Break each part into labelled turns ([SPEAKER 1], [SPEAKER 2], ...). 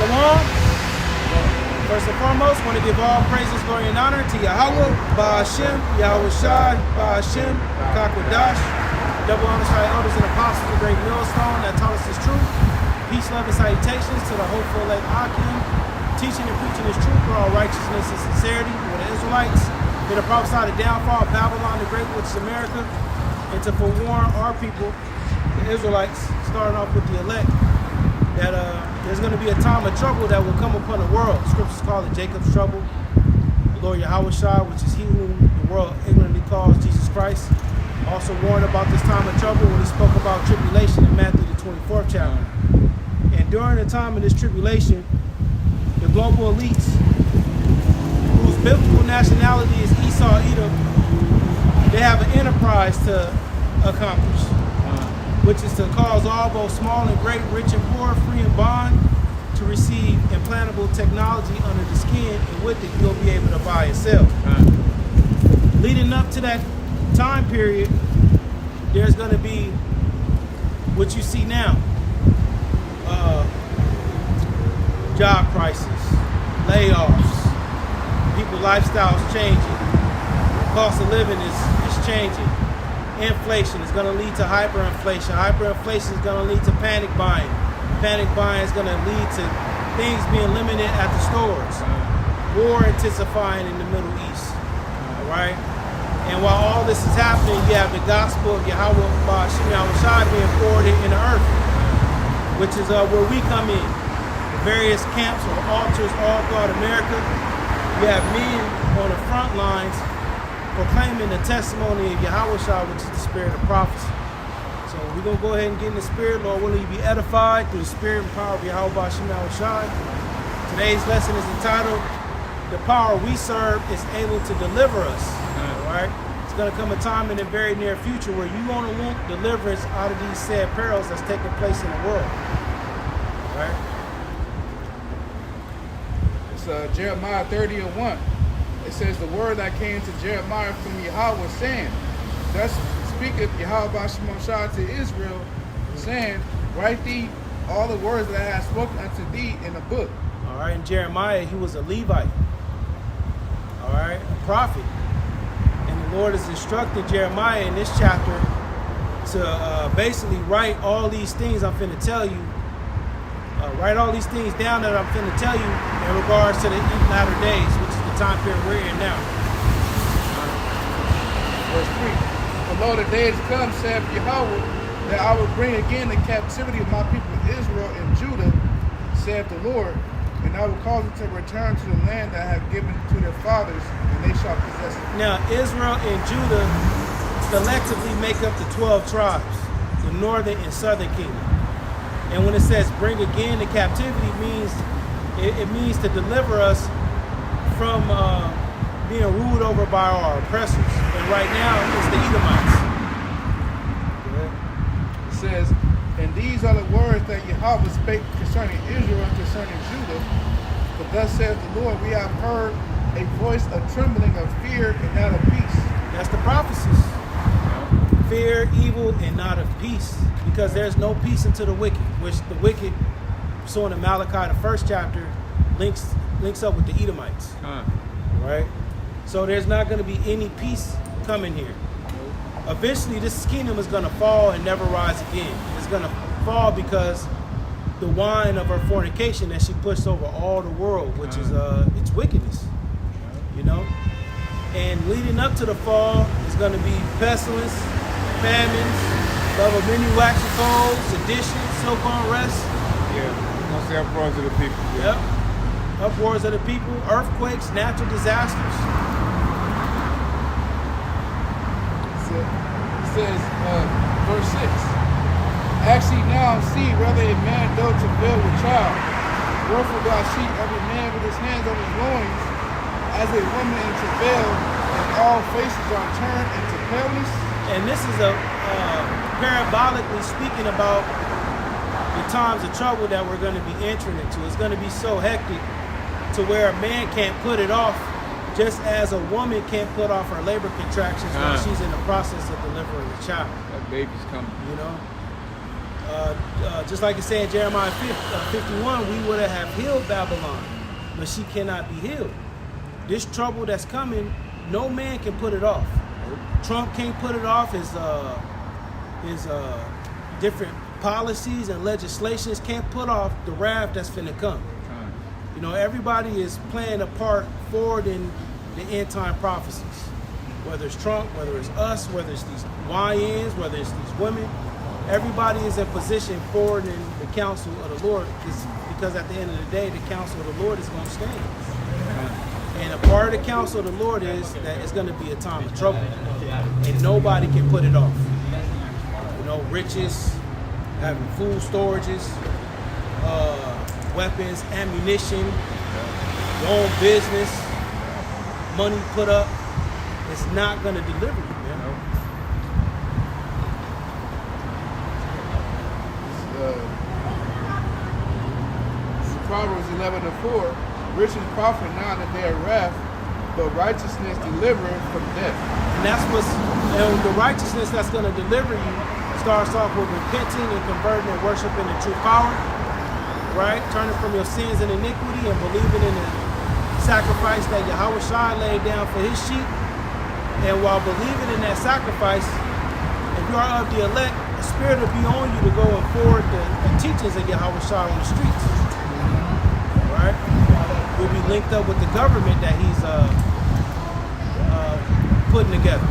[SPEAKER 1] Shalom. First and foremost, want to give all praises, glory, and honor to Yahweh, Ba'ashem, Yahweh Shai, Ba'ashem, Kakwadash, double honors to our elders and apostles, the great millstone that taught us this truth. Peace, love, and salutations to the hopeful elect Akim, teaching and preaching his truth for all righteousness and sincerity with the Israelites, to the prophesy the downfall of Babylon the Great, which is America, and to forewarn our people, the Israelites, starting off with the elect, that there's going to be a time of trouble that will come upon the world. Scriptures call it Jacob's trouble. The Lord Yahweh Shai, which is he whom the world ignorantly calls Jesus Christ, also warned about this time of trouble when he spoke about tribulation in Matthew the 24th chapter. And during the time of this tribulation, the global elites, whose biblical nationality is Esau Edom, they have an enterprise to accomplish, which is to cause all, both small and great, rich and poor, free and bond, to receive implantable technology under the skin, and with it you'll be able to buy and sell. Leading up to that time period, there's going to be what you see now. Job crisis, layoffs, people's lifestyles changing, cost of living is changing. Inflation is going to lead to hyperinflation. Hyperinflation is going to lead to panic buying. Panic buying is going to lead to things being limited at the stores. War intensifying in the Middle East. All right? And while all this is happening, you have the gospel of Yahweh Ba'ashem Yahweh Shai being forwarded in the earth, which is where we come in. The various camps or altars all throughout America. You have men on the front lines proclaiming the testimony of Yahweh Shai, which is the spirit of prophecy. So we're going to go ahead and get in the spirit. Lord willing, you be edified through the spirit and power of Yahweh Ba'ashem Yahweh Shai. Today's lesson is entitled, "The Power We Serve is Able to Deliver Us." All right? It's going to come a time in the very near future where you're going to want deliverance out of these said perils that's taking place in the world. All right?
[SPEAKER 2] It's Jeremiah 30:1. It says, "The word that came to Jeremiah from Yahweh, saying, Thus speaketh Yahweh Ba'ashem Shai to Israel, saying, Write thee all the words that I have spoken unto thee in a book."
[SPEAKER 1] All right, and Jeremiah, he was a Levite. All right, a prophet. And the Lord has instructed Jeremiah in this chapter to basically write all these things I'm finna tell you. Write all these things down that I'm finna tell you in regards to the latter days, which is the time period we're in now.
[SPEAKER 2] Verse 3. "For lo, the days come, saith Yahweh, that I will bring again the captivity of my people Israel and Judah, saith the Lord, and I will cause them to return to the land that I have given to their fathers, and they shall possess it."
[SPEAKER 1] Now, Israel and Judah collectively make up the 12 tribes, the northern and southern kingdom. And when it says bring again the captivity, it means to deliver us from being ruled over by our oppressors. And right now, it's the Edomites.
[SPEAKER 2] It says, "And these are the words that Yahweh spake concerning Israel and concerning Judah. But thus saith the Lord, we have heard a voice of trembling, of fear, and not of peace."
[SPEAKER 1] That's the prophecies. Fear, evil, and not of peace. Because there's no peace unto the wicked, which the wicked, so in Malachi, the first chapter, links up with the Edomites. Right? So there's not going to be any peace coming here. Eventually, this kingdom is going to fall and never rise again. It's going to fall because the wine of her fornication that she pushed over all the world, which is its wickedness. You know? And leading up to the fall is going to be pestilence, famines, love of many waxing cold, sedition, so-called unrest.
[SPEAKER 3] Yeah, you're going to see uproars of the people.
[SPEAKER 1] Yep. Uproars of the people, earthquakes, natural disasters.
[SPEAKER 2] It says, verse 6, "Actually now see whether a man go to build with child. Wherefore do I see every man with his hands on his loins, as a woman in travail, and all faces are turned into paleness?"
[SPEAKER 1] And this is a parabolically speaking about the times of trouble that we're going to be entering into. It's going to be so hectic to where a man can't put it off, just as a woman can't put off her labor contractions while she's in the process of delivering a child.
[SPEAKER 3] That baby's coming.
[SPEAKER 1] You know, just like it said in Jeremiah 51, we would have healed Babylon, but she cannot be healed. This trouble that's coming, no man can put it off. Trump can't put it off. His different policies and legislations can't put off the wrath that's finna come. You know, everybody is playing a part forward in the end time prophecies. Whether it's Trump, whether it's us, whether it's these YNs, whether it's these women, everybody is in position forward in the counsel of the Lord, because at the end of the day, the counsel of the Lord is going to stand. And a part of the counsel of the Lord is that it's going to be a time of trouble, and nobody can put it off. You know, riches, having food storages, weapons, ammunition, your own business, money put up, it's not going to deliver you, man.
[SPEAKER 2] Proverbs 11:4. Riches profit not in the day of wrath, but righteousness delivereth from death.
[SPEAKER 1] And that's and the righteousness that's going to deliver you starts off with repenting and converting and worshiping the true power, right? Turning from your sins and iniquity and believing in the sacrifice that Yahweh Shai laid down for his sheep. And while believing in that sacrifice, if you are of the elect, the Spirit will be on you to go and forward the teachings of Yahweh Shai on the streets. Right? We'll be linked up with the government that he's putting together,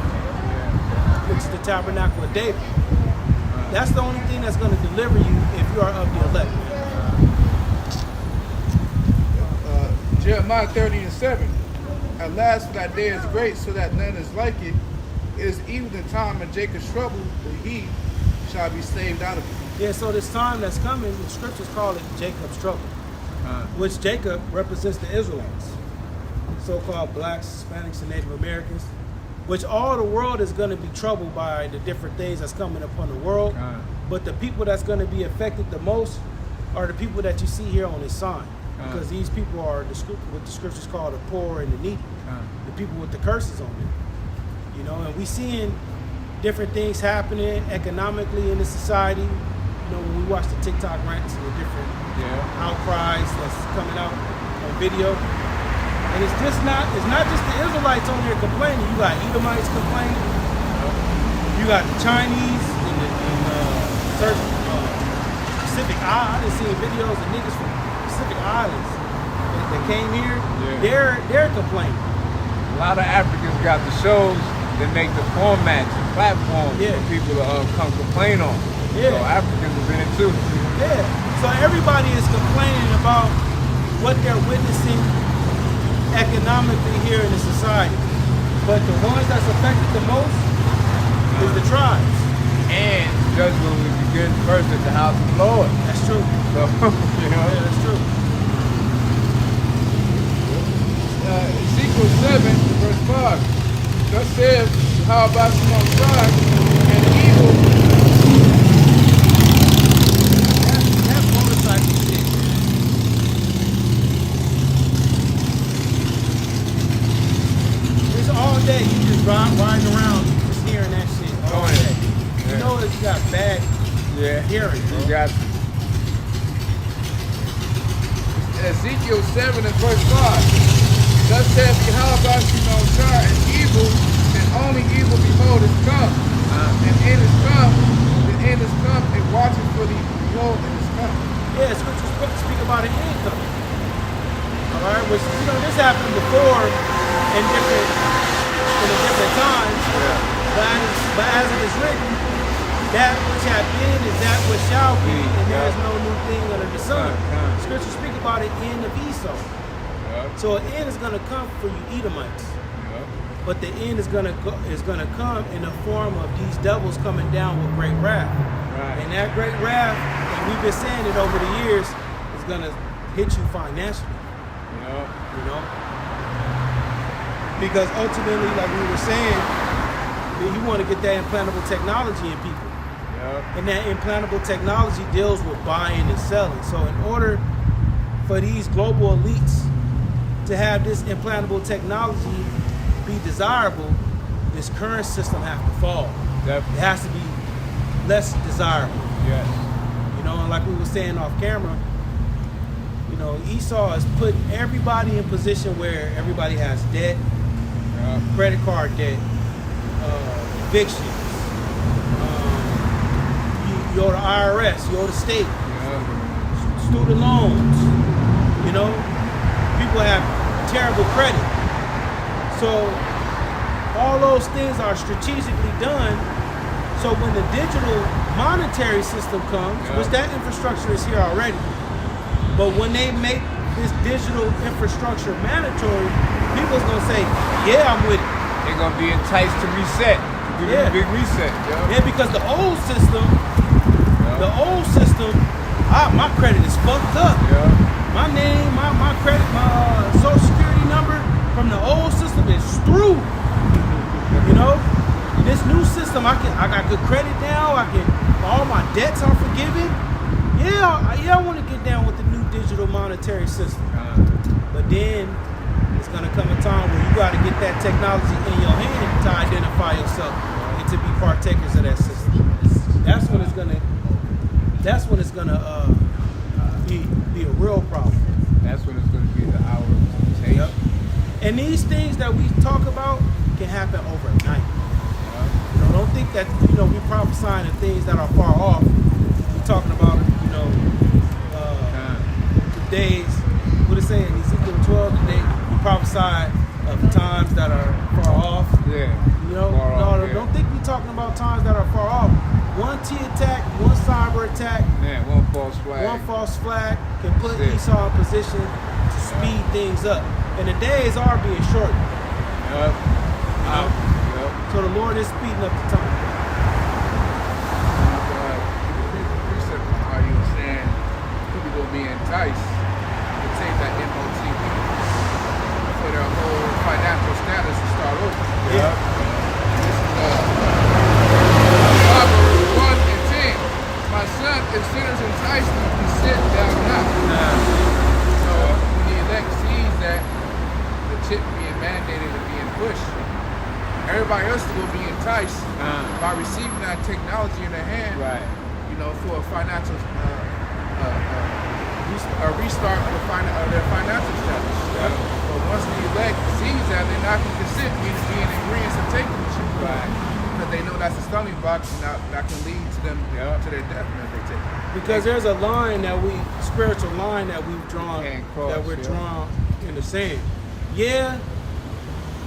[SPEAKER 1] which is the Tabernacle of David. That's the only thing that's going to deliver you if you are of the elect.
[SPEAKER 2] Jeremiah 30:7. At last for that day is great, so that none is like it. It is even the time of Jacob's trouble, but he shall be saved out of it.
[SPEAKER 1] Yeah, so this time that's coming, the scriptures call it Jacob's trouble, which Jacob represents the Israelites, so-called blacks, Hispanics, and Native Americans, which all the world is going to be troubled by the different things that's coming upon the world. But the people that's going to be affected the most are the people that you see here on this sign. Because these people are what the scriptures call the poor and the needy, the people with the curses on them. You know, and we seeing different things happening economically in the society. You know, when we watch the TikTok rants and the different outcries that's coming out on video. And it's not just the Israelites on there complaining. You got Edomites complaining. You got the Chinese in certain Pacific Islands. I done seen videos of niggas from Pacific Islands that came here. They're complaining.
[SPEAKER 3] A lot of Africans got the shows that make the formats and platforms for people to come complain on. So Africans have been in too.
[SPEAKER 1] Yeah. So everybody is complaining about what they're witnessing economically here in the society. But the ones that's affected the most is the tribes.
[SPEAKER 3] And judgment will begin first at the house of the Lord.
[SPEAKER 1] That's true.
[SPEAKER 3] So, you know,
[SPEAKER 1] Yeah, that's true.
[SPEAKER 2] Ezekiel 7:5. Thus says, how about you on tribe and evil?
[SPEAKER 1] That motorcycle shit. It's all day. You just riding around, just hearing that shit all day. You know that you got bad hearing, bro.
[SPEAKER 3] you got
[SPEAKER 2] Ezekiel 7:5. Thus says Yahweh on tribe and evil, and only evil behold is come. And end is come, the end is come, and watching for the behold and is come.
[SPEAKER 1] Yeah, scriptures speak about an end coming. All right, which this happened before in a different times. But as it is written, that which hath been is that which shall be, and there is no new thing under the sun. Scriptures speak about an end of Esau. So an end is going to come for you Edomites. But the end is going to come in the form of these devils coming down with great wrath. And that great wrath, and we've been saying it over the years, is going to hit you financially. You know? Because ultimately, like we were saying, you want to get that implantable technology in people. And that implantable technology deals with buying and selling. So in order for these global elites to have this implantable technology be desirable, this current system has to fall.
[SPEAKER 3] Definitely.
[SPEAKER 1] It has to be less desirable.
[SPEAKER 3] Yes.
[SPEAKER 1] like we were saying off camera, you know, Esau has put everybody in position where everybody has debt, credit card debt, evictions. You owe the IRS, you owe the state, student loans. You know, people have terrible credit. So all those things are strategically done. So when the digital monetary system comes, which that infrastructure is here already, but when they make this digital infrastructure mandatory, people's gonna say, yeah, I'm with it.
[SPEAKER 3] They're gonna be enticed to reset, to do the big reset.
[SPEAKER 1] Yeah, because the old system, my credit is fucked up. My name, my credit, my social security number from the old system is through. You know, this new system, I got good credit now. All my debts are forgiven. Yeah, I want to get down with the new digital monetary system. But then it's gonna come a time where you got to get that technology in your hand to identify yourself and to be partakers of that system. That's when it's gonna be a real problem.
[SPEAKER 3] That's when it's gonna be the hour of temptation.
[SPEAKER 1] Yep. And these things that we talk about can happen overnight. You know, don't think that, you know, we prophesying of things that are far off. We're talking about, you know, the days, what it say in Ezekiel 12, today we prophesied of times that are far off.
[SPEAKER 3] Yeah.
[SPEAKER 1] You know, don't think we're talking about times that are far off. One T attack, one cyber attack,
[SPEAKER 3] one false flag.
[SPEAKER 1] One false flag can put Esau in position to speed things up. And the days are being shortened. So the Lord is speeding up the time.
[SPEAKER 2] Precept how you were saying people will be enticed to take that MOTB for their whole financial status to start over. This is Proverbs 1 and 10. My son, if sinners entice them, he sit down not. So when the elect sees that the chip being mandated and being pushed, everybody else will be enticed by receiving that technology in their hand, you know, for a financial restart of their financial status. But once the elect sees that, they're not going to consent to be in agreement to taking the chip, because they know that's a stumbling block that can lead to them to their death if they take it.
[SPEAKER 1] Because there's a line spiritual line that we've drawn, drawn in the sand. Yeah.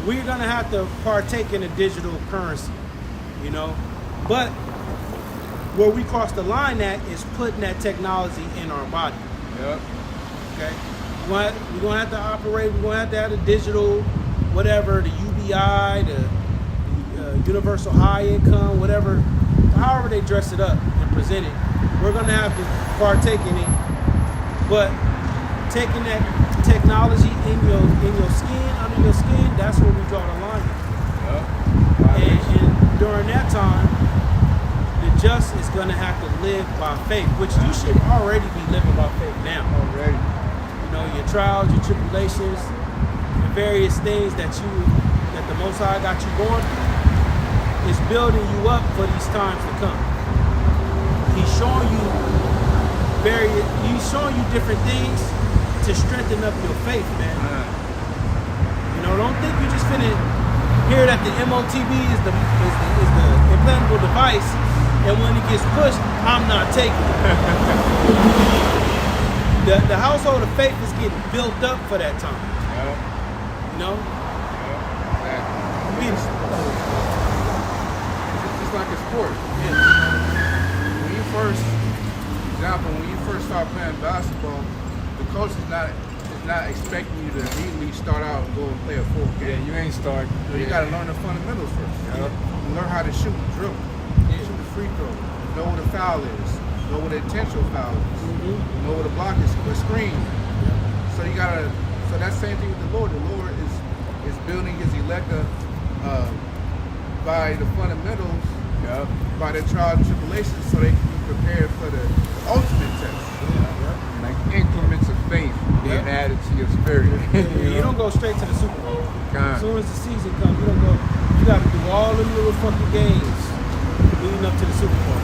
[SPEAKER 1] We're gonna have to partake in a digital currency, you know. But where we cross the line at is putting that technology in our body. Okay. We're gonna have to operate. We're gonna have to have the digital, whatever, the UBI, the universal high income, whatever, however they dress it up and present it. We're gonna have to partake in it. But taking that technology in your skin, under your skin, that's where we draw the line. And during that time, the just is going to have to live by faith, which you should already be living by faith now.
[SPEAKER 3] Already.
[SPEAKER 1] You know, your trials, your tribulations, the various things that the Most High got you going through is building you up for these times to come. He's showing you different things to strengthen up your faith, man. You know, don't think you just finna hear that the MOTB is the implantable device, and when it gets pushed, I'm not taking it. The household of faith is getting built up for that time. You know?
[SPEAKER 2] It's just like a sport. When you first start playing basketball, the coach is not expecting you to immediately start out and go and play a full game.
[SPEAKER 3] You ain't starting.
[SPEAKER 2] So you got to learn the fundamentals first. Learn how to shoot, dribble, shoot the free throw, know what a foul is, know what an intentional foul is, know what a block is, a screen. So you gotta. So that same thing with the Lord. The Lord is building His elect by the fundamentals, by the trials and tribulations, so they can be prepared for the ultimate test.
[SPEAKER 3] Like increments of faith being added to your spirit.
[SPEAKER 1] You don't go straight to the Super Bowl. As soon as the season comes, you don't go. You got to do all them little fucking games leading up to the Super Bowl.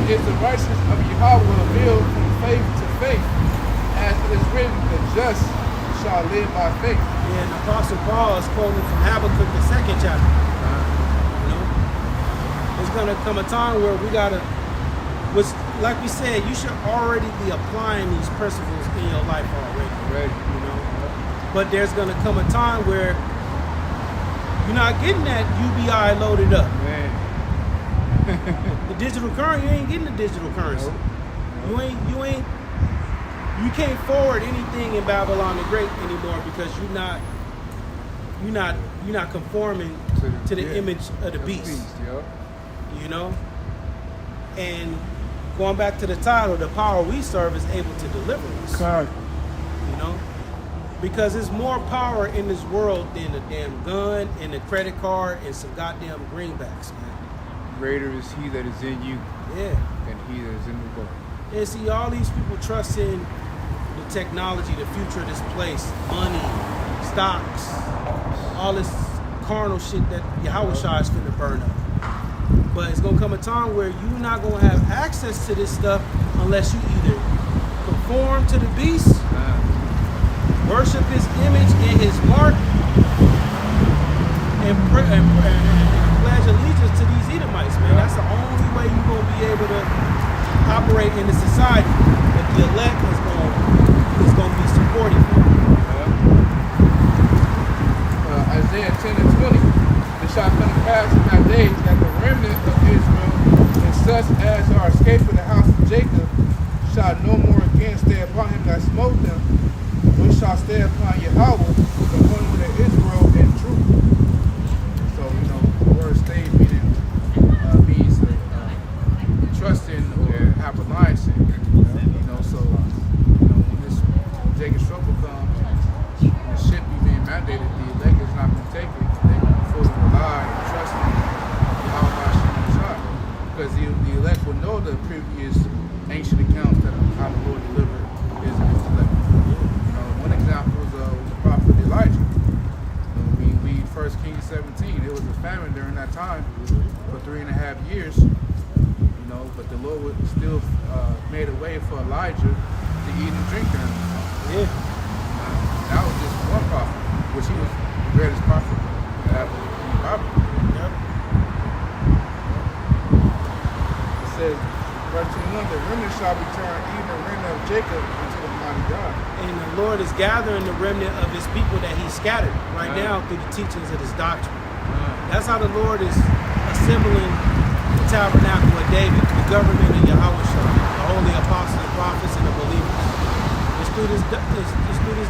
[SPEAKER 2] is the righteousness of Yahweh revealed from faith to faith, as it is written, the just shall live by faith.
[SPEAKER 1] Yeah, and Apostle Paul is quoting from Habakkuk, the 2nd chapter. You know, there's gonna come a time where we gotta, which, like we said, you should already be applying these principles in your life already.
[SPEAKER 3] Right.
[SPEAKER 1] You know, but there's gonna come a time where you're not getting that UBI loaded up.
[SPEAKER 3] Man.
[SPEAKER 1] The digital currency, you ain't getting the digital currency.
[SPEAKER 3] Nope.
[SPEAKER 1] You can't forward anything in Babylon the Great anymore because you're not conforming to the image of the beast. You know? And going back to the title, the power we serve is able to deliver us.
[SPEAKER 2] Correct.
[SPEAKER 1] You know? Because there's more power in this world than a damn gun and a credit card and some goddamn greenbacks, man.
[SPEAKER 3] Greater is he that is in you than he that is in the world.
[SPEAKER 1] And see, all these people trust in the technology, the future of this place, money, stocks, all this carnal shit that Yahweh Shai is finna burn up. But it's gonna come a time where you're not gonna have access to this stuff unless you either conform to the beast, worship his image and his mark, and pledge allegiance to these Edomites, man. That's the only way you're gonna be able to operate in the society that the elect is going to be supporting.
[SPEAKER 2] Isaiah 10 and 20. It shall come to pass in that days that the remnant of Israel and such as are escaped from the house of Jacob shall no more again stay upon him that smote them, but shall stay upon Yahweh, the one that Israel in truth. So, you know, the word stay means trust in or have reliance in. You know, so when this Jacob trouble comes, and the ship be being mandated, the elect is not going to take it. They're going to fully rely and trust in Yahweh Shai. Because the elect will know the previous ancient accounts that how the Lord delivered his elect. You know, one example was the prophet Elijah. We read 1 Kings 17. It was a famine during that time for 3.5 years. But the Lord still made a way for Elijah to eat and drink during the time.
[SPEAKER 1] Yeah.
[SPEAKER 2] That was just one prophet, which he was the greatest prophet ever in the Bible.
[SPEAKER 1] Yep.
[SPEAKER 2] It says, verse 21, the remnant shall return, even the remnant of Jacob, unto the mighty God.
[SPEAKER 1] And the Lord is gathering the remnant of his people that he scattered right now through the teachings of his doctrine. That's how the Lord is assembling the tabernacle of David, the government of Yahweh Shai, the holy apostles, the prophets, and the believers. It's through this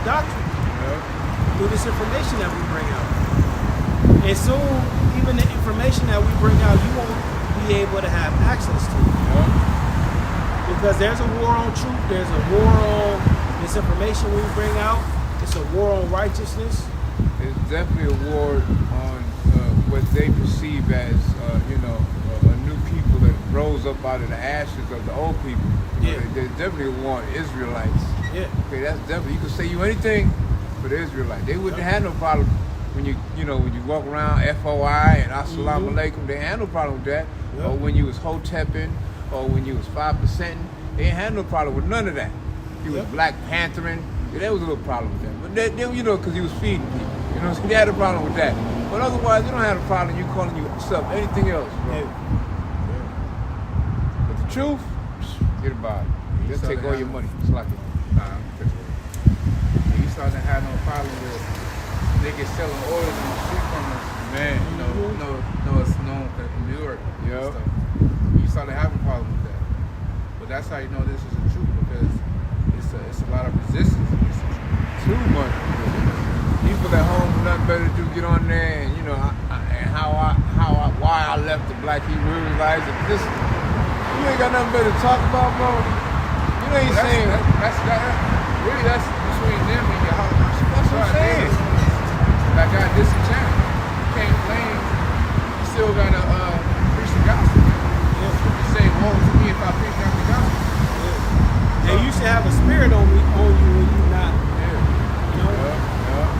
[SPEAKER 1] doctrine, through this information that we bring out. And soon, even the information that we bring out, you won't be able to have access to it. Because there's a war on truth, there's a war on this information we bring out, it's a war on righteousness.
[SPEAKER 3] It's definitely a war on what they perceive as, a new people that rose up out of the ashes of the old people. There's definitely a war on Israelites.
[SPEAKER 1] Yeah.
[SPEAKER 3] Okay, that's definitely, you can say you anything for the Israelites. They wouldn't have no problem when you walk around FOI and Assalamu Alaikum, they had no problem with that. Or when you was Hotepping, or when you was 5%, they ain't had no problem with none of that. You was Black Panthering, there was a little problem with that. But they because he was feeding people. So they had a problem with that. But otherwise, they don't have a problem you calling yourself anything else, bro. But the truth, get about it. They'll take all your money. It's like it.
[SPEAKER 2] You started to have no problem with niggas selling oil in the street corners.
[SPEAKER 3] Man.
[SPEAKER 2] It's known in New York.
[SPEAKER 3] Yep.
[SPEAKER 2] You started having a problem with that. But that's how you know this is the truth, because it's a lot of resistance against the truth.
[SPEAKER 3] Too much. People at home with nothing better to do, get on there and why I left the Black Hebrew Israelites. This, you ain't got nothing better to talk about, bro. You ain't saying
[SPEAKER 2] that's between them and your house.
[SPEAKER 3] That's what I'm saying.
[SPEAKER 2] That got disenchanted. You can't blame. You still gotta preach the gospel. You say, woe to me if I preach not the gospel.
[SPEAKER 1] And you should have a spirit on you when you're not.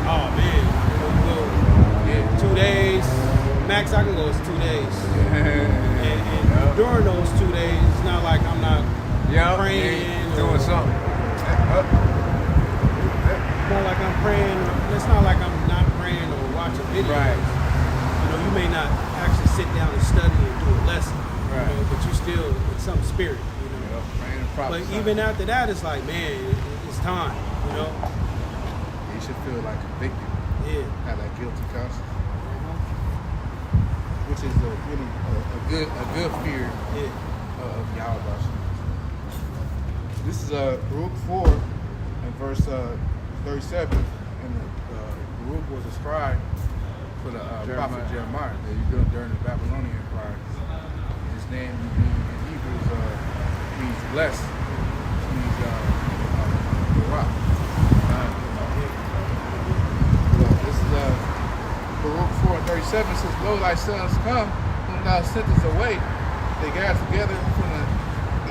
[SPEAKER 1] Oh man, 2 days. Max I can go is 2 days. And during those 2 days, it's not like I'm not praying
[SPEAKER 3] doing
[SPEAKER 1] or,
[SPEAKER 3] something.
[SPEAKER 1] It's not like I'm praying. It's not like I'm not praying or watching videos.
[SPEAKER 3] Right.
[SPEAKER 1] You know, you may not actually sit down and study and do a lesson.
[SPEAKER 3] Right.
[SPEAKER 1] You know, but you still in some spirit. You know.
[SPEAKER 3] Praying and
[SPEAKER 1] But
[SPEAKER 3] prophesying.
[SPEAKER 1] even after that, it's like, man, it's time. You know.
[SPEAKER 2] You should feel like convicted,
[SPEAKER 1] Yeah.
[SPEAKER 2] have that guilty conscience, which is a good fear
[SPEAKER 1] Yeah.
[SPEAKER 2] of Yahweh. This is Baruch 4 and verse 37, and Baruch was a scribe for the prophet Jeremiah that he built during the Babylonian Empire. And his name in Hebrew means blessed. It means Barak. This is Baruch 4 and 37 says, "Lo, thy sons come, whom thou sentest away. They gather together from the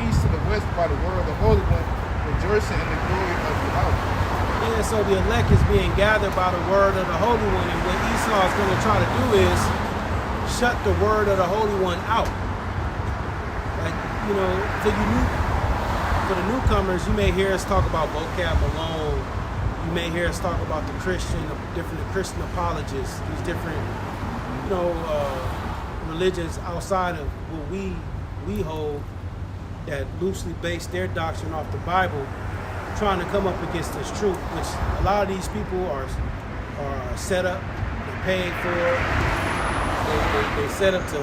[SPEAKER 2] east to the west by the word of the Holy One, rejoicing in the glory of Yahweh."
[SPEAKER 1] Yeah, so the elect is being gathered by the word of the Holy One, and what Esau is going to try to do is shut the word of the Holy One out. Like, you know, for the newcomers, you may hear us talk about vocab alone. You may hear us talk about the different Christian apologists, these different, you know, religions outside of what we hold that loosely base their doctrine off the Bible, trying to come up against this truth, which a lot of these people are set up, they're paid for, they set up to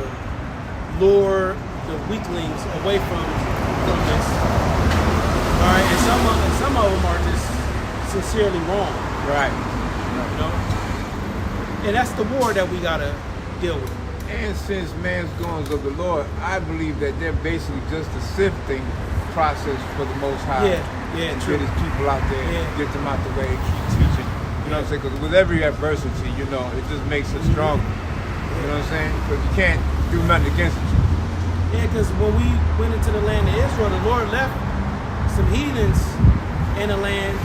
[SPEAKER 1] lure the weaklings away from this. All right, and some of them are just sincerely wrong.
[SPEAKER 3] Right.
[SPEAKER 1] You know, and that's the war that we gotta deal with.
[SPEAKER 3] And since man's goings of the Lord, I believe that they're basically just a sifting process for the Most High.
[SPEAKER 1] Yeah,
[SPEAKER 3] and
[SPEAKER 1] true.
[SPEAKER 3] get his people out there,
[SPEAKER 1] Yeah.
[SPEAKER 3] and get them out the way, and keep teaching. You know what I'm saying? Because with every adversity, you know, it just makes us stronger. You know what I'm saying? Because you can't do nothing against it.
[SPEAKER 1] Yeah, because when we went into the land of Israel, the Lord left some heathens in the land,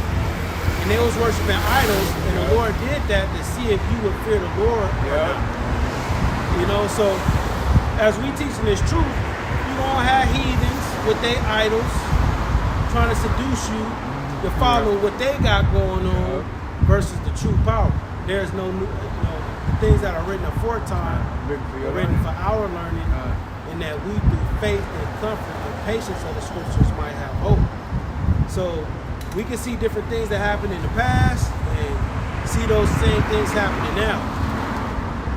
[SPEAKER 1] and they was worshiping idols, and the Lord did that to see if you would fear the Lord or not. You know, so as we teaching this truth, you gonna have heathens with their idols trying to seduce you to follow what they got going on versus the true power. There's no new, the things that are written aforetime are written for our learning, and that we through faith and comfort and patience of the scriptures might have hope. So we can see different things that happened in the past and see those same things happening now.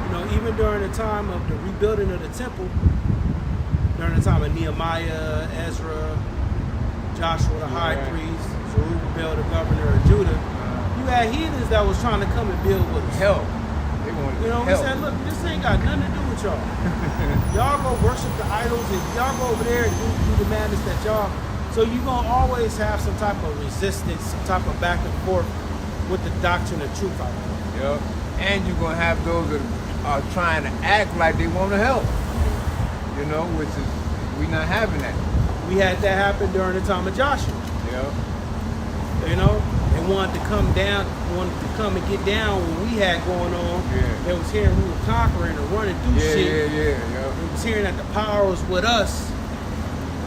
[SPEAKER 1] You know, even during the time of the rebuilding of the temple, during the time of Nehemiah, Ezra, Joshua the high priest, Zerubbabel the governor of Judah, you had heathens that was trying to come and build with us.
[SPEAKER 3] Help. They wanted
[SPEAKER 1] You know, we
[SPEAKER 3] help.
[SPEAKER 1] said, look, this ain't got nothing to do with y'all. Y'all go worship the idols and y'all go over there and do the madness that y'all. So you're going to always have some type of resistance, some type of back and forth with the doctrine of truth out there.
[SPEAKER 3] Yep. And you're going to have those that are trying to act like they want to help. You know, which is, we're not having that.
[SPEAKER 1] We had that happen during the time of Joshua.
[SPEAKER 3] Yep.
[SPEAKER 1] You know, they wanted to come down, wanted to come and get down what we had going on.
[SPEAKER 3] Yeah.
[SPEAKER 1] They was hearing we were conquering and running through shit.
[SPEAKER 3] Yeah.
[SPEAKER 1] They was hearing that the power was with us.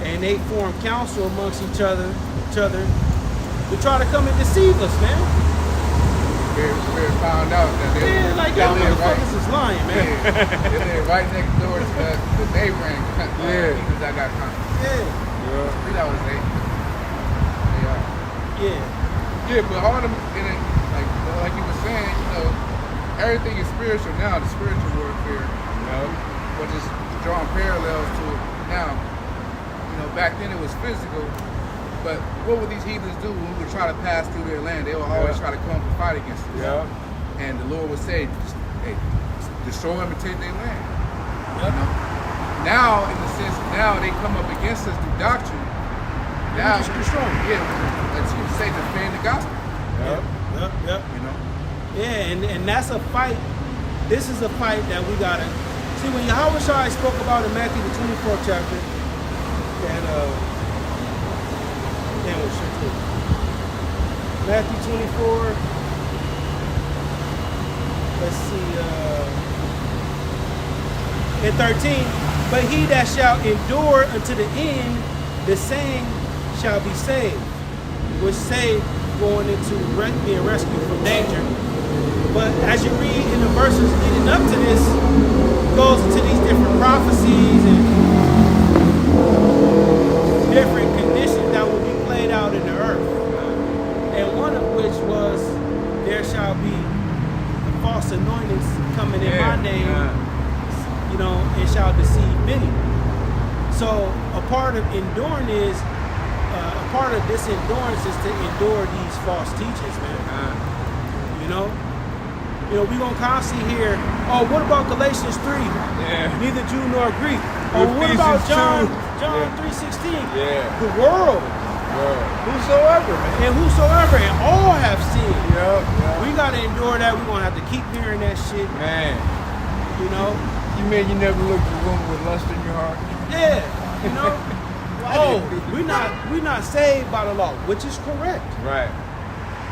[SPEAKER 1] And they formed counsel amongst each other to try to come and deceive us, man.
[SPEAKER 2] We found out that they
[SPEAKER 1] Like y'all motherfuckers is lying, man.
[SPEAKER 2] they live right next door to the neighboring heathens that got conquered.
[SPEAKER 1] Yeah.
[SPEAKER 2] I think that was they.
[SPEAKER 1] Yeah.
[SPEAKER 2] Yeah, but all them, and it, like you were saying, you know, everything is spiritual now. The spiritual warfare, which is drawing parallels to now. You know, back then it was physical, but what would these heathens do when we would try to pass through their land? They would always try to come and fight against us.
[SPEAKER 3] Yeah.
[SPEAKER 2] And the Lord would say, hey, destroy them and take their land.
[SPEAKER 1] Yep.
[SPEAKER 2] You know? Now, in the sense, now they come up against us through doctrine. Now,
[SPEAKER 1] just destroy them.
[SPEAKER 2] Yeah, let's say defend the gospel.
[SPEAKER 1] Yep.
[SPEAKER 2] You know?
[SPEAKER 1] Yeah, and that's a fight. This is a fight that we gotta see. When Yahweh Shai spoke about in Matthew the 24th chapter, that Matthew 24. Let's see, in 13. But he that shall endure unto the end, the same shall be saved. Which saved going into being rescued from danger. But as you read in the verses leading up to this, goes into these different prophecies and different conditions that will be played out in the earth. And one of which was, there shall be false anointings coming in my name, you know, and shall deceive many. So a part of enduring is, a part of this endurance is to endure these false teachers, man. You know, we're going to constantly hear, oh, what about Galatians 3?
[SPEAKER 3] Yeah.
[SPEAKER 1] Neither Jew nor Greek. Oh, what about John 3:16?
[SPEAKER 3] Yeah.
[SPEAKER 1] The world.
[SPEAKER 3] Whosoever, man.
[SPEAKER 1] And whosoever, and all have sinned.
[SPEAKER 3] Yep.
[SPEAKER 1] We got to endure that. We're going to have to keep hearing that shit.
[SPEAKER 3] Man.
[SPEAKER 1] You know?
[SPEAKER 3] You mean you never looked at a woman with lust in your heart?
[SPEAKER 1] Yeah. You know? Oh, we're not saved by the law, which is correct.
[SPEAKER 3] Right.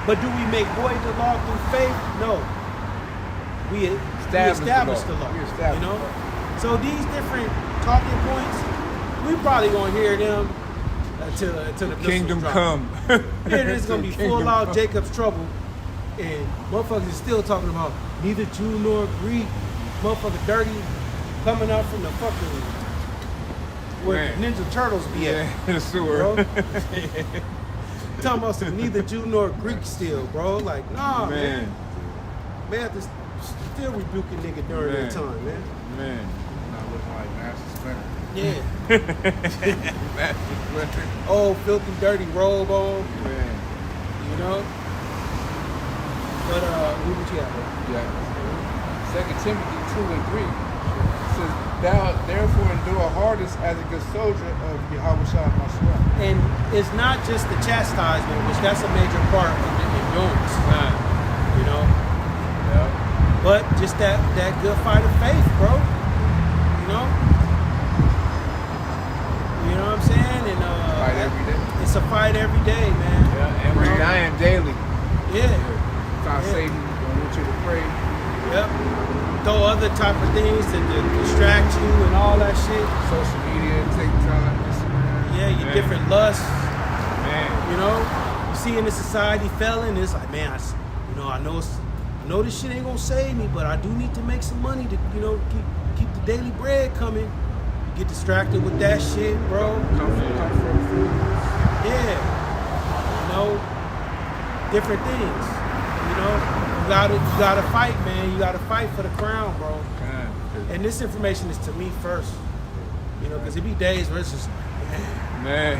[SPEAKER 1] But do we make void the law through faith? No. We establish the law. You know? So these different talking points, we probably gonna hear them until the
[SPEAKER 3] Kingdom
[SPEAKER 1] drop.
[SPEAKER 3] come.
[SPEAKER 1] Yeah, it's gonna be full out Jacob's trouble, and motherfuckers is still talking about neither Jew nor Greek, motherfucker dirty, coming up from the fucking where
[SPEAKER 3] Man.
[SPEAKER 1] Ninja Turtles be at.
[SPEAKER 3] Yeah, in the sewer.
[SPEAKER 1] Bro. Talking about some neither Jew nor Greek still, bro. Like, nah, man. Man have to still rebuke a nigga during that time, man.
[SPEAKER 3] Man.
[SPEAKER 2] Not looking like Master Splinter.
[SPEAKER 1] Yeah.
[SPEAKER 3] Master Splinter.
[SPEAKER 1] Old filthy dirty robe on,
[SPEAKER 3] Man.
[SPEAKER 1] you know? But who would you have, bro?
[SPEAKER 2] Yeah. 2 Timothy 2 and 3 says, thou therefore endure hardest as a good soldier of Yahweh Shah Mashiach.
[SPEAKER 1] And it's not just the chastisement, which that's a major part of the endurance, you know?
[SPEAKER 3] Yeah.
[SPEAKER 1] But just that good fight of faith, bro. You know? You know what I'm saying? And
[SPEAKER 3] Fight every day.
[SPEAKER 1] It's a fight every day, man.
[SPEAKER 3] Yeah, and we're dying daily.
[SPEAKER 1] Yeah.
[SPEAKER 2] Sometimes Satan don't want you to pray.
[SPEAKER 1] Yep. Throw other type of things to distract you and all that shit.
[SPEAKER 2] Social media, TikTok, Instagram.
[SPEAKER 1] Yeah, your
[SPEAKER 3] Man.
[SPEAKER 1] different lusts.
[SPEAKER 3] Man.
[SPEAKER 1] You know, you see in the society failing, it's like, man, I know this shit ain't gonna save me, but I do need to make some money to, you know, keep the daily bread coming. Get distracted with that shit, bro.
[SPEAKER 2] Comfort food.
[SPEAKER 1] Yeah. You know, different things. You know, you gotta fight, man. You gotta fight for the crown, bro. And this information is to me first. You know, because it be days where it's just,
[SPEAKER 3] Man.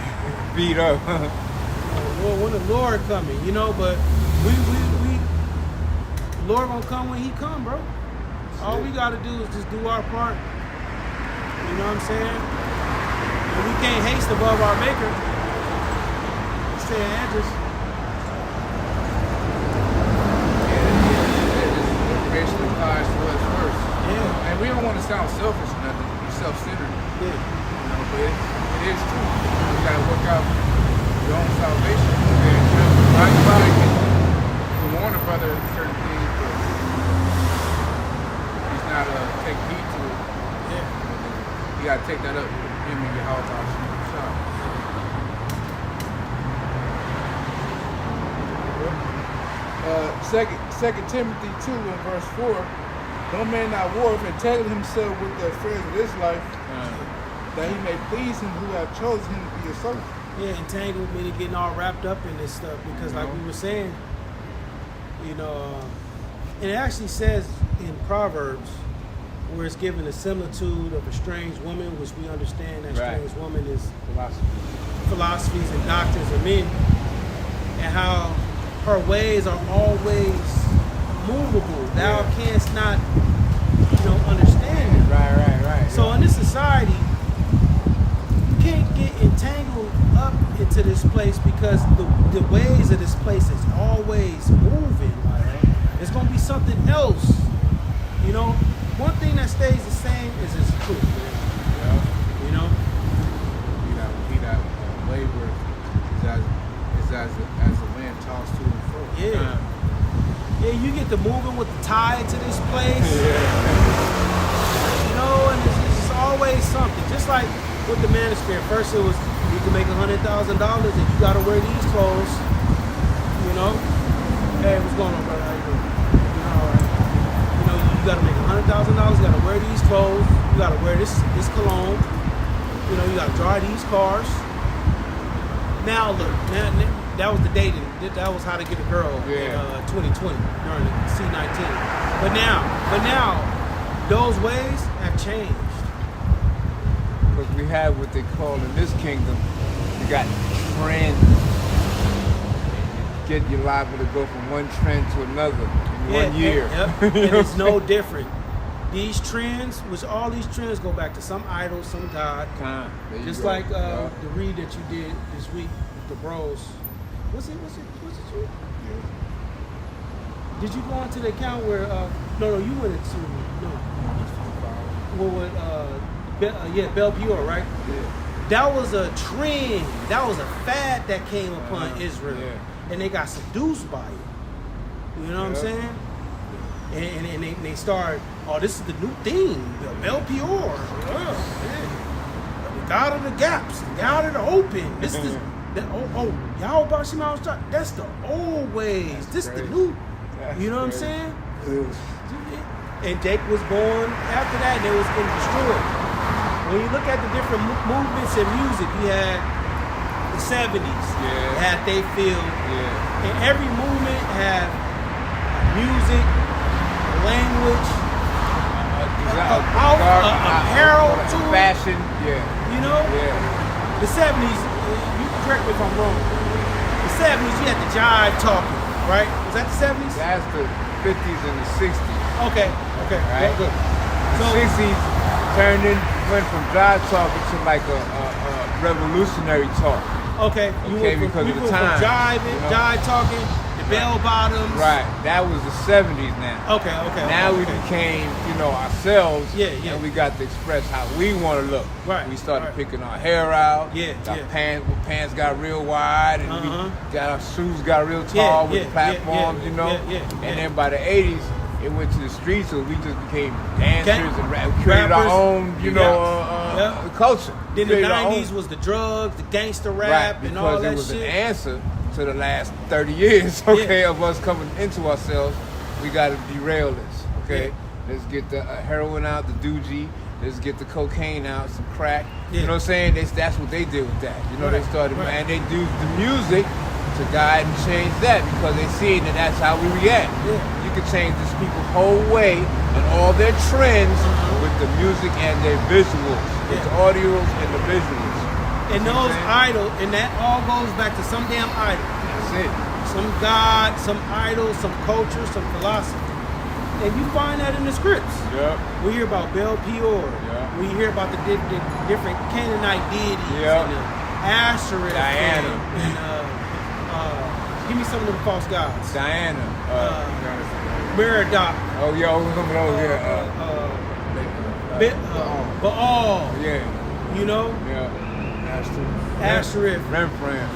[SPEAKER 3] Beat up.
[SPEAKER 1] when the Lord coming, you know, but we the Lord gonna come when he come, bro. All we gotta do is just do our part. You know what I'm saying? And we can't haste above our maker. Saying Andrews.
[SPEAKER 2] Information applies to us first.
[SPEAKER 1] Yeah.
[SPEAKER 2] And we don't want to sound selfish or nothing, be self-centered.
[SPEAKER 1] Yeah.
[SPEAKER 2] You know, but it is true. You gotta work out your own salvation. And, you know, everybody can warn a brother certain things, but he's not take heed to it.
[SPEAKER 1] Yeah.
[SPEAKER 2] You gotta take that up with him and your house shop. Second Timothy 2 and verse 4. No man not war and entangle himself with the affairs of this life, that he may please him who have chosen him to be a servant.
[SPEAKER 1] Yeah, entangled meaning getting all wrapped up in this stuff because, like we were saying, you know, and it actually says in Proverbs where it's given a similitude of a strange woman, which we understand that strange woman is philosophies and doctrines of men, and how her ways are always movable. Thou canst not, you know, understand it.
[SPEAKER 3] Right.
[SPEAKER 1] So in this society, you can't get entangled up into this place because the ways of this place is always moving. It's gonna be something else. You know, one thing that stays the same is its truth.
[SPEAKER 3] Yeah.
[SPEAKER 1] You know?
[SPEAKER 2] He that labor is as the wind tossed to and fro.
[SPEAKER 1] Yeah. Yeah, you get to moving with the tide to this place.
[SPEAKER 3] Yeah.
[SPEAKER 1] You know, and it's always something. like with the manosphere. First, it was you can make $100,000 if you gotta wear these clothes. You know, hey, what's going on, brother? How you doing? You know, all right. You know, you gotta make $100,000. You gotta wear these clothes. You gotta wear this cologne. You know, you gotta drive these cars. Now look, that was the dating. That was how to get a girl in 2020 during the C19. But now, those ways have changed.
[SPEAKER 3] Because we have what they call in this kingdom, you got trends. Get you liable to go from one trend to another in 1 year.
[SPEAKER 1] And it's no different. These trends, which all these trends go back to some idol, some god. Just like the read that you did this week with the bros. Was it you? Yeah. Did you go onto the account where no, you went into Bel Peor, right?
[SPEAKER 3] Yeah.
[SPEAKER 1] That was a trend. That was a fad that came upon Israel.
[SPEAKER 3] Yeah.
[SPEAKER 1] And they got seduced by it. You know what I'm saying? And they started, oh, this is the new thing, the Bel Peor. The God of the gaps, the God of the open. This is y'all about Shema, that's the old ways. This is the new. You know what I'm saying? And Jake was born after that, and they was getting destroyed. When you look at the different movements in music, you had the 70s, had they feel, and every movement had music, language, apparel,
[SPEAKER 3] fashion,
[SPEAKER 1] you know? The 70s, you can correct me if I'm wrong. The 70s, you had the jive talking, right? Was that the 70s?
[SPEAKER 3] That's the 50s and the 60s.
[SPEAKER 1] Okay,
[SPEAKER 3] right?
[SPEAKER 1] Good.
[SPEAKER 3] So the 60s went from jive talking to like a revolutionary talk.
[SPEAKER 1] Okay, you went
[SPEAKER 3] because of the
[SPEAKER 1] from
[SPEAKER 3] time.
[SPEAKER 1] Jiving, jive talking, the bell bottoms.
[SPEAKER 3] Right, that was the 70s now.
[SPEAKER 1] Okay.
[SPEAKER 3] Now we became, ourselves.
[SPEAKER 1] Yeah.
[SPEAKER 3] And we got to express how we want to look.
[SPEAKER 1] Right.
[SPEAKER 3] We started picking our hair out.
[SPEAKER 1] Yeah.
[SPEAKER 3] Pants got real wide, and we got our shoes got real tall with platforms, And then by the 80s, it went to the streets, so we just became dancers and created our own, culture.
[SPEAKER 1] Then the 90s was the drugs, the gangster rap, and all that shit.
[SPEAKER 3] Because it was an answer to the last 30 years, of us coming into ourselves. We got to derail this, Let's get the heroin out, the doogie. Let's get the cocaine out, some crack. You know what I'm saying? That's what they did with that. They started, and they do the music to guide and change that because they see that that's how we react. You can change these people's whole way and all their trends with the music and their visuals, with the audios and the visuals.
[SPEAKER 1] And those idols, and that all goes back to some damn idol.
[SPEAKER 3] That's it.
[SPEAKER 1] Some god, some idol, some culture, some philosophy. And you find that in the scripts. We hear about Bel Peor. We hear about the different Canaanite deities and the Ashereth.
[SPEAKER 3] Diana.
[SPEAKER 1] Give me some of them false gods.
[SPEAKER 3] Diana.
[SPEAKER 1] Merodach.
[SPEAKER 3] Oh, yeah,
[SPEAKER 1] Baal. You know? Ashereth.
[SPEAKER 3] Rembrandt.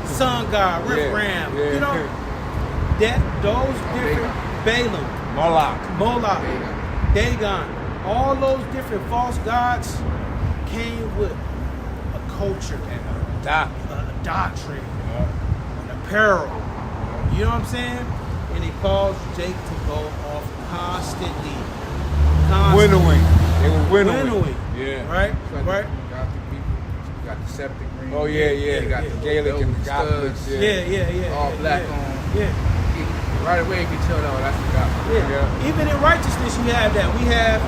[SPEAKER 1] Sun God, Riffram. You know? Those different Balaam. Moloch, Dagon, all those different false gods came with a culture and a doctrine, an apparel. You know what I'm saying? And it caused Jake to go off constantly.
[SPEAKER 3] Winnowing. They were winnowing.
[SPEAKER 1] Right?
[SPEAKER 2] Gothic people. You got the Septic Ring.
[SPEAKER 3] Oh, yeah.
[SPEAKER 2] You got the
[SPEAKER 3] Gaelic and the Gothics.
[SPEAKER 1] Yeah.
[SPEAKER 2] All black on. Right away, you can tell that that's the God.
[SPEAKER 1] Even in righteousness, you have that. We have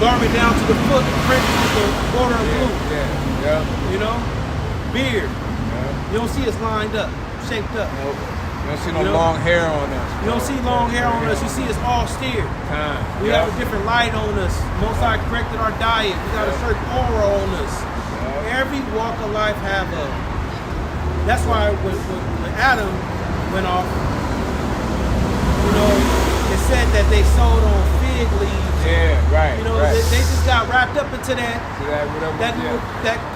[SPEAKER 1] garment down to the foot, print with the border of blue. You know, beard. You don't see us lined up, shaped up.
[SPEAKER 3] Nope. You don't see no long hair on us.
[SPEAKER 1] You don't see long hair on us. You see us all steered. We have a different light on us. Most High corrected our diet. We got a certain aura on us. Every walk of life have a. That's why when Adam went off. It said that they sold on fig leaves. They just got wrapped up into that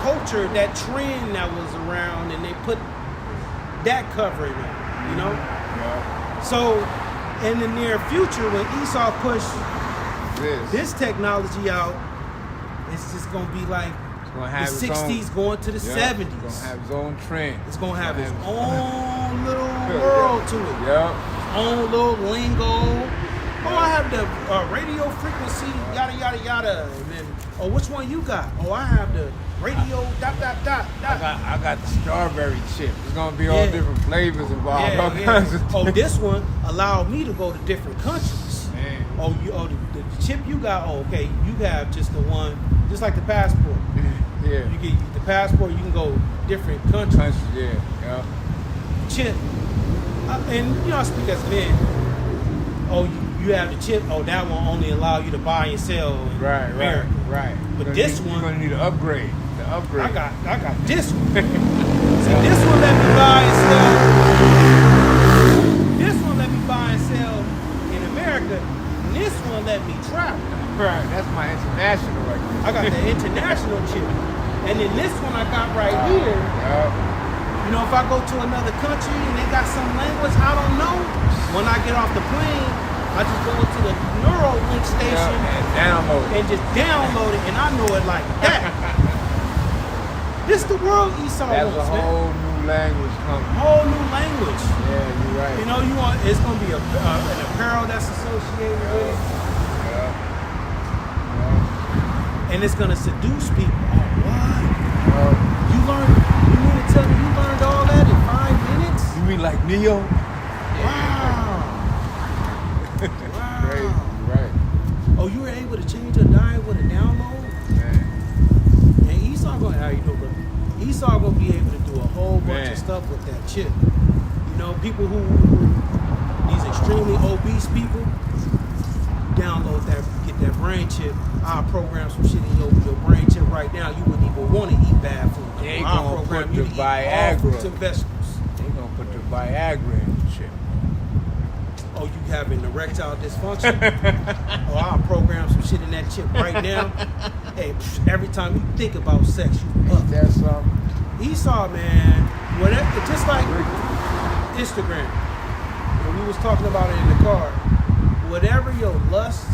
[SPEAKER 1] culture, that trend that was around, and they put that covering on, So, in the near future, when Esau pushed this technology out, It's just gonna be like
[SPEAKER 3] It's gonna
[SPEAKER 1] the
[SPEAKER 3] have its
[SPEAKER 1] 60s
[SPEAKER 3] own,
[SPEAKER 1] going to the
[SPEAKER 3] yeah,
[SPEAKER 1] 70s.
[SPEAKER 3] It's gonna have its own trend.
[SPEAKER 1] It's gonna have its
[SPEAKER 3] its
[SPEAKER 1] own little world to it.
[SPEAKER 3] Yeah.
[SPEAKER 1] Own little lingo. Oh, I have the radio frequency, yada yada yada, and then which one you got? Oh, I have the radio dot dot dot dot.
[SPEAKER 3] I got the strawberry chip. It's gonna be all
[SPEAKER 1] Yeah.
[SPEAKER 3] different flavors involved.
[SPEAKER 1] Yeah,
[SPEAKER 3] all
[SPEAKER 1] yeah.
[SPEAKER 3] kinds of
[SPEAKER 1] Oh, this one allowed me to go to different countries.
[SPEAKER 3] Man.
[SPEAKER 1] Oh, the chip you got. Oh, okay, you have just the one, just like the passport.
[SPEAKER 3] Yeah.
[SPEAKER 1] You get the passport, you can go different countries.
[SPEAKER 3] Countries, yeah.
[SPEAKER 1] Chip, and you know, I speak as men. Oh, you have the chip. Oh, that one only allow you to buy and sell in
[SPEAKER 3] Right.
[SPEAKER 1] America. But this
[SPEAKER 3] you're
[SPEAKER 1] one,
[SPEAKER 3] gonna need an upgrade. The upgrade.
[SPEAKER 1] I got this one. See, this one let me buy and sell. This one let me buy and sell in America. And this one let me travel.
[SPEAKER 3] Right. That's my international right there.
[SPEAKER 1] I got the international chip. And then this one I got right here.
[SPEAKER 3] Yeah.
[SPEAKER 1] You know, if I go to another country and they got some language I don't know, when I get off the plane, I just go to the Neuralink station
[SPEAKER 3] And download it.
[SPEAKER 1] and just download it, and I know it like that. This the world Esau
[SPEAKER 3] That's a
[SPEAKER 1] wants, man.
[SPEAKER 3] whole new language coming.
[SPEAKER 1] Whole new language.
[SPEAKER 3] Yeah, you're right.
[SPEAKER 1] You know, it's gonna be an apparel that's associated with it, and it's gonna seduce people. Oh, what? You mean to tell me you learned all that in 5 minutes?
[SPEAKER 3] You mean like Neo?
[SPEAKER 1] Wow. Wow.
[SPEAKER 3] Crazy, right.
[SPEAKER 1] Oh, you were able to change your diet with a download?
[SPEAKER 3] Man.
[SPEAKER 1] And Esau gonna, how you doing, brother? Esau gonna be able to do a whole bunch
[SPEAKER 3] Man.
[SPEAKER 1] of stuff with that chip. You know, people who these extremely obese people, download that, get that brain chip. I'll program some shit in your brain chip right now. You wouldn't even want to eat bad food.
[SPEAKER 3] They ain't
[SPEAKER 1] I'll
[SPEAKER 3] gonna
[SPEAKER 1] program
[SPEAKER 3] put
[SPEAKER 1] you
[SPEAKER 3] the
[SPEAKER 1] to eat all
[SPEAKER 3] Viagra.
[SPEAKER 1] fruits and vegetables.
[SPEAKER 3] They gonna put the Viagra in the chip.
[SPEAKER 1] Oh, you having erectile dysfunction? Oh, I'll program some shit in that chip right now. Hey, every time you think about sex, you up.
[SPEAKER 3] Ain't that something?
[SPEAKER 1] Esau, man, whatever, just like Instagram. When we was talking about it in the car, whatever your lust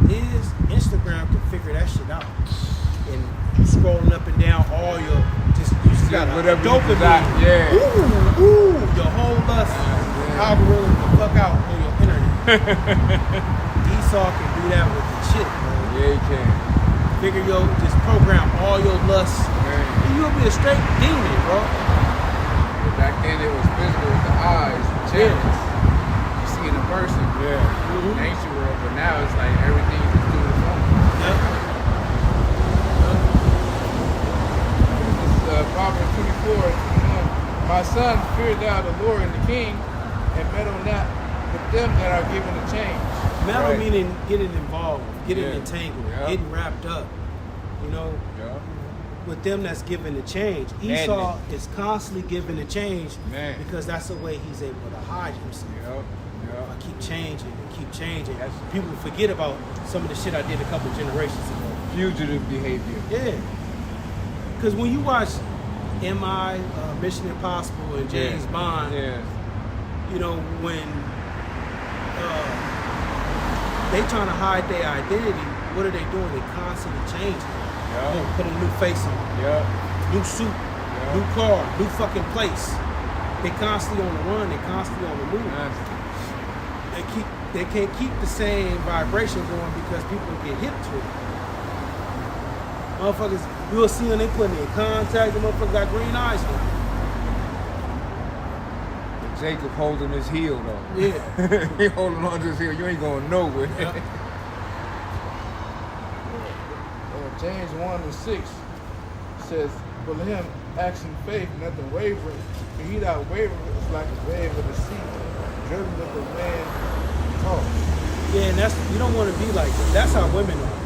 [SPEAKER 1] is, Instagram can figure that shit out. And you scrolling up and down all your, you just got
[SPEAKER 3] whatever you
[SPEAKER 1] dopamine.
[SPEAKER 3] desire, yeah.
[SPEAKER 1] Ooh, your whole lust algorithm the fuck out on your internet. Esau can do that with the chip, bro.
[SPEAKER 3] Yeah, you can.
[SPEAKER 1] Figure just program all your lusts.
[SPEAKER 3] Man.
[SPEAKER 1] And you'll be a straight demon, bro.
[SPEAKER 3] But back then it was physical with the eyes, the channels. You see in a person. Yeah. In the ancient world, but now it's like everything you just do with the phone.
[SPEAKER 1] Yep.
[SPEAKER 2] This is Proverbs 24 and 21. My son, fear thou the Lord and the King, and meddle not with them that are given a change.
[SPEAKER 1] Metal
[SPEAKER 3] Right.
[SPEAKER 1] meaning getting involved, getting
[SPEAKER 3] Yeah.
[SPEAKER 1] entangled,
[SPEAKER 3] Yeah.
[SPEAKER 1] getting wrapped up. You know,
[SPEAKER 3] Yeah.
[SPEAKER 1] with them that's given the change.
[SPEAKER 3] Madness.
[SPEAKER 1] Esau is constantly giving the change
[SPEAKER 3] Man.
[SPEAKER 1] because that's the way he's able to hide himself.
[SPEAKER 3] Yeah.
[SPEAKER 1] I keep changing and keep changing.
[SPEAKER 3] That's-
[SPEAKER 1] People forget about some of the shit I did a couple generations ago.
[SPEAKER 3] Fugitive behavior.
[SPEAKER 1] Yeah. Because when you watch M.I., Mission Impossible, and James Bond,
[SPEAKER 3] Yeah.
[SPEAKER 1] you know, when they trying to hide their identity, what are they doing? They constantly changing.
[SPEAKER 3] Yeah.
[SPEAKER 1] Put a new face on,
[SPEAKER 3] Yeah.
[SPEAKER 1] new suit, new car, new fucking place. They constantly on the run. They constantly on the move. They can't keep the same vibration going because people get hip to it. Motherfuckers, you'll see them, they putting in contact. The motherfuckers got green eyes now.
[SPEAKER 3] Jacob holding his heel though.
[SPEAKER 1] Yeah.
[SPEAKER 3] He holding on to his heel. You ain't going nowhere.
[SPEAKER 1] Yeah.
[SPEAKER 2] James 1 and 6 says, but let him act in faith, nothing wavering. For he that wavereth is like a wave of the sea, driven with the wind and tossed.
[SPEAKER 1] Yeah, and you don't want to be like that. That's how women are.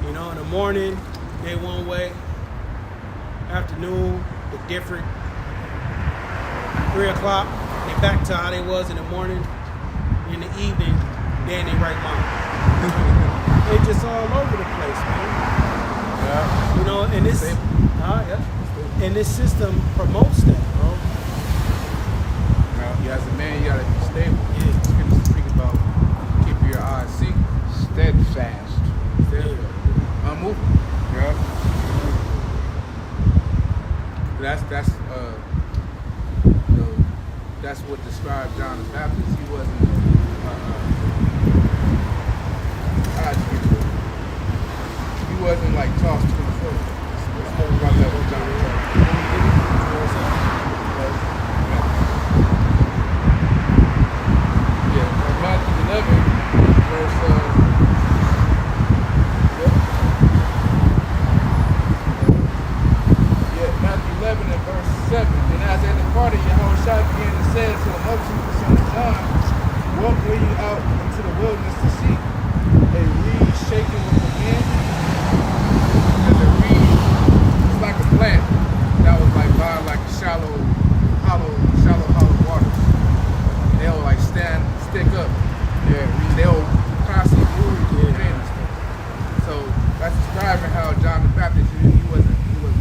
[SPEAKER 1] You know, in the morning, they one way. Afternoon, they're different. 3 o'clock, they back to how they was in the morning. In the evening, they in their right mind. They just all over the place, man.
[SPEAKER 3] Yeah.
[SPEAKER 1] You know, and this, and this system promotes that, bro.
[SPEAKER 3] Now,
[SPEAKER 2] As a man, you gotta be stable.
[SPEAKER 1] Yeah.
[SPEAKER 2] Scripture speak about keep your eyes single.
[SPEAKER 3] steadfast.
[SPEAKER 1] Yeah.
[SPEAKER 2] movement.
[SPEAKER 3] Yeah. That's what described John the Baptist. He wasn't. He wasn't like tossed to and fro. Let's talk about that with John the Baptist. Yeah, Matthew 11, verse. Matthew 11 and verse 7. And as they departed, Yahushua began to say to the multitude, the son of John, what will you out into the wilderness to see? A reed shaken with the wind? And the reed was like a plant that was like by like shallow waters. And they'll like stick up. Yeah, they'll constantly move to the wind and stuff. So that's describing how John the Baptist, he wasn't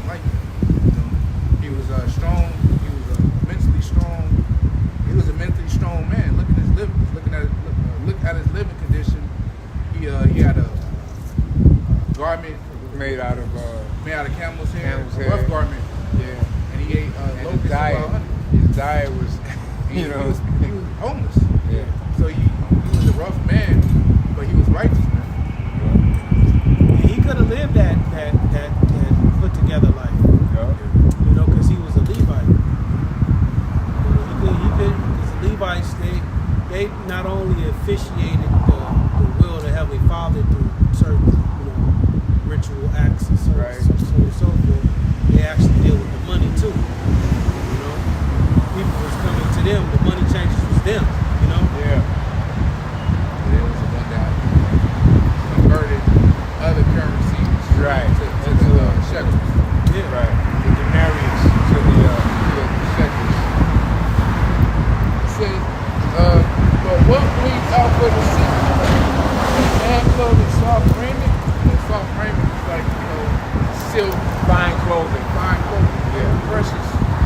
[SPEAKER 3] like that. He was strong. He was mentally strong. He was a mentally strong man. Look at his living condition. He had a garment made out of camel's hair, a rough garment. Yeah, and he ate locusts. His diet was, he was homeless. Yeah, so he was a rough man, but he was righteous, man.
[SPEAKER 1] Yeah. He could have lived that put together life. Yeah. Because he was a Levite. He could, because the Levites, they not only officiated the will of the Heavenly Father through certain, ritual acts and so on and so forth, they actually deal with the money too. People was coming to them, the money changers was them,
[SPEAKER 3] Yeah. There was a one that converted other currencies to the shekels.
[SPEAKER 1] Yeah.
[SPEAKER 3] Right. The denarius to the shekels. It says, but what leads out for the sea? Man clothed in soft raiment. And soft raiment is like, silk. Fine clothing. Yeah.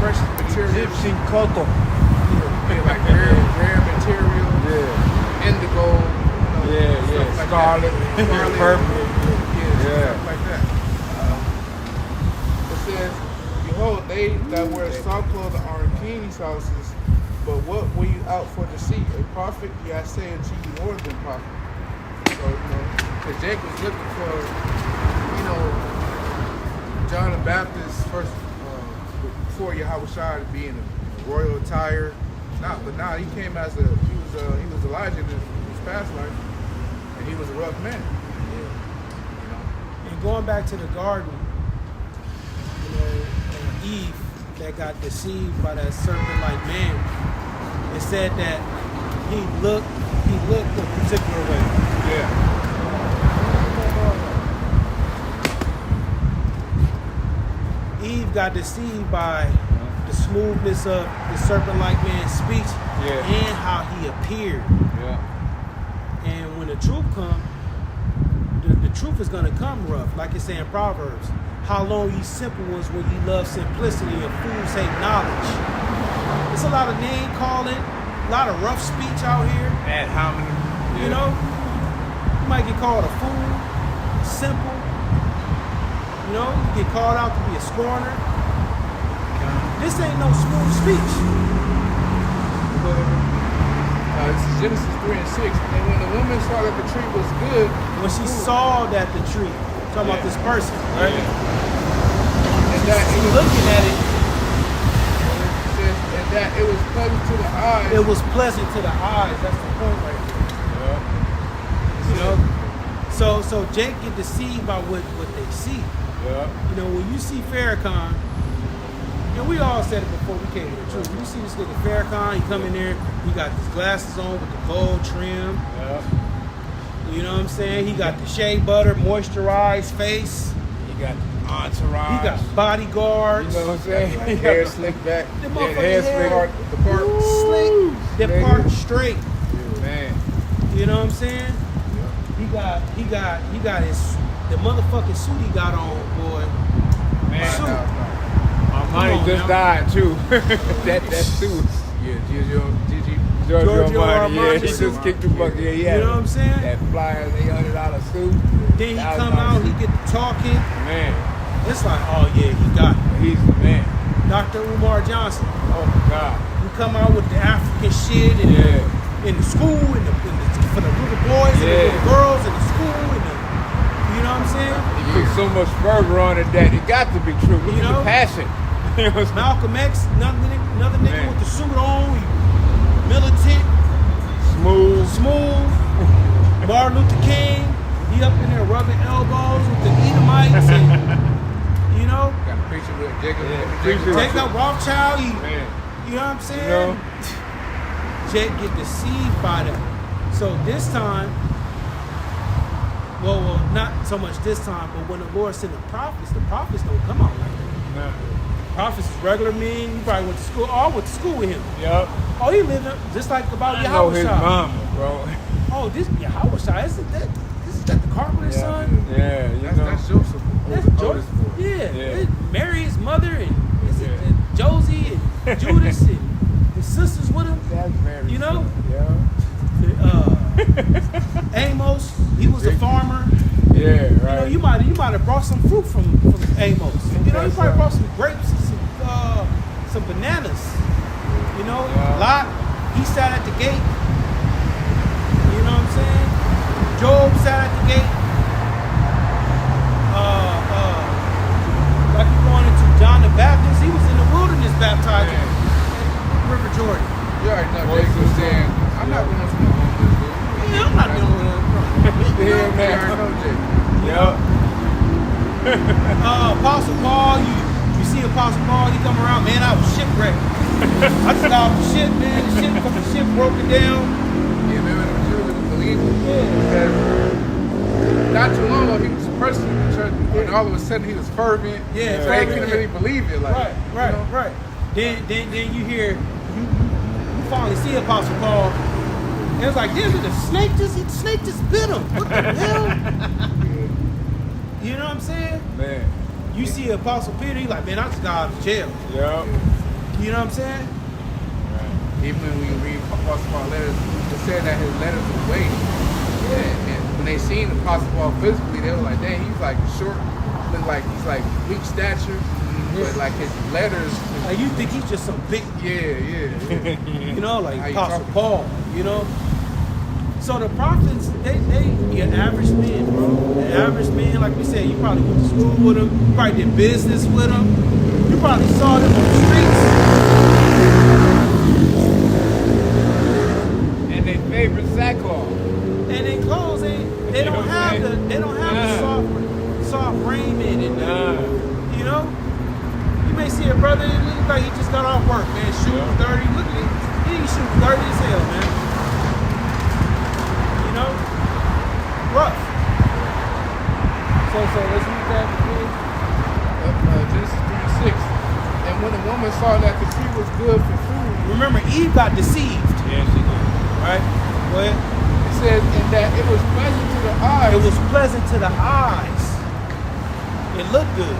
[SPEAKER 3] Precious material.
[SPEAKER 4] Egyptian cotton.
[SPEAKER 3] Like rare material. Yeah. Indigo. Stuff like
[SPEAKER 4] Scarlet.
[SPEAKER 3] Purple. Stuff like that. It says, behold, they that wear soft clothing are in king's houses, but what were you out for to see? A prophet? Yeah, I say unto you more than prophet. So, because Jake was looking for, John the Baptist first, before Yahushua to be in a royal attire. But now he came as he was Elijah in his past life, and he was a rough man.
[SPEAKER 1] And going back to the garden, Eve that got deceived by that serpent-like man, it said that he looked a particular way.
[SPEAKER 3] Yeah.
[SPEAKER 1] Eve got deceived by the smoothness of the serpent-like man's speech and how he appeared.
[SPEAKER 3] Yeah.
[SPEAKER 1] And when the truth comes, the truth is going to come rough, like it's saying in Proverbs. How long ye simple ones when ye love simplicity and fools hate knowledge. There's a lot of name calling, a lot of rough speech out here.
[SPEAKER 3] Ad hominem.
[SPEAKER 1] You might get called a fool, simple. You get called out to be a scorner. This ain't no smooth speech.
[SPEAKER 3] This is Genesis 3 and 6. And when the woman saw that the tree was good,
[SPEAKER 1] when she saw that the tree, talking about this person, right?
[SPEAKER 3] And that
[SPEAKER 1] she looking at it.
[SPEAKER 3] And that it was pleasant to the eyes.
[SPEAKER 1] It was pleasant to the eyes. That's the point right there. So Jake get deceived by what they see. Yeah. When you see Farrakhan, and we all said it before we came to the truth. When you see this nigga Farrakhan, he come in there, he got his glasses on with the gold trim. Yeah. You know what I'm saying? He got the shea butter, moisturized face.
[SPEAKER 3] He got entourage.
[SPEAKER 1] He got bodyguards.
[SPEAKER 3] You know what I'm saying? Like hair slicked back.
[SPEAKER 1] The motherfucking hair
[SPEAKER 3] the part
[SPEAKER 1] slick. The part straight.
[SPEAKER 3] Yeah, man.
[SPEAKER 1] You know what I'm saying? Yeah. He got his the motherfucking suit he got on, boy.
[SPEAKER 3] Man,
[SPEAKER 1] suit.
[SPEAKER 3] Armani just died too. that suit. Yeah, Giorgio Armani. Yeah, he just kicked the bucket. Yeah,
[SPEAKER 1] you know what I'm saying?
[SPEAKER 3] That flyer $800 suit.
[SPEAKER 1] Then he come out, he get the talking.
[SPEAKER 3] Man,
[SPEAKER 1] It's like, oh yeah, he got it.
[SPEAKER 3] he's the man.
[SPEAKER 1] Dr. Umar Johnson.
[SPEAKER 3] Oh my God.
[SPEAKER 1] You come out with the African shit and in the school, for the little boys and the little girls in the school, and you know what I'm saying?
[SPEAKER 3] He put so much fervor on it that it got to be true. Look
[SPEAKER 1] You
[SPEAKER 3] at
[SPEAKER 1] know?
[SPEAKER 3] the passion. You know what I'm saying?
[SPEAKER 1] Malcolm X, another nigga
[SPEAKER 3] Man.
[SPEAKER 1] with the suit on, he militant, smooth. Martin Luther King, he up in there rubbing elbows with the Edomites, and you know,
[SPEAKER 3] Got a picture with Jacob.
[SPEAKER 1] take up Rothschild.
[SPEAKER 3] Man.
[SPEAKER 1] You know what I'm saying?
[SPEAKER 3] You know?
[SPEAKER 1] Jet get deceived by that. So this time, well, not so much this time, but when the Lord sent the prophets don't come out like that.
[SPEAKER 3] Nah.
[SPEAKER 1] Prophets is regular men. You probably went to school. Oh, I went to school with him.
[SPEAKER 3] Yup.
[SPEAKER 1] Oh, he lived just like about
[SPEAKER 3] I know his
[SPEAKER 1] Yahweh.
[SPEAKER 3] mama, bro.
[SPEAKER 1] Oh, this Yahweh, isn't that? Is that the carpenter's son?
[SPEAKER 3] Yeah, you know.
[SPEAKER 2] That's Joseph.
[SPEAKER 1] That's
[SPEAKER 2] oldest boy.
[SPEAKER 1] Yeah.
[SPEAKER 3] Yeah.
[SPEAKER 1] Mary, his mother, and is it
[SPEAKER 3] Yeah.
[SPEAKER 1] Josie and Judas and his sisters with him.
[SPEAKER 3] That's very
[SPEAKER 1] You know?
[SPEAKER 3] Yeah.
[SPEAKER 1] Amos, he was a farmer.
[SPEAKER 3] Yeah, right.
[SPEAKER 1] You know, you might have brought some fruit from Amos. You know, you probably brought some grapes and some bananas. You know,
[SPEAKER 3] Yeah.
[SPEAKER 1] Lot, he sat at the gate. You know what I'm saying? Job sat at the gate. Like you going into John the Baptist, he was in the wilderness baptizing in River Jordan.
[SPEAKER 2] You already know Jake was saying, I'm not going to smoke on this dude.
[SPEAKER 1] Yeah, I'm not doing
[SPEAKER 3] Yeah,
[SPEAKER 2] You
[SPEAKER 3] man.
[SPEAKER 2] already know Jake.
[SPEAKER 3] Yup.
[SPEAKER 1] Apostle Paul, you see Apostle Paul, he come around, man, I was shipwrecked. I just got off the ship, man. The ship broken down.
[SPEAKER 2] Yeah, remember them Jews that believed him?
[SPEAKER 1] Yeah.
[SPEAKER 2] Not too long ago, he was persecuted in the church, and all of a sudden he was fervent.
[SPEAKER 1] Yeah,
[SPEAKER 2] so they
[SPEAKER 1] fervent,
[SPEAKER 2] couldn't
[SPEAKER 1] yeah.
[SPEAKER 2] really believe it. Like,
[SPEAKER 1] Right.
[SPEAKER 2] you know?
[SPEAKER 1] Then you hear, you finally see Apostle Paul. It was like, damn, the snake just bit him. What the hell? You know what I'm saying?
[SPEAKER 3] Man.
[SPEAKER 1] You see Apostle Peter, he like, man, I just got out of jail.
[SPEAKER 3] Yup.
[SPEAKER 1] You know what I'm saying?
[SPEAKER 2] Even when we read Apostle Paul's letters, it said that his letters were weighty. Yeah, and when they seen Apostle Paul physically, they were like, dang, he's like short, but like he's like weak stature, but like his letters.
[SPEAKER 1] Like you think he's just some big,
[SPEAKER 2] Yeah.
[SPEAKER 1] you know, like
[SPEAKER 2] How you
[SPEAKER 1] Apostle
[SPEAKER 2] talking?
[SPEAKER 1] Paul, you know? So the prophets, they be an average man, bro. The average man, like we said, you probably went to school with them, you probably did business with them, you probably saw them on the streets.
[SPEAKER 3] And they favorite sackcloth.
[SPEAKER 1] And their clothes, they don't have the soft raiment and you know? You may see a brother that looks like he just got off work, man, shoes dirty. Look at it, he shoes dirty as hell, man. You know? Rough. So let's read that again.
[SPEAKER 2] Genesis 3:6. And when the woman saw that the tree was good for food,
[SPEAKER 1] Remember, Eve got deceived,
[SPEAKER 3] Yeah, she did.
[SPEAKER 1] right? Go ahead.
[SPEAKER 2] it says, and that it was pleasant to the eyes.
[SPEAKER 1] It was pleasant to the eyes. It looked good.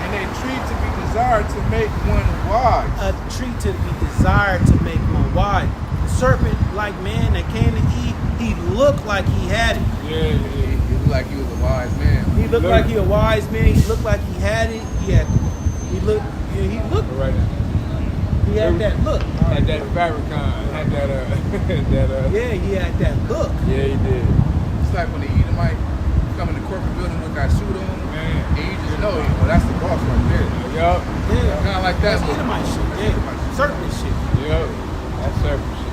[SPEAKER 2] and a tree to be desired to make one wise.
[SPEAKER 1] A tree to be desired to make one wise. The serpent, like man that came to Eve, he looked like he had it.
[SPEAKER 3] Yeah.
[SPEAKER 2] He looked like he was a wise man.
[SPEAKER 1] He looked like he a wise man. He looked like he had it. He looked
[SPEAKER 3] Right.
[SPEAKER 1] he had that look.
[SPEAKER 3] Had that Farrakhan. Had that
[SPEAKER 1] Yeah, he had that look.
[SPEAKER 3] Yeah, he did.
[SPEAKER 2] It's like when the Edomite come in the corporate building with that suit on,
[SPEAKER 3] Man.
[SPEAKER 2] and you just know, that's the boss right there.
[SPEAKER 3] Yup.
[SPEAKER 1] Yeah.
[SPEAKER 2] Kind of like that.
[SPEAKER 1] That's Edomite shit. Yeah. Serpent shit.
[SPEAKER 3] Yup. That's serpent shit.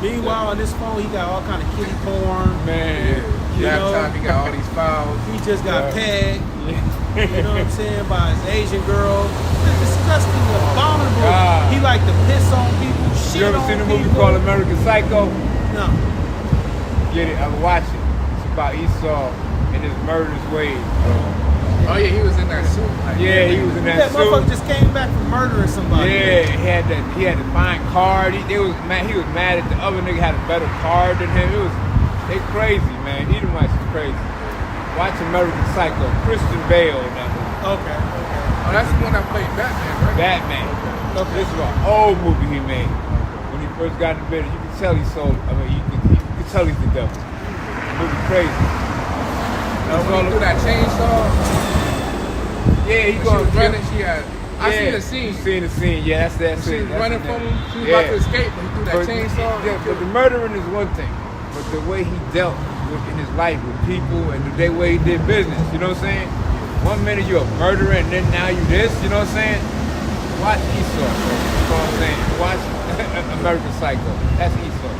[SPEAKER 1] Meanwhile, on this phone, he got all kind of kitty porn.
[SPEAKER 3] Man.
[SPEAKER 1] You know,
[SPEAKER 2] Laptop, he got all these files.
[SPEAKER 1] he just got pegged.
[SPEAKER 3] Yeah.
[SPEAKER 1] You know what I'm saying? By his Asian girl. It's disgusting, abominable.
[SPEAKER 3] God.
[SPEAKER 1] He like to piss on people, shit
[SPEAKER 3] You ever
[SPEAKER 1] on
[SPEAKER 3] seen a
[SPEAKER 1] people.
[SPEAKER 3] movie called American Psycho?
[SPEAKER 1] No.
[SPEAKER 3] Get it? I'm watching. It's about Esau and his murderous ways.
[SPEAKER 2] Oh yeah, he was in that suit. Like,
[SPEAKER 3] Yeah, he was in
[SPEAKER 1] That
[SPEAKER 3] that
[SPEAKER 1] motherfucker
[SPEAKER 3] suit.
[SPEAKER 1] just came back from murdering somebody.
[SPEAKER 3] Yeah, he had to find card. He was mad at the other nigga had a better card than him. They crazy, man. Edomites is crazy. Watch American Psycho. Christian Bale in that movie.
[SPEAKER 1] Okay.
[SPEAKER 2] Oh, that's the one that played Batman, right?
[SPEAKER 3] Batman.
[SPEAKER 1] Okay.
[SPEAKER 3] This is an old movie he made. When he first got in bed, you could tell he sold. I mean, you could tell he's the devil. The movie crazy. When he threw that chainsaw. Yeah, he
[SPEAKER 2] She
[SPEAKER 3] going
[SPEAKER 2] was running. She had. I seen the scene.
[SPEAKER 3] You seen the scene? Yeah, that's
[SPEAKER 2] She
[SPEAKER 3] it.
[SPEAKER 2] was
[SPEAKER 3] That's
[SPEAKER 2] running
[SPEAKER 3] it.
[SPEAKER 2] from him. She was about to escape, but he threw that
[SPEAKER 3] But-
[SPEAKER 2] chainsaw.
[SPEAKER 3] Yeah, but the murdering is one thing, but the way he dealt with in his life with people and the way he did business, you know what I'm saying? One minute you're a murderer and then now you this, you know what I'm saying? Watch Esau, bro. You know what I'm saying? Watch American Psycho. That's Esau.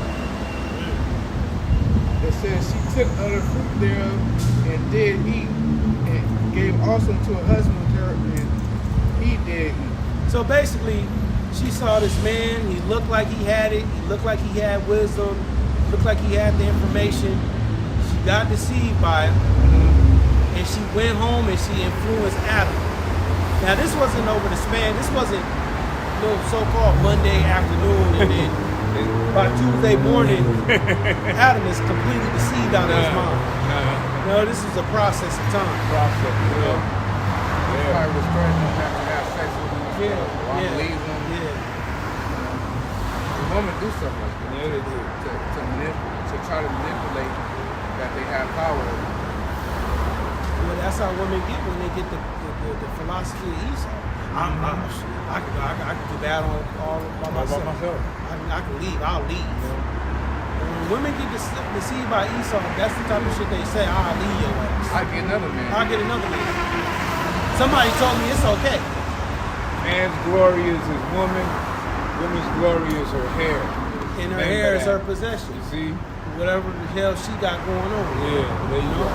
[SPEAKER 2] It says she took of the fruit thereof and did eat, and gave also to her husband thereof, and he did eat.
[SPEAKER 1] So basically, she saw this man. He looked like he had it. He looked like he had wisdom. Looked like he had the information. She got deceived by him, and she went home and she influenced Adam. Now this wasn't over the span. This wasn't no so-called Monday afternoon, and then by Tuesday morning, Adam is completely deceived out of his mind. No, this is a process of time.
[SPEAKER 3] Process, you know?
[SPEAKER 2] I was threatening him after to have sex with him.
[SPEAKER 1] Yeah,
[SPEAKER 2] Leave him.
[SPEAKER 1] yeah.
[SPEAKER 2] The women do stuff like that.
[SPEAKER 3] Yeah, they do.
[SPEAKER 2] To try to manipulate that they have power.
[SPEAKER 1] Well, that's how women get when they get the philosophy of Esau. I can do that all by myself. I can leave. I'll leave. When women get deceived by Esau, that's the type of shit they say. I'll leave your ass.
[SPEAKER 2] I get another man.
[SPEAKER 1] I'll get another man. Somebody told me it's okay.
[SPEAKER 3] Man's glory is his woman. Woman's glory is her hair.
[SPEAKER 1] And her
[SPEAKER 3] Remember
[SPEAKER 1] hair is
[SPEAKER 3] that.
[SPEAKER 1] her possession.
[SPEAKER 3] You see?
[SPEAKER 1] Whatever the hell she got going on.
[SPEAKER 3] Yeah, there you go.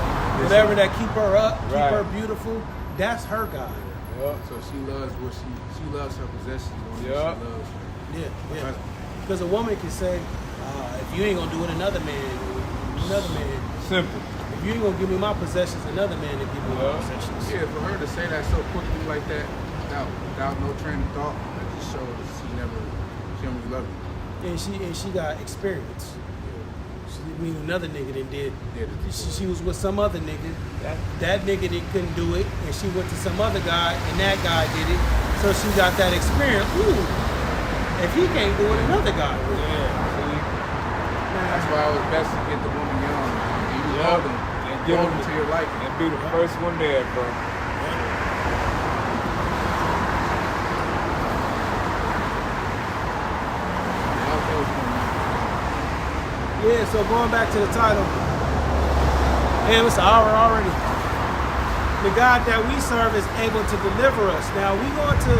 [SPEAKER 1] Whatever that keep her up, keep
[SPEAKER 3] Right.
[SPEAKER 1] her beautiful, that's her God.
[SPEAKER 3] Yeah.
[SPEAKER 2] So she loves what she loves her possessions. She
[SPEAKER 3] Yeah.
[SPEAKER 2] loves.
[SPEAKER 1] Yeah. Because a woman can say, if you ain't gonna do it, another man.
[SPEAKER 3] Simple.
[SPEAKER 1] If you ain't gonna give me my possessions, another man will give me my
[SPEAKER 3] Yeah.
[SPEAKER 1] possessions.
[SPEAKER 2] Yeah, for her to say that so quickly like that, without no train of thought, it just shows she don't really love you.
[SPEAKER 1] And she got experience. She mean another nigga that did. She was with some other nigga. That nigga couldn't do it, and she went to some other guy, and that guy did it. So she got that experience. Ooh, if he can't do it, another guy will.
[SPEAKER 2] That's why it was best to get the woman young and you hold them
[SPEAKER 3] And
[SPEAKER 2] hold them to your liking.
[SPEAKER 3] And be the first one there, bro.
[SPEAKER 1] Yeah, so going back to the title, damn, it's an hour already. The God that we serve is able to deliver us. Now we going to,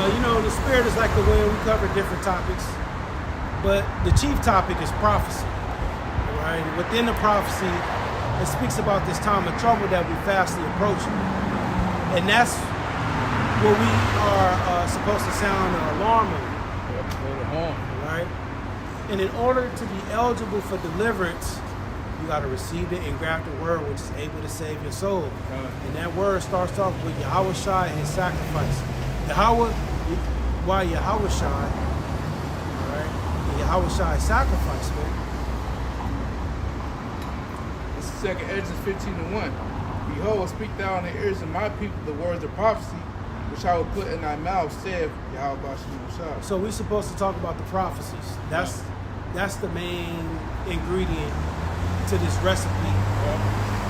[SPEAKER 1] you know, the spirit is like the wind. We cover different topics, but the chief topic is prophecy. Right? Within the prophecy, it speaks about this time of trouble that we fastly approaching, and that's what we are supposed to sound an alarm on. Right? And in order to be eligible for deliverance, you got to receive the engrafted word, which is able to save your soul. And that word starts off with Yahweh Shai and his sacrifice. Why Yahweh Shai? Right? And Yahweh Shai sacrifice, man.
[SPEAKER 2] This is 2 Ezra 15:1. Behold, speak thou in the ears of my people the words of prophecy, which I will put in thy mouth, saith Yahweh Shai.
[SPEAKER 1] So we're supposed to talk about the prophecies. That's the main ingredient to this recipe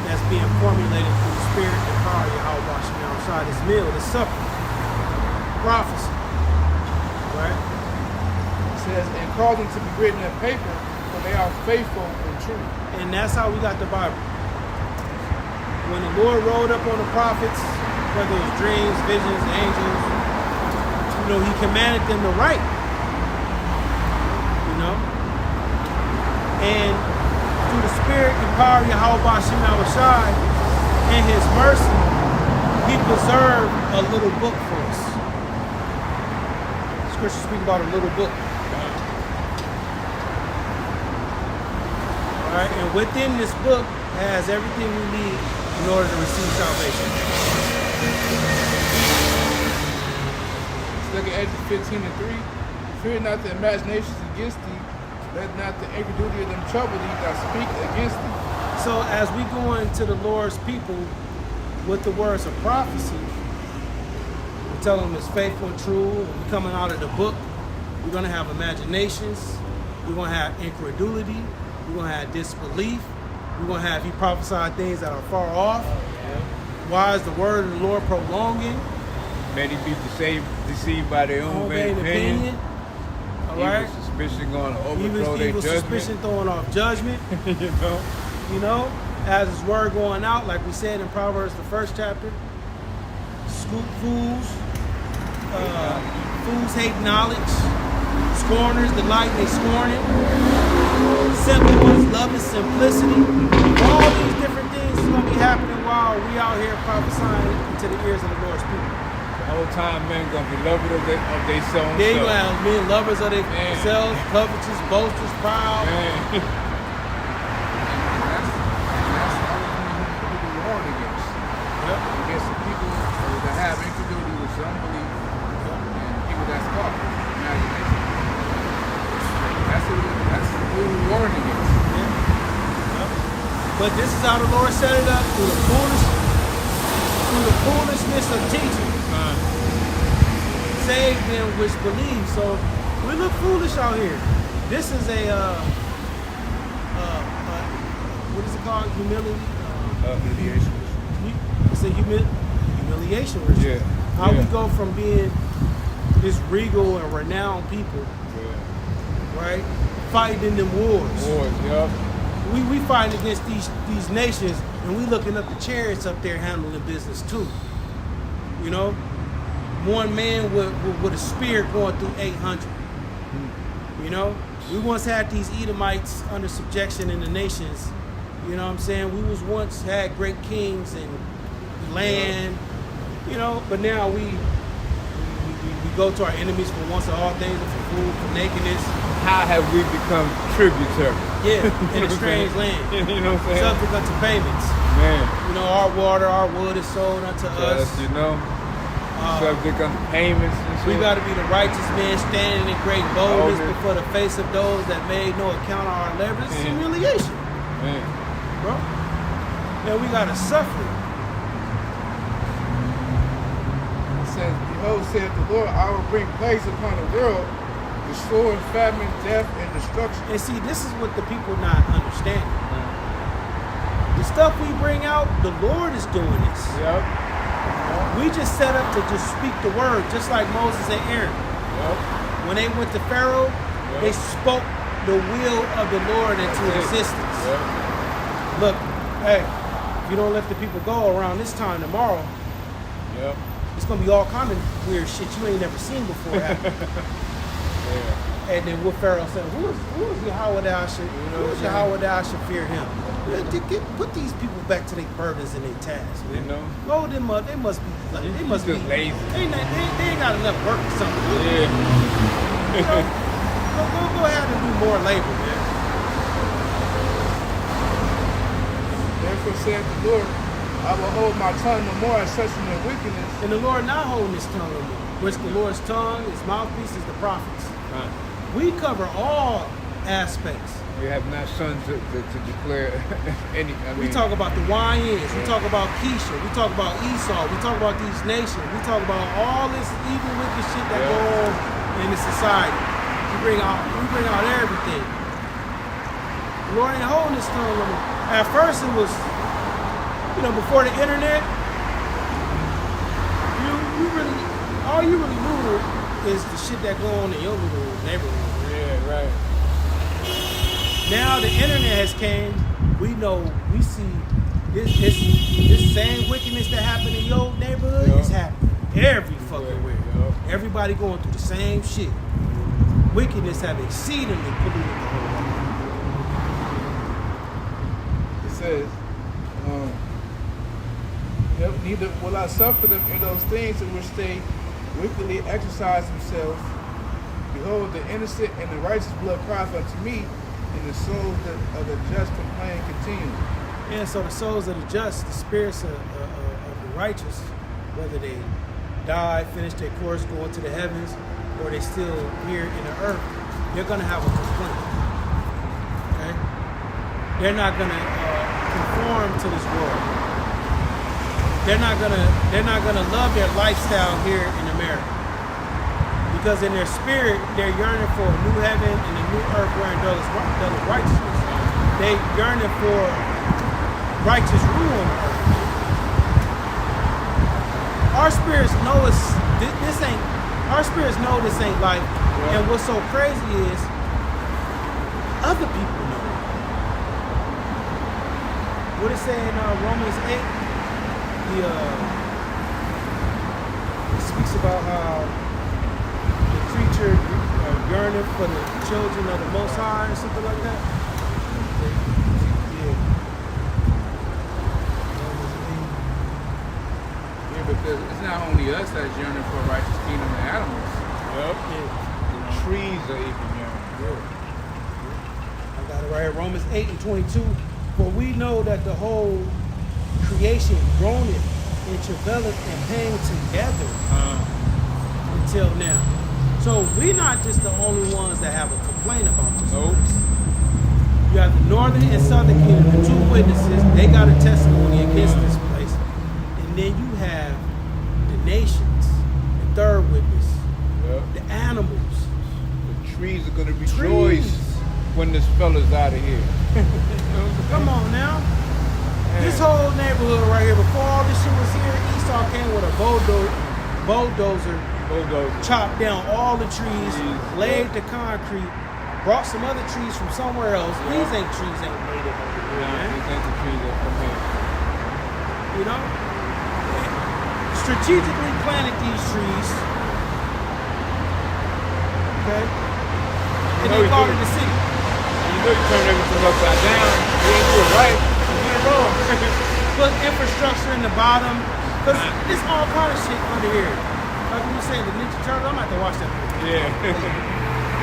[SPEAKER 1] that's being formulated through the spirit and power of Yahweh Shai. This meal, this supper. Prophecy. Right?
[SPEAKER 2] It says, and cause them to be written in paper, for they are faithful and true.
[SPEAKER 1] And that's how we got the Bible. When the Lord rolled up on the prophets, whether it was dreams, visions, angels, you know, he commanded them to write. You know? And through the spirit and power of Yahweh Shai Shai and his mercy, he preserved a little book for us. Scripture speaks about a little book. All right, and within this book has everything we need in order to receive salvation.
[SPEAKER 2] Look at Ezra 15:3. Fear not the imaginations against thee, let not the incredulity of them trouble thee that speak against thee.
[SPEAKER 1] So as we go into the Lord's people with the words of prophecy, we tell them it's faithful and true. We're coming out of the book. We're going to have imaginations. We're going to have incredulity. We're going to have disbelief. We're going to have he prophesied things that are far off. Why is the word of the Lord prolonging?
[SPEAKER 3] Many be deceived by their own vain opinion.
[SPEAKER 1] All right?
[SPEAKER 3] Evil suspicion going to overthrow their
[SPEAKER 1] Evil
[SPEAKER 3] judgment.
[SPEAKER 1] suspicion throwing off judgment.
[SPEAKER 3] You know?
[SPEAKER 1] You know, as his word going out, like we said in Proverbs, the first chapter, fools hate knowledge, scorners delight in scorning, simple ones love his simplicity. All these different things is going to be happening while we out here prophesying into the ears of the Lord's people.
[SPEAKER 3] The whole time men going to be lovers of themselves.
[SPEAKER 1] Then you have men lovers of themselves, covetous, boasters, proud.
[SPEAKER 3] Against the people that have infidelity with unbelief and people that's caught in imagination. That's what we're warning against.
[SPEAKER 1] But this is how the Lord set it up through the foolishness of teaching. Save them which believe. So we look foolish out here. This is a what is it called? Humility.
[SPEAKER 3] Humiliation.
[SPEAKER 1] It's a humiliation ritual.
[SPEAKER 3] Yeah.
[SPEAKER 1] How we go from being this regal and renowned people, right, fighting in them wars. We fighting against these nations, and we looking up the chariots up there handling business too. You know, one man with a spear going through 800. You know, we once had these Edomites under subjection in the nations. You know what I'm saying? We was once had great kings and land, you know, but now we go to our enemies for once and all things, for food, for nakedness.
[SPEAKER 3] How have we become tributary?
[SPEAKER 1] Yeah, in a strange land.
[SPEAKER 3] You know what I'm saying?
[SPEAKER 1] Subject unto payments.
[SPEAKER 3] Man.
[SPEAKER 1] You know, our water, our wood is sold unto us.
[SPEAKER 3] You know, subject unto payments and shit.
[SPEAKER 1] We got to be the righteous men standing in great boldness before the face of those that made no account of our labor. It's humiliation.
[SPEAKER 3] Man.
[SPEAKER 1] Bro. Now we got to suffer.
[SPEAKER 2] Says, behold, saith the Lord, I will bring plagues upon the world, the sword, famine, death, and destruction.
[SPEAKER 1] And see, this is what the people not understanding. The stuff we bring out, the Lord is doing this.
[SPEAKER 3] Yep.
[SPEAKER 1] We just set up to just speak the word, just like Moses and Aaron.
[SPEAKER 3] Yep.
[SPEAKER 1] When they went to Pharaoh, they spoke the will of the Lord into existence.
[SPEAKER 3] Yep.
[SPEAKER 1] Look, hey, if you don't let the people go around this time tomorrow,
[SPEAKER 3] Yep.
[SPEAKER 1] it's gonna be all kind of weird shit you ain't never seen before happen. And then what Pharaoh said, who is Yahweh that I should, who is Yahweh that I should fear him? Put these people back to their burdens and their tasks, man.
[SPEAKER 3] You know?
[SPEAKER 1] Go them up. They must be
[SPEAKER 3] just lazy.
[SPEAKER 1] They ain't got enough work or something.
[SPEAKER 3] Yeah.
[SPEAKER 1] You know, go ahead and do more labor, man.
[SPEAKER 2] Therefore saith the Lord, I will hold my tongue no more as such in wickedness.
[SPEAKER 1] And the Lord not holding his tongue no more. Which the Lord's tongue, his mouthpiece is the prophets. We cover all aspects.
[SPEAKER 3] We have not sons to declare any.
[SPEAKER 1] We talk about the YNs. We talk about Keisha. We talk about Esau. We talk about these nations. We talk about all this evil, wicked shit that go on in the society. We bring out everything. The Lord ain't holding his tongue no more. At first it was, you know, before the internet, all you really knew is the shit that go on in your little neighborhood.
[SPEAKER 3] Yeah, right.
[SPEAKER 1] Now the internet has came, we see this same wickedness that happened in your neighborhood is happening every fucking where. Everybody going through the same shit. Wickedness have exceedingly polluted the whole world.
[SPEAKER 2] It says, neither will I suffer them in those things in which they wickedly exercise themselves. Behold, the innocent and the righteous blood cries unto me, and the souls of the just complain continually.
[SPEAKER 1] Yeah, so the souls of the just, the spirits of the righteous, whether they die, finish their course, go into the heavens, or they still here in the earth, they're going to have a complaint. Okay? They're not going to conform to this world. They're not gonna love their lifestyle here in America, because in their spirit they're yearning for a new heaven and a new earth wherein dwelleth righteousness. they yearning for righteous rule on earth. Our spirits know this ain't. Our spirits know this ain't life.
[SPEAKER 3] Yeah.
[SPEAKER 1] And what's so crazy is other people know it. What it say in Romans 8? It speaks about how the creature yearning for the children of the Most High or something like that. Yeah.
[SPEAKER 3] Yeah, because it's not only us that's yearning for a righteous kingdom and animals.
[SPEAKER 1] Yeah.
[SPEAKER 3] The trees are even yearning.
[SPEAKER 1] I got it right here. Romans 8 and 22. For we know that the whole creation groaneth and travaileth and pain together until now. So we're not just the only ones that have a complaint about this.
[SPEAKER 3] Nope.
[SPEAKER 1] place. You have the northern and southern kingdom, the two witnesses. They got a testimony against this place. And then you have the nations, the third witness, the animals.
[SPEAKER 3] The trees are going to rejoice when this fella's out of here.
[SPEAKER 1] Come on now. This whole neighborhood right here, before all this shit was here, Esau came with a bulldozer, chopped down all the trees, laid the concrete, brought some other trees from somewhere else. These ain't trees ain't native over here, man.
[SPEAKER 3] These ain't the trees that come here.
[SPEAKER 1] You know? Strategically planted these trees. Okay? And they called it the city.
[SPEAKER 3] You know you turn everything upside down. You ain't do it right. You did it wrong.
[SPEAKER 1] Put infrastructure in the bottom. Because it's all kind of shit under here. Like you were saying, the Ninja Turtles, I'm going to have to watch that movie.
[SPEAKER 3] Yeah.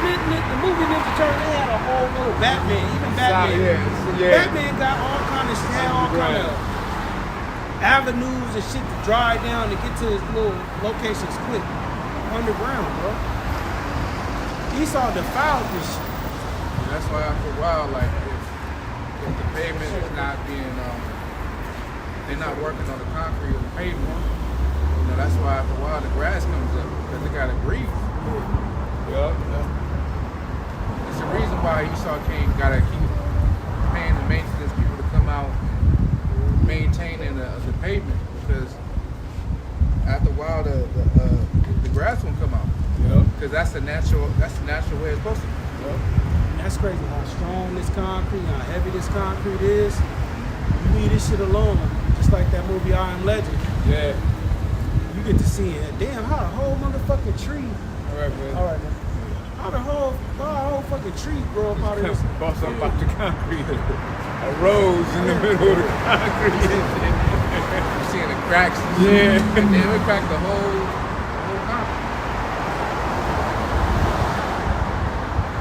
[SPEAKER 1] The movie Ninja Turtles, they had a whole little Batman, even Batman.
[SPEAKER 3] Yeah.
[SPEAKER 1] Batman got all kind of shit, had all kind of avenues and shit to drive down to get to his little locations quick. Underground, bro. Esau defiled this shit.
[SPEAKER 3] That's why after a while, like, if the pavement is not being, they're not working on the concrete or the pavement, you know, that's why after a while the grass comes up, because they gotta breathe. Yeah. It's the reason why Esau gotta keep paying the maintenance people to come out and maintaining the pavement, because after a while the grass won't come out. Because that's the natural way it's supposed to be.
[SPEAKER 1] That's crazy how strong this concrete, how heavy this concrete is. You leave this shit alone, just like that movie I Am Legend.
[SPEAKER 3] Yeah.
[SPEAKER 1] You get to see it. Damn, how the whole motherfucking tree.
[SPEAKER 3] All right, man.
[SPEAKER 1] All right, man. How the whole fucking tree grow up out of this?
[SPEAKER 3] Bust up out the concrete. A rose in the middle of the concrete.
[SPEAKER 2] You seeing the cracks?
[SPEAKER 3] Yeah.
[SPEAKER 2] And then we cracked the whole concrete.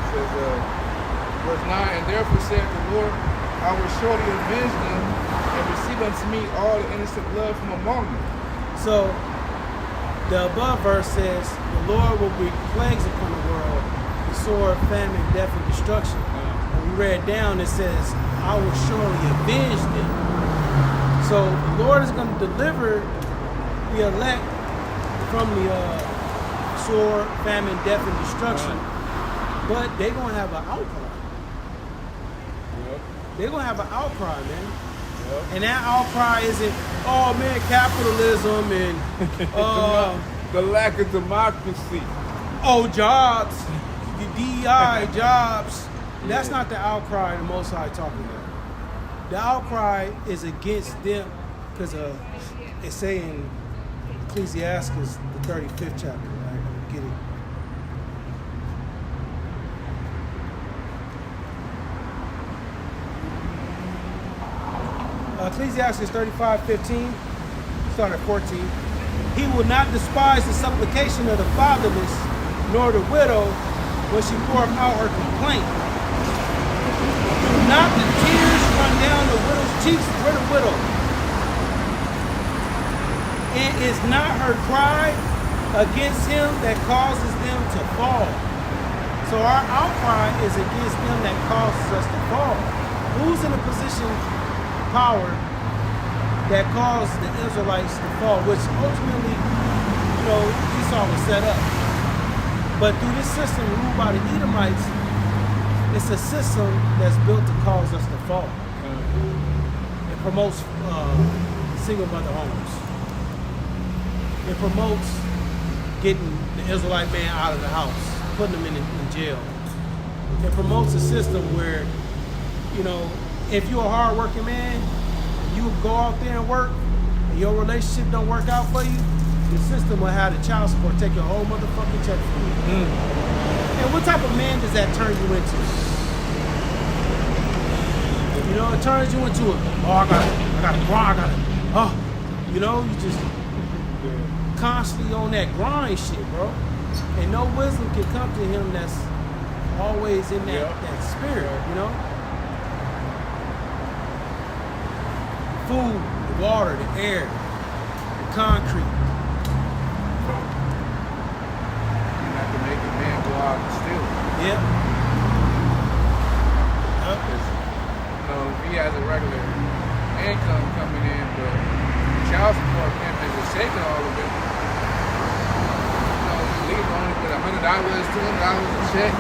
[SPEAKER 2] It says, verse 9, and therefore said the Lord, I will surely avenge them and receive unto me all the innocent blood from among them.
[SPEAKER 1] So, the above verse says, the Lord will bring plagues upon the world, the sword, famine, death, and destruction. When we read down, it says, I will surely avenge them. So, the Lord is going to deliver the elect from the sword, famine, death, and destruction. But they're going to have an outcry. They're going to have an outcry, man. And that outcry isn't, oh man, capitalism and
[SPEAKER 3] the lack of democracy.
[SPEAKER 1] Oh, jobs, the DEI jobs. That's not the outcry the Most High talking about. The outcry is against them because it's saying Ecclesiastes, the 35th chapter. Right? I'm get it. Ecclesiastes 35:15, start at 14. He will not despise the supplication of the fatherless, nor the widow when she poureth out her complaint. Do not the tears run down the widow's cheeks for the widow. It is not her cry against him that causes them to fall. So our outcry is against them that causes us to fall. Who's in a position power that caused the Israelites to fall, which ultimately, Esau was set up. But through this system ruled by the Edomites, it's a system that's built to cause us to fall. It promotes single mother homes. It promotes getting the Israelite man out of the house, putting him in jail. It promotes a system where, you know, if you're a hard-working man, you go out there and work, and your relationship don't work out for you, the system will have the child support take your whole motherfucking check from you. And what type of man does that turn you into? You know, it turns you into I gotta grind, you know, you just constantly on that grind shit, bro. And no wisdom can come to him that's always in that spirit, you know? Food, the water, the air, the concrete.
[SPEAKER 3] You have to make a man go out and steal.
[SPEAKER 1] Yep.
[SPEAKER 3] Because, you know, if he has a regular income coming in, but child support payment is shaking all of it. You know, you leave only with $100, $200 a check.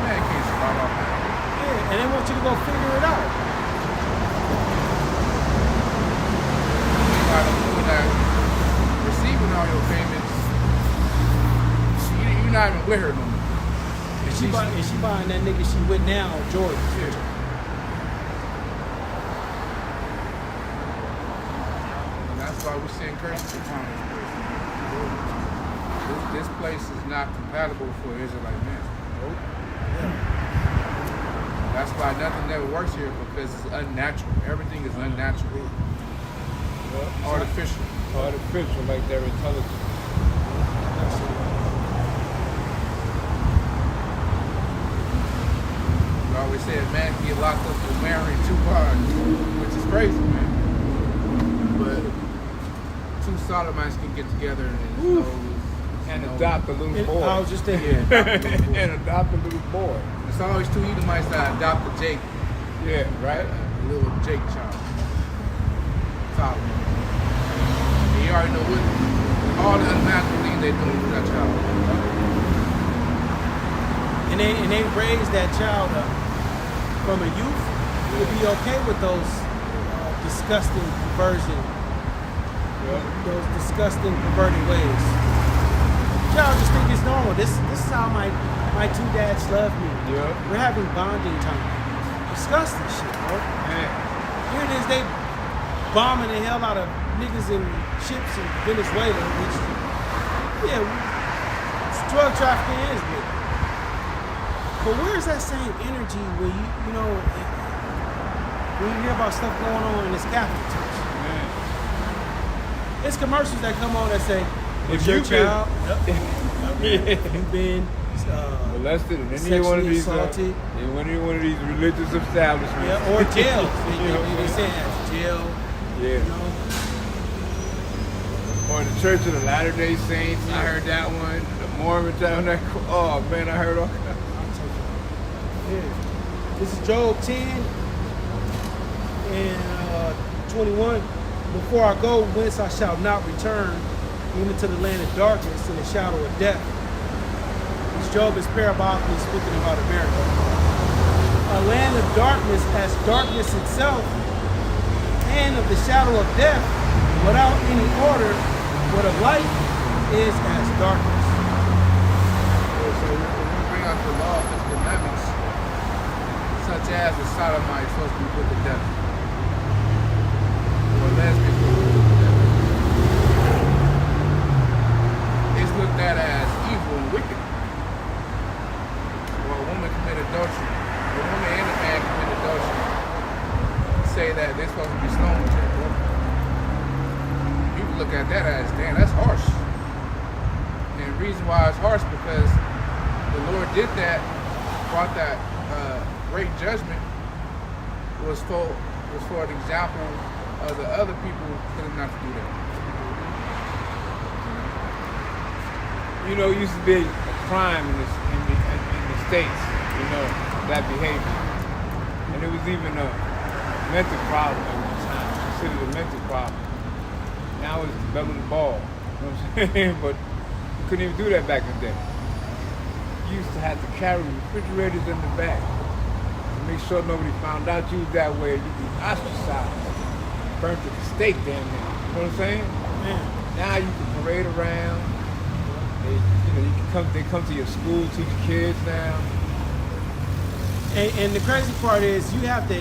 [SPEAKER 3] Man can't survive off that.
[SPEAKER 1] Yeah, and they want you to go figure it out.
[SPEAKER 3] You're not receiving all your payments. You're not even with her no more.
[SPEAKER 1] And she buying that nigga she with now, Jordan.
[SPEAKER 3] Yeah. And that's why we're seeing curses upon this place. This place is not compatible for Israelite men.
[SPEAKER 1] Nope.
[SPEAKER 3] That's why nothing never works here, because it's unnatural. Everything is unnatural. Artificial.
[SPEAKER 2] Artificial, like their intelligence.
[SPEAKER 3] We always say a man can get locked up for marrying 2 wives, which is crazy, man. But 2 sodomites can get together
[SPEAKER 2] And adopt a little boy.
[SPEAKER 1] I was just thinking.
[SPEAKER 2] And adopt a little boy.
[SPEAKER 3] It's always 2 Edomites that adopt a Jake.
[SPEAKER 2] Yeah, right?
[SPEAKER 3] A little Jake child. Solomon. And you already know what all the unnatural things they doing to that child.
[SPEAKER 1] And they raise that child up from a youth to be okay with those disgusting perversion, those disgusting perverted ways. Child just think it's normal. This is how my 2 dads love me.
[SPEAKER 2] Yeah.
[SPEAKER 1] We're having bonding time. Disgusting shit, bro.
[SPEAKER 2] Man.
[SPEAKER 1] Here it is, they bombing the hell out of niggas in ships in Venezuela, which, it's drug trafficking is big. But where's that same energy when you know, when you hear about stuff going on in this Catholic church?
[SPEAKER 2] Man.
[SPEAKER 1] It's commercials that come on that say,
[SPEAKER 2] If
[SPEAKER 1] your
[SPEAKER 2] you've
[SPEAKER 1] child,
[SPEAKER 2] you've
[SPEAKER 1] been
[SPEAKER 2] molested in any
[SPEAKER 1] sexually
[SPEAKER 2] one of these
[SPEAKER 1] assaulted.
[SPEAKER 2] in one of these religious establishments.
[SPEAKER 1] Yeah, or jail.
[SPEAKER 2] You know,
[SPEAKER 1] They say that's jail.
[SPEAKER 2] Yeah.
[SPEAKER 1] You know?
[SPEAKER 2] Or the Church of the Latter-day Saints. I heard that one. The Mormon Tabernacle. Oh man, I heard all kinds.
[SPEAKER 1] Yeah. This is Job 10 and 21. Before I go, whence I shall not return, even to the land of darkness and the shadow of death. This Job is parabolically speaking about America. A land of darkness as darkness itself, and of the shadow of death, without any order, but of light is as darkness.
[SPEAKER 3] So when we bring out the law of His commandments, such as the sodomites supposed to be put to death, or lesbians supposed to be put to death, it's looked at as evil and wicked. Or a woman commit adultery, a woman and a man commit adultery, say that they're supposed to be stoned to death. People look at that as, damn, that's harsh. And the reason why it's harsh because the Lord did that, brought that great judgment was for an example of the other people telling not to do that.
[SPEAKER 2] You know, it used to be a crime in the States, you know, that behavior. And it was even a mental problem at one time, considered a mental problem. Now it's the bell of the ball, you know what I'm saying? But you couldn't even do that back in the day.
[SPEAKER 3] used to have to carry refrigerators in the back to make sure nobody found out you was that way. You'd be ostracized, burnt at the stake, damn near. You know what I'm saying?
[SPEAKER 1] Man.
[SPEAKER 3] Now you can parade around. They come to your school, teach kids now.
[SPEAKER 1] And the crazy part is you have to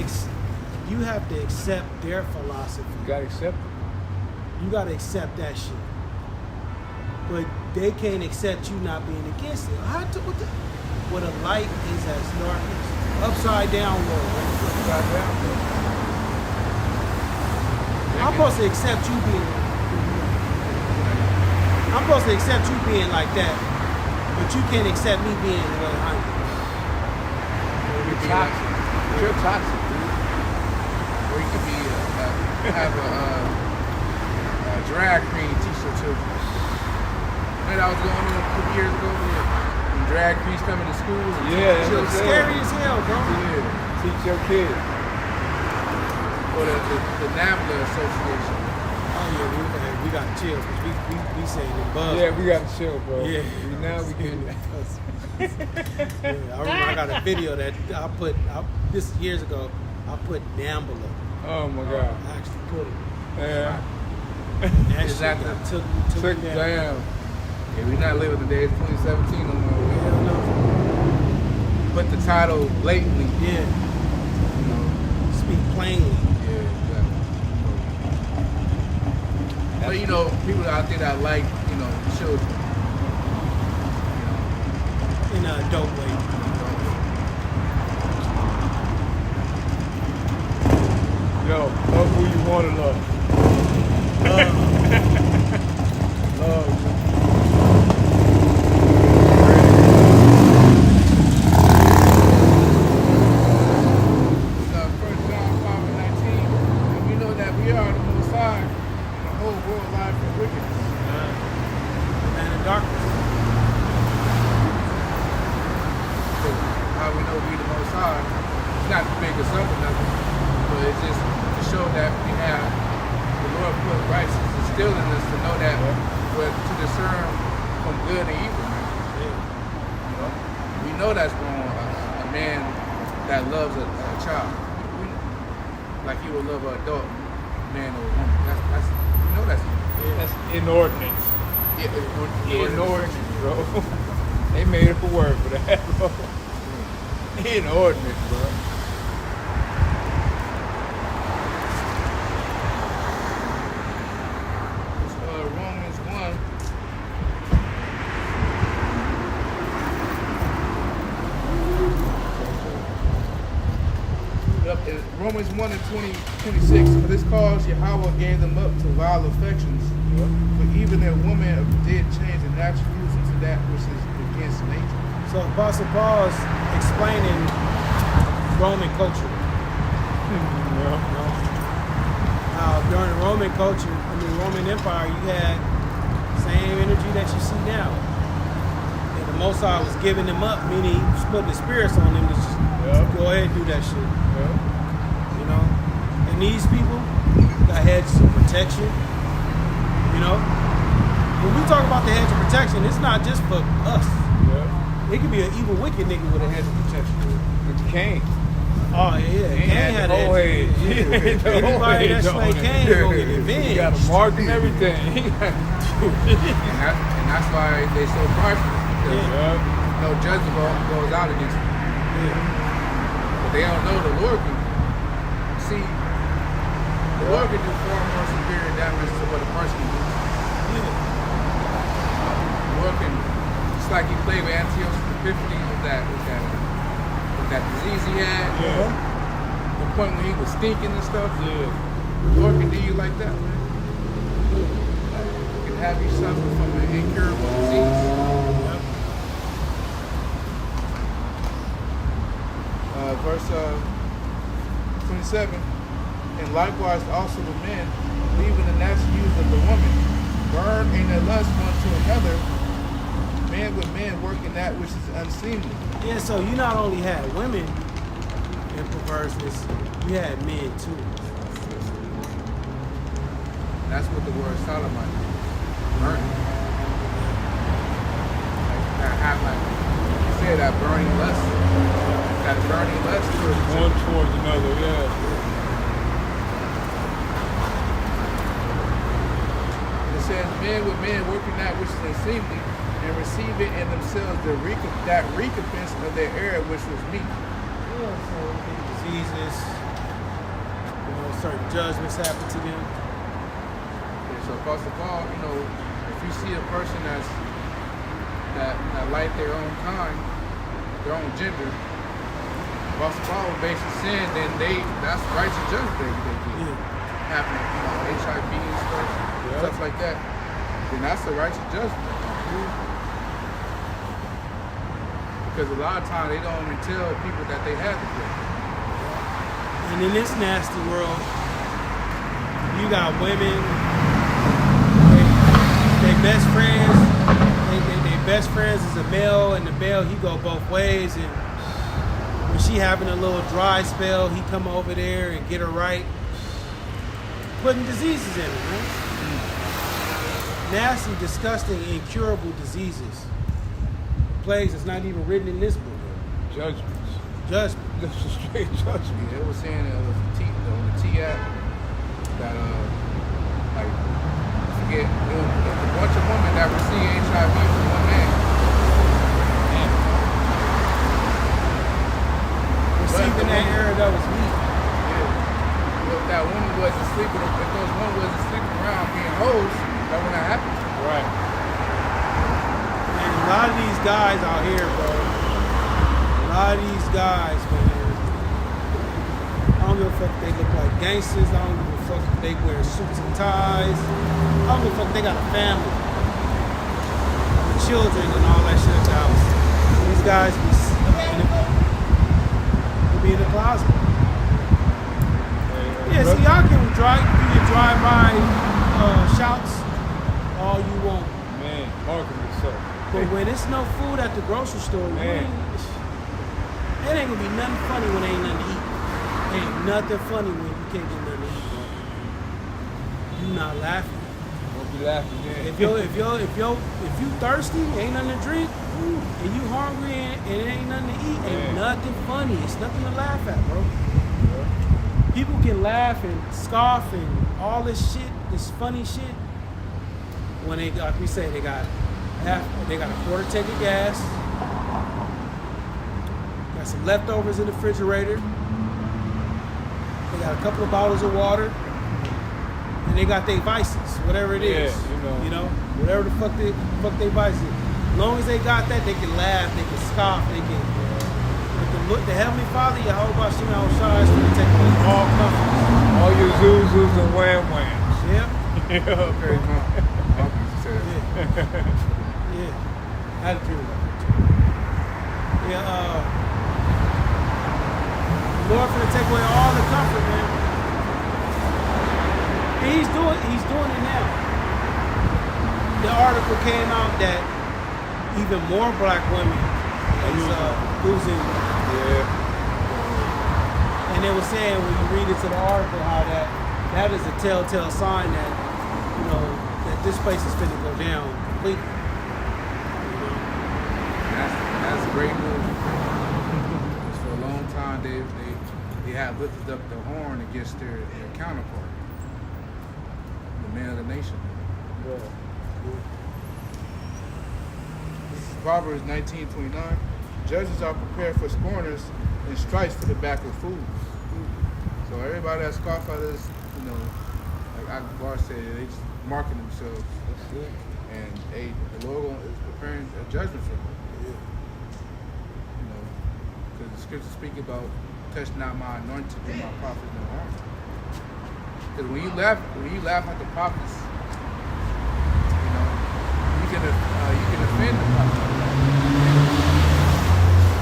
[SPEAKER 1] accept their philosophy.
[SPEAKER 3] You gotta accept it.
[SPEAKER 1] You gotta accept that shit. But they can't accept you not being against it. What a light is as darkness. Upside down world.
[SPEAKER 3] Upside down, bro.
[SPEAKER 1] I'm supposed to accept you being like that, but you can't accept me being the way I am.
[SPEAKER 3] You're toxic. You're toxic, dude. Or you could be have a drag queen teach your children. And I was going on a couple years ago when drag queens coming to school.
[SPEAKER 1] Yeah, it's scary as hell, bro.
[SPEAKER 3] Yeah, teach your kids. Or the NAMBLA Association.
[SPEAKER 1] Oh yeah, we got to chill because we saying it buzz.
[SPEAKER 3] Yeah, we got to chill, bro.
[SPEAKER 1] Yeah.
[SPEAKER 3] Now we can.
[SPEAKER 1] Yeah, I remember I got a video that this years ago. I put NAMBLA.
[SPEAKER 3] Oh my God.
[SPEAKER 1] I actually put it.
[SPEAKER 3] Yeah.
[SPEAKER 1] That
[SPEAKER 3] Exactly.
[SPEAKER 1] shit took
[SPEAKER 3] Took
[SPEAKER 1] me down.
[SPEAKER 3] down. Yeah, we not living today. It's 2017 no more.
[SPEAKER 1] Hell no.
[SPEAKER 3] Put the title blatantly.
[SPEAKER 1] Yeah.
[SPEAKER 3] You know.
[SPEAKER 1] Speak plainly.
[SPEAKER 3] Yeah, exactly. But you know, people out there that like, you know, children.
[SPEAKER 1] In a dope way.
[SPEAKER 3] Yo, love who you want to love. Love. First John 5:19, and we know that we are the Most High, and the whole world lies in wickedness.
[SPEAKER 1] Man in darkness.
[SPEAKER 3] So how we know we the Most High? It's not to make us up or nothing, but it's just to show that we have the Lord put righteousness instilled in us to know that we're to discern from good and evil, man. You know, we know that's wrong. A man that loves a child, like he would love an adult man or woman. That's we know that's
[SPEAKER 4] Inordinate.
[SPEAKER 3] inordinate,
[SPEAKER 4] bro. They made up a word for that, bro. Inordinate, bro.
[SPEAKER 3] Romans 1. Yep, Romans 1 and 26. For this cause Yahweh gave them up to vile affections. For even a woman did change the natural use into that which is against nature.
[SPEAKER 1] So Apostle Paul's explaining Roman culture. During the Roman culture, Roman Empire, you had the same energy that you see now. And the Most High was giving them up, meaning he was putting the spirits on them to just go ahead and do that shit. You know? And these people got heads of protection. You know? When we talk about the hedge of protection, it's not just for us. It could be an evil, wicked nigga with a hedge of protection.
[SPEAKER 4] But you can't.
[SPEAKER 1] Oh, yeah. Cain had
[SPEAKER 4] the whole
[SPEAKER 1] that.
[SPEAKER 4] head.
[SPEAKER 1] Anybody that slay Cain gonna get revenge.
[SPEAKER 4] You got a mark and everything.
[SPEAKER 3] And that's why they so partial. Because no judgment goes out against them. But they don't know the Lord can see. The Lord can do far more superior damage to what a person can do. The Lord can, just like he played with Antiochus Epiphanes with that disease he had. The point when he was stinking and stuff. The Lord can do you like that, man. He can have you suffer from an incurable disease. Verse 27. And likewise also the men, leaving the natural use of the woman, burn in their lust one to another, man with man working that which is unseemly.
[SPEAKER 1] Yeah, so you not only had women in perverseness, you had men too.
[SPEAKER 3] That's what the word sodomite is. Burning. Like
[SPEAKER 2] said, that burning lust. That burning lust towards each
[SPEAKER 4] One
[SPEAKER 2] other.
[SPEAKER 4] towards another, yeah.
[SPEAKER 2] It says, men with men working that which is unseemly, and receiving in themselves that recompense of their error which was meet.
[SPEAKER 1] Yeah, so diseases, certain judgments happen to them.
[SPEAKER 2] Yeah, so first of all, if you see a person that like their own kind, their own gender, first of all, based on sin, then that's righteous judgment they get.
[SPEAKER 1] Yeah.
[SPEAKER 2] Happening, HIV and stuff like that. Then that's a righteous judgment. Because a lot of times they don't even tell people that they have the plague.
[SPEAKER 1] And in this nasty world, you got women, they best friends, they best friends is a male, and the male, he go both ways, and when she having a little dry spell, he come over there and get her right, putting diseases in her, man. Nasty, disgusting, incurable diseases. Plagues that's not even written in this book.
[SPEAKER 4] Judgments.
[SPEAKER 1] Judgment.
[SPEAKER 4] That's a straight judgment.
[SPEAKER 2] Yeah, it was saying on the T app that I forget, it was a bunch of women that received HIV from one man.
[SPEAKER 1] Receiving that error that was me.
[SPEAKER 2] Yeah. If that woman wasn't sleeping, if those women wasn't sleeping around being hoes, that wouldn't have happened.
[SPEAKER 4] Right.
[SPEAKER 1] And a lot of these guys out here, bro. A lot of these guys, man. I don't give a fuck if they look like gangsters. I don't give a fuck if they wear suits and ties. I don't give a fuck if they got a family. With children and all that shit at the house. These guys be in the closet. Yeah, see, y'all can drive by shouts all you want.
[SPEAKER 4] Man, marketing yourself.
[SPEAKER 1] But when it's no food at the grocery store,
[SPEAKER 4] Man.
[SPEAKER 1] it ain't gonna be nothing funny when ain't nothing to eat. Ain't nothing funny when you can't get nothing to eat, bro. You not laughing.
[SPEAKER 4] Won't be laughing then.
[SPEAKER 1] If you thirsty, ain't nothing to drink, and you hungry and it ain't nothing to eat, ain't
[SPEAKER 4] Man.
[SPEAKER 1] nothing funny. It's nothing to laugh at, bro. People can laugh and scoff and all this shit, this funny shit, when they, like we say, they got a quarter tank of gas, got some leftovers in the refrigerator, they got a couple of bottles of water, and they got their vices, whatever it is.
[SPEAKER 4] you know.
[SPEAKER 1] Whatever the fuck they vices. As long as they got that, they can laugh, they can scoff, they can look. The Heavenly Father, Yahweh Shem Shai, is going to take away all comforts.
[SPEAKER 4] All your zoozos and wham whams.
[SPEAKER 1] Yep.
[SPEAKER 4] Yeah,
[SPEAKER 2] Okay, my used to say that.
[SPEAKER 1] Yeah. I had to agree with that. Yeah, the Lord going to take away all the comfort, man. And he's doing it now. The article came out that even more black women is losing.
[SPEAKER 4] Yeah.
[SPEAKER 1] And they were saying when you read into the article how that is a telltale sign that, that this place is finna go down completely.
[SPEAKER 2] That's great news. Because for a long time they have lifted up the horn against their counterpart, the man of the nation. This is Proverbs 19:29. Judges are prepared for scorners and stripes for the back of fools. So everybody that scoff at us, like Akbar said, they just market themselves.
[SPEAKER 4] That's good.
[SPEAKER 2] And the Lord is preparing a judgment for them. Because the scriptures speak about touch not my anointed, do my prophet no harm. Because when you laugh at the prophets, you can offend the prophet.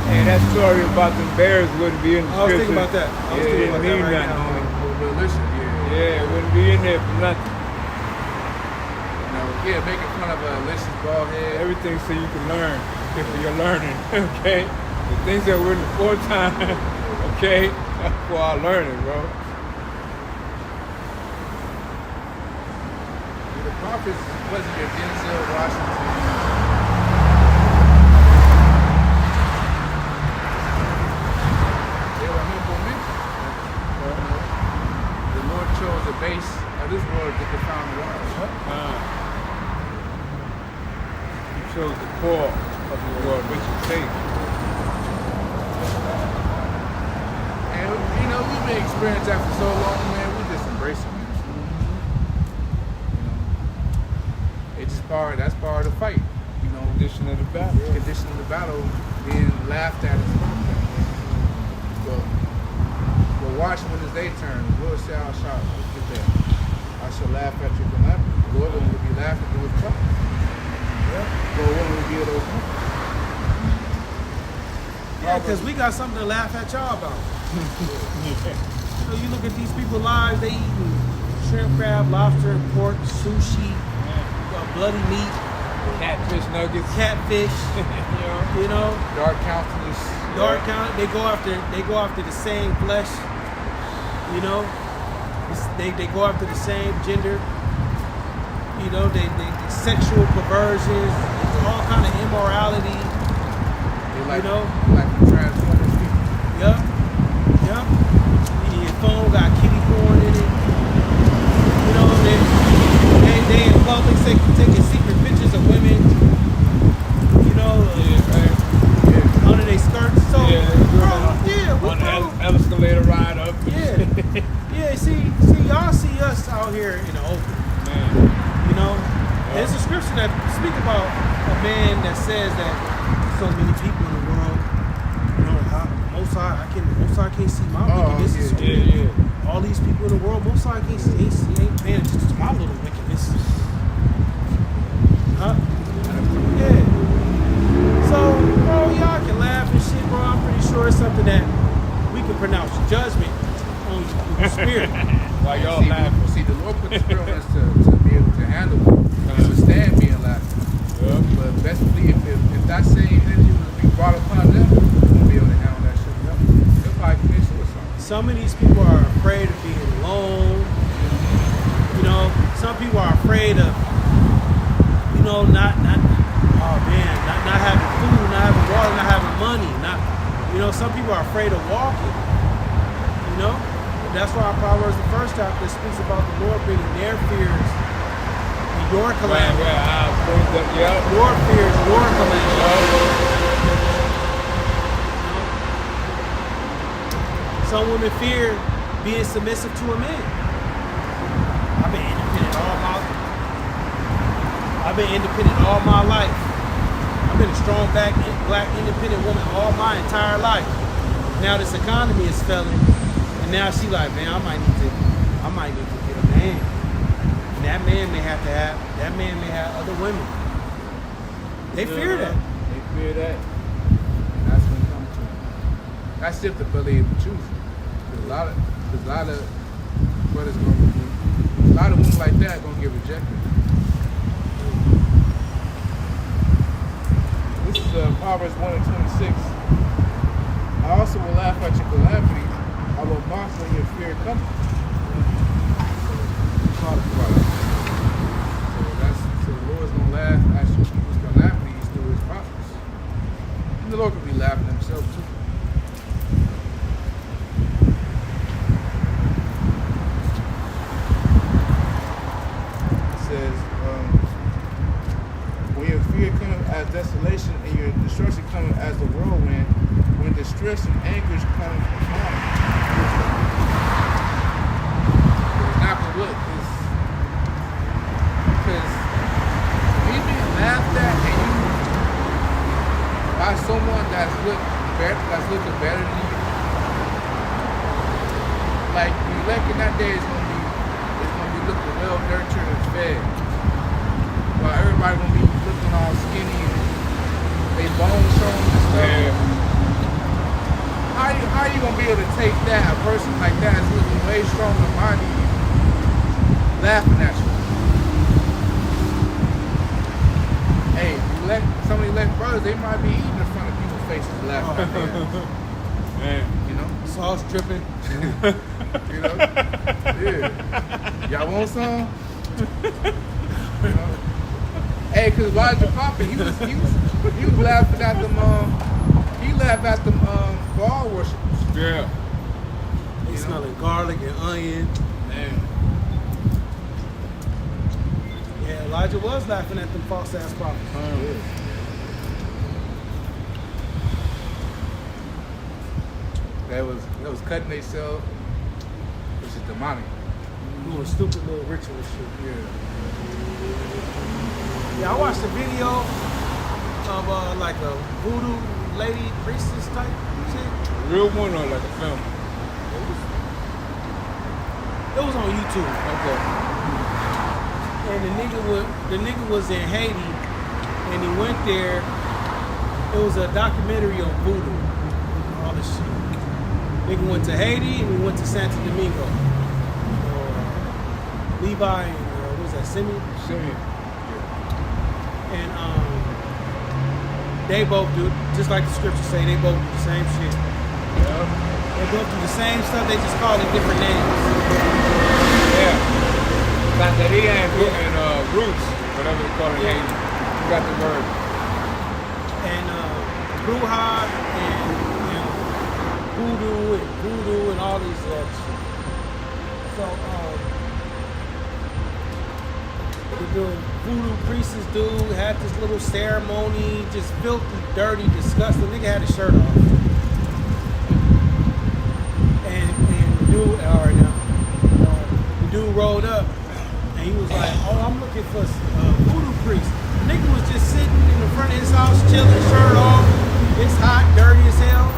[SPEAKER 4] And that story about the bears wouldn't be in the
[SPEAKER 1] I was thinking
[SPEAKER 4] scripture.
[SPEAKER 1] about that. I was
[SPEAKER 4] Yeah,
[SPEAKER 1] thinking
[SPEAKER 4] it
[SPEAKER 1] about
[SPEAKER 4] didn't
[SPEAKER 1] that
[SPEAKER 4] mean
[SPEAKER 1] right
[SPEAKER 4] nothing,
[SPEAKER 1] now.
[SPEAKER 4] homie.
[SPEAKER 2] Religion,
[SPEAKER 4] Yeah, it wouldn't be in there for nothing.
[SPEAKER 2] Making fun of Alicia's bald head.
[SPEAKER 4] Everything so you can learn. Okay, for your learning. Okay? The things that were in the foretime, okay? That's for our learning, bro.
[SPEAKER 2] The prophets wasn't your Denzel Washington.
[SPEAKER 3] this world to confound the wise.
[SPEAKER 4] He chose the poor of the world, which is safe.
[SPEAKER 3] And you know, we've been experienced that for so long, man. We just embrace it, man. You know, it's just that's part of the fight. You know,
[SPEAKER 4] Condition of the battle.
[SPEAKER 3] condition of the battle, being laughed at and scoffed at. But watch when it's their turn. The Lord said, I shall laugh at your calamity. The Lord will be laughing through his trouble. So what will reveal those moments?
[SPEAKER 1] Yeah, because we got something to laugh at y'all about. So you look at these people's lives, they eating shrimp, crab, lobster, pork, sushi, bloody meat,
[SPEAKER 4] Catfish nuggets.
[SPEAKER 1] catfish, you know,
[SPEAKER 3] Dark countenance.
[SPEAKER 1] dark count. They go after the same flesh, you know. They go after the same gender, you know. They sexual perversions, all kind of immorality.
[SPEAKER 3] They like,
[SPEAKER 1] You know?
[SPEAKER 3] like the transformers people.
[SPEAKER 1] Yup. Your phone got kitty porn in it. You know, they in public taking secret pictures of women. You know, under their skirts. So,
[SPEAKER 4] On the escalator ride up.
[SPEAKER 1] yeah. See, y'all see us out here in the open.
[SPEAKER 4] Man.
[SPEAKER 1] You know, there's a scripture that speak about a man that says that so many people in the world. You know, Most High can't see my wickedness.
[SPEAKER 3] yeah,
[SPEAKER 1] So
[SPEAKER 4] Yeah.
[SPEAKER 1] all these people in the world, Most High can't see, ain't paying attention to my little wickedness. Huh? Yeah. So, bro, y'all can laugh and shit, bro. I'm pretty sure it's something that we can pronounce judgment on your spirit.
[SPEAKER 4] While y'all laughing.
[SPEAKER 3] See, the Lord put the spirit on us to be able to handle it, to withstand being laughed. But best believe if that same energy was to be brought upon them, they won't be able to handle that shit. They'll probably commit suicide.
[SPEAKER 1] Some of these people are afraid of being alone. You know, some people are afraid of, you know, not having food, not having water, not having money. Some people are afraid of walking. You know, that's why Proverbs the first chapter speaks about the Lord bringing their fears and your calamity. Your fears, your calamity. Some women fear being submissive to a man. I've been independent all my life. I've been a strong black independent woman all my entire life. Now this economy is failing, and now she like, man, I might need to get a man. And that man may have other women. They fear that.
[SPEAKER 4] They fear that.
[SPEAKER 3] And that's when it comes to it. That's if the believe the truth. There's a lot of brothers a lot of women like that gonna get rejected.
[SPEAKER 2] This is Proverbs 1:26. I also will laugh at your calamities. I will mock when your fear comes.
[SPEAKER 3] So the Lord's gonna laugh at your people's calamities through his prophets. And the Lord could be laughing at himself too.
[SPEAKER 2] It says, when your fear comes as desolation and your destruction comes as the whirlwind, when distress and anguish come upon you.
[SPEAKER 3] It's not gonna look because when you being laughed at and you by someone that's looking better than you, like the elect in that day is gonna be looking well nurtured and fed. While everybody gonna be looking all skinny and they bones showing and stuff.
[SPEAKER 4] Yeah.
[SPEAKER 3] How you gonna be able to take that, a person like that is looking way stronger than mine, laughing at you? Hey, some of the elect brothers, they might be eating in front of people's faces laughing at them.
[SPEAKER 4] Man.
[SPEAKER 3] You know?
[SPEAKER 1] Sauce dripping.
[SPEAKER 3] You know? Yeah. Y'all want some? You know? Hey, cause Elijah Prophet, he was laughing at them. He laughed at them Baal worshippers.
[SPEAKER 4] Yeah.
[SPEAKER 1] They smelling garlic and onion.
[SPEAKER 4] Man.
[SPEAKER 1] Yeah, Elijah was laughing at them false ass prophets.
[SPEAKER 3] That was cutting themselves, which is demonic.
[SPEAKER 1] Doing stupid little ritual shit.
[SPEAKER 3] Yeah.
[SPEAKER 1] Yeah, I watched a video of like a voodoo lady priestess type shit.
[SPEAKER 4] Real one or like a film?
[SPEAKER 1] It was on YouTube.
[SPEAKER 4] Okay.
[SPEAKER 1] And the nigga was in Haiti, and he went there. It was a documentary on voodoo, all this shit. Nigga went to Haiti and he went to Santo Domingo. Levi and what was that, Simeon?
[SPEAKER 4] Simeon.
[SPEAKER 1] And they both do, just like the scriptures say, they both do the same shit.
[SPEAKER 4] Yeah.
[SPEAKER 1] They both do the same stuff, they just call it different names.
[SPEAKER 4] Yeah. Santeria and roots, whatever they call it in
[SPEAKER 1] Yeah.
[SPEAKER 4] Haiti. You got the word.
[SPEAKER 1] And Bruja and voodoo and all these other shit. So the voodoo priestess dude had this little ceremony, just filthy, dirty, disgusting. Nigga had his shirt off. And the dude, all right now, the dude rolled up and he was like, oh, I'm looking for voodoo priest. Nigga was just sitting in the front of his house, chilling, shirt off. It's hot, dirty as hell.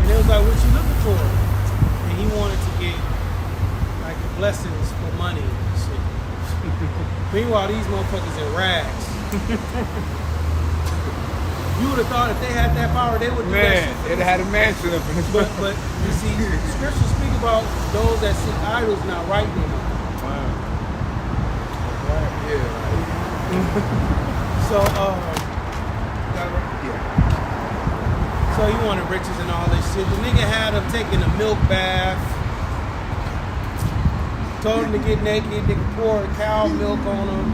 [SPEAKER 1] And it was like, what you looking for? And he wanted to get like blessings for money and shit. Meanwhile, these motherfuckers in rags. You would have thought if they had that power, they would do that
[SPEAKER 4] Man,
[SPEAKER 1] shit.
[SPEAKER 4] it had a mansion up in this
[SPEAKER 1] But you see, scriptures speak about those that seek idols not right anymore.
[SPEAKER 4] Wow.
[SPEAKER 3] Yeah.
[SPEAKER 1] So,
[SPEAKER 3] Yeah.
[SPEAKER 1] so he wanted riches and all this shit. The nigga had him taking a milk bath. Told him to get naked. Nigga poured cow milk on him.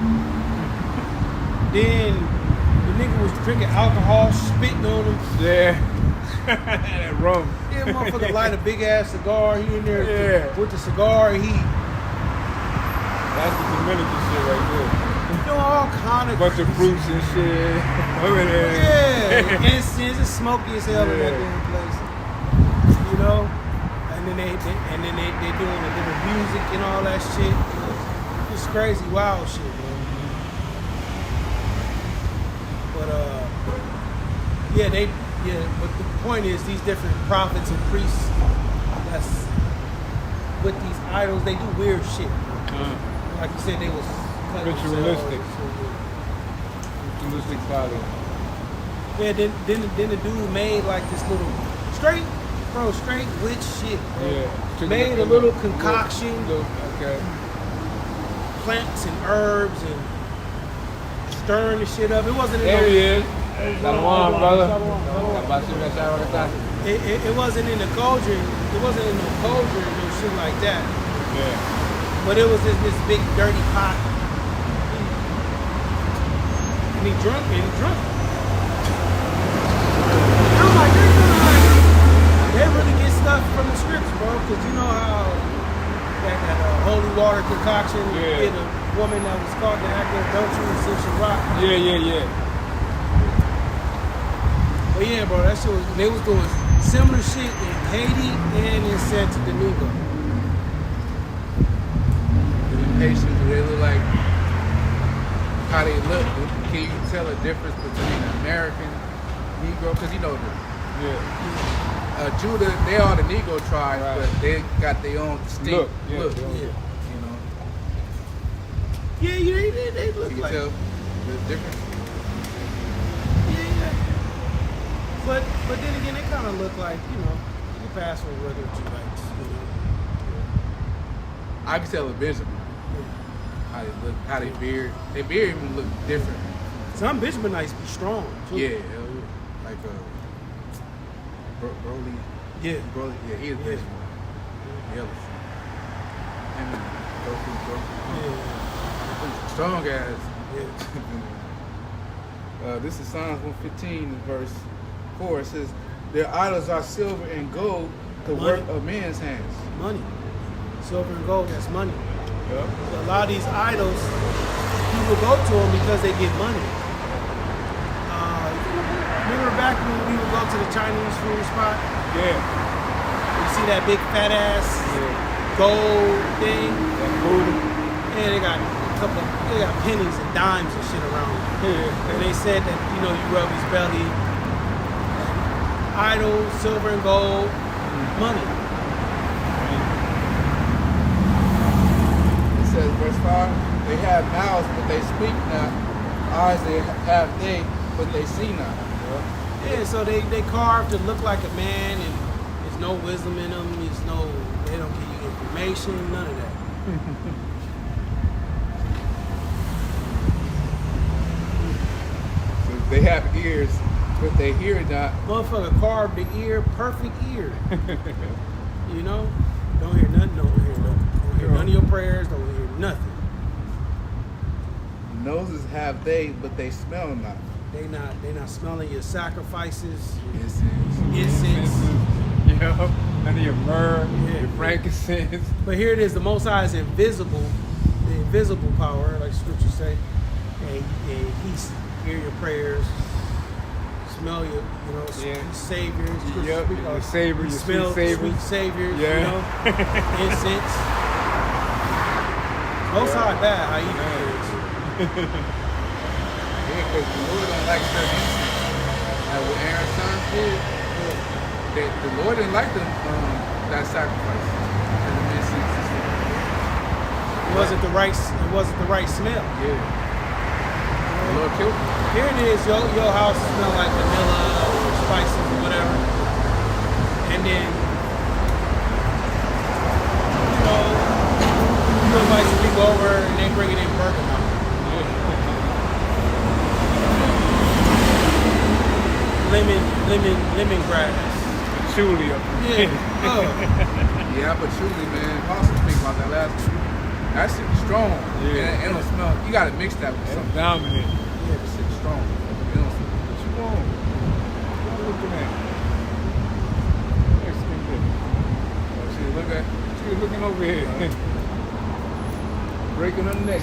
[SPEAKER 1] Then the nigga was drinking alcohol, spitting on him.
[SPEAKER 4] Yeah. That rum.
[SPEAKER 1] Yeah, motherfucker light a big ass cigar. He in there
[SPEAKER 4] Yeah.
[SPEAKER 1] with the cigar. He
[SPEAKER 4] That's the Dominican shit right there.
[SPEAKER 1] doing all kind of
[SPEAKER 4] Bunch of fruits and shit. Over there.
[SPEAKER 1] Yeah, incense is smoky as hell in that
[SPEAKER 4] Yeah.
[SPEAKER 1] damn place. You know, and then they doing a little music and all that shit. It's crazy, wild shit, man. But but the point is, these different prophets and priests that's with these idols, they do weird shit. Like you said, they was cutting
[SPEAKER 4] Ritualistic.
[SPEAKER 1] themselves.
[SPEAKER 4] Ritualistic father.
[SPEAKER 1] Yeah, then the dude made like this little straight witch shit, bro.
[SPEAKER 4] Yeah.
[SPEAKER 1] Made a little concoction,
[SPEAKER 4] Okay.
[SPEAKER 1] plants and herbs and stirring the shit up. It wasn't in
[SPEAKER 4] There he
[SPEAKER 1] no,
[SPEAKER 4] is. Shalom, brother.
[SPEAKER 1] Shalom. It wasn't in the cauldron. It wasn't in no cauldron or no shit like that.
[SPEAKER 4] Yeah.
[SPEAKER 1] But it was in this big dirty pot. And he drunk. I'm like, they really get stuff from the scripts, bro. Because you know how that holy water concoction
[SPEAKER 4] Yeah.
[SPEAKER 1] hit a woman that was caught in the act of adultery in Simpson Rock.
[SPEAKER 4] Yeah.
[SPEAKER 1] But yeah, bro, that shit was, they was doing similar shit in Haiti and in Santo Domingo.
[SPEAKER 3] Patients, do they look like how they look? Can you tell a difference between an American Negro? Because you know, Judah, they are the Negro tribe,
[SPEAKER 4] Right.
[SPEAKER 3] but they got their own distinct
[SPEAKER 4] Look, yeah.
[SPEAKER 3] look.
[SPEAKER 1] Yeah.
[SPEAKER 3] You know,
[SPEAKER 1] Yeah, they look
[SPEAKER 3] you can
[SPEAKER 1] like.
[SPEAKER 3] tell the difference.
[SPEAKER 1] Yeah. But then again, they kind of look like, you pass for regular Judites,
[SPEAKER 3] I can tell a Benjamin how they look, how they beard. Their beard even look different.
[SPEAKER 1] Some Benjaminites be strong, too.
[SPEAKER 3] Yeah, hell yeah. Like Broly.
[SPEAKER 1] Yeah.
[SPEAKER 3] Broly, yeah, he is
[SPEAKER 1] Yeah.
[SPEAKER 3] Benjamin. The other and
[SPEAKER 1] Yeah.
[SPEAKER 3] strong ass.
[SPEAKER 1] Yeah.
[SPEAKER 2] This is Psalms 115, verse 4. It says, their idols are silver and gold, the
[SPEAKER 1] Money.
[SPEAKER 2] work of men's hands.
[SPEAKER 1] Money. Silver and gold, that's money.
[SPEAKER 2] Yep.
[SPEAKER 1] A lot of these idols, people go to them because they get money. Remember back when we would go to the Chinese food spot?
[SPEAKER 4] Yeah.
[SPEAKER 1] You see that big fat ass
[SPEAKER 4] Yeah.
[SPEAKER 1] gold thing?
[SPEAKER 4] That booty.
[SPEAKER 1] Yeah, they got they got pennies and dimes and shit around them.
[SPEAKER 4] Yeah.
[SPEAKER 1] And they said that, you rub his belly, idol, silver and gold, money.
[SPEAKER 2] It says, verse 5, they have mouths, but they speak not. Eyes they have they, but they see not.
[SPEAKER 1] Yeah, so they carved to look like a man, and there's no wisdom in them. They don't give you information, none of that.
[SPEAKER 2] So they have ears, but they hear not.
[SPEAKER 1] Motherfucker carved the ear, perfect ear. Don't hear nothing, don't hear nothing. Don't hear none of your prayers, don't hear nothing.
[SPEAKER 2] Noses have they, but they smell not.
[SPEAKER 1] They not smelling your sacrifices,
[SPEAKER 2] Incense.
[SPEAKER 1] incense.
[SPEAKER 4] None of your myrrh,
[SPEAKER 1] Yeah.
[SPEAKER 4] your frankincense.
[SPEAKER 1] But here it is, the Most High is invisible, the invisible power, like scriptures say. And he hear your prayers, smell your, saviors.
[SPEAKER 4] Yep, your savor, your
[SPEAKER 1] smell
[SPEAKER 4] sweet savor.
[SPEAKER 1] sweet saviors,
[SPEAKER 4] Yeah.
[SPEAKER 1] incense. Most High bad, how you do
[SPEAKER 2] Yeah, because the Lord don't like certain incense. Like what Aaron's sons did, the Lord didn't like that sacrifice. And the incense.
[SPEAKER 1] It wasn't the right smell.
[SPEAKER 2] Yeah. The Lord killed him.
[SPEAKER 1] Here it is, your house smell like vanilla or spices or whatever. And then, you invite some people over and they bring it in bergamot. Lemongrass.
[SPEAKER 4] Patchouli.
[SPEAKER 1] Yeah.
[SPEAKER 2] Yeah, but truly, man, also speak about that last one. That shit is strong.
[SPEAKER 4] Yeah.
[SPEAKER 2] And it don't smell. You gotta mix that with
[SPEAKER 4] That's
[SPEAKER 2] something.
[SPEAKER 4] dominant.
[SPEAKER 2] Yeah, this shit is strong. It don't smell.
[SPEAKER 4] What you want? What you looking at? Mexican bitch.
[SPEAKER 2] Oh, shit, look at.
[SPEAKER 4] She looking over here.
[SPEAKER 2] Breaking her neck.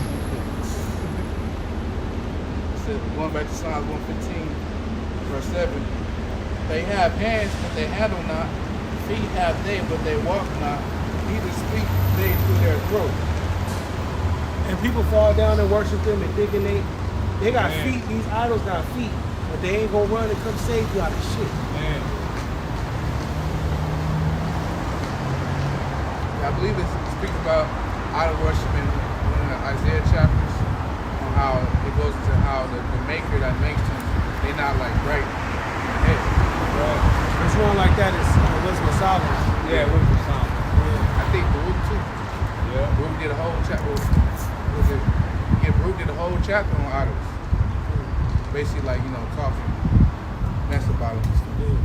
[SPEAKER 2] Said, going back to Psalms 115, verse 7. They have hands, but they handle not. Feet have they, but they walk not. Neither speak they through their throat.
[SPEAKER 1] And people fall down and worship them and thinking they got
[SPEAKER 4] Man.
[SPEAKER 1] feet. These idols got feet, but they ain't gonna run and come save you out of shit.
[SPEAKER 4] Man.
[SPEAKER 2] I believe it speaks about idol worship in one of the Isaiah chapters, on how it goes into how the maker that makes them, they not like right in the head.
[SPEAKER 4] Right.
[SPEAKER 1] Which one like that is Wisdom of Solomon.
[SPEAKER 4] Yeah, what's the sound?
[SPEAKER 1] Yeah.
[SPEAKER 2] I think Baruch too.
[SPEAKER 4] Yeah.
[SPEAKER 2] Baruch did a whole chapter. Baruch did a whole chapter on idols. Basically, like talking mess about them.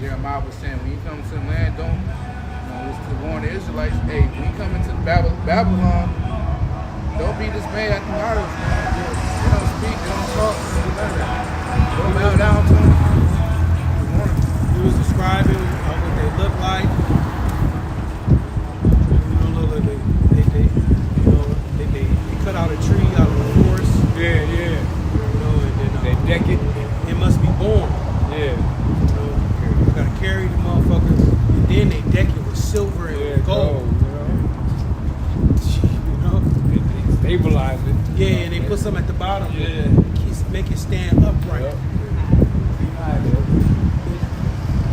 [SPEAKER 2] Jeremiah was saying, when you come to the land, don't. Was to warn the Israelites, hey, when you come into Babylon, don't be dismayed at the idols, man. They don't speak, they don't talk, they don't do none of that. Don't bow down to them.
[SPEAKER 1] He was describing what they look like. They cut out a tree out of the forest.
[SPEAKER 4] Yeah, yeah.
[SPEAKER 1] And then
[SPEAKER 4] They deck it.
[SPEAKER 1] it must be born.
[SPEAKER 4] Yeah.
[SPEAKER 1] You gotta carry the motherfucker, and then they deck it with silver and
[SPEAKER 4] Yeah,
[SPEAKER 1] gold.
[SPEAKER 4] They stabilize it.
[SPEAKER 1] Yeah, and they put some at the bottom.
[SPEAKER 4] Yeah.
[SPEAKER 1] Make it stand upright.
[SPEAKER 4] Yep.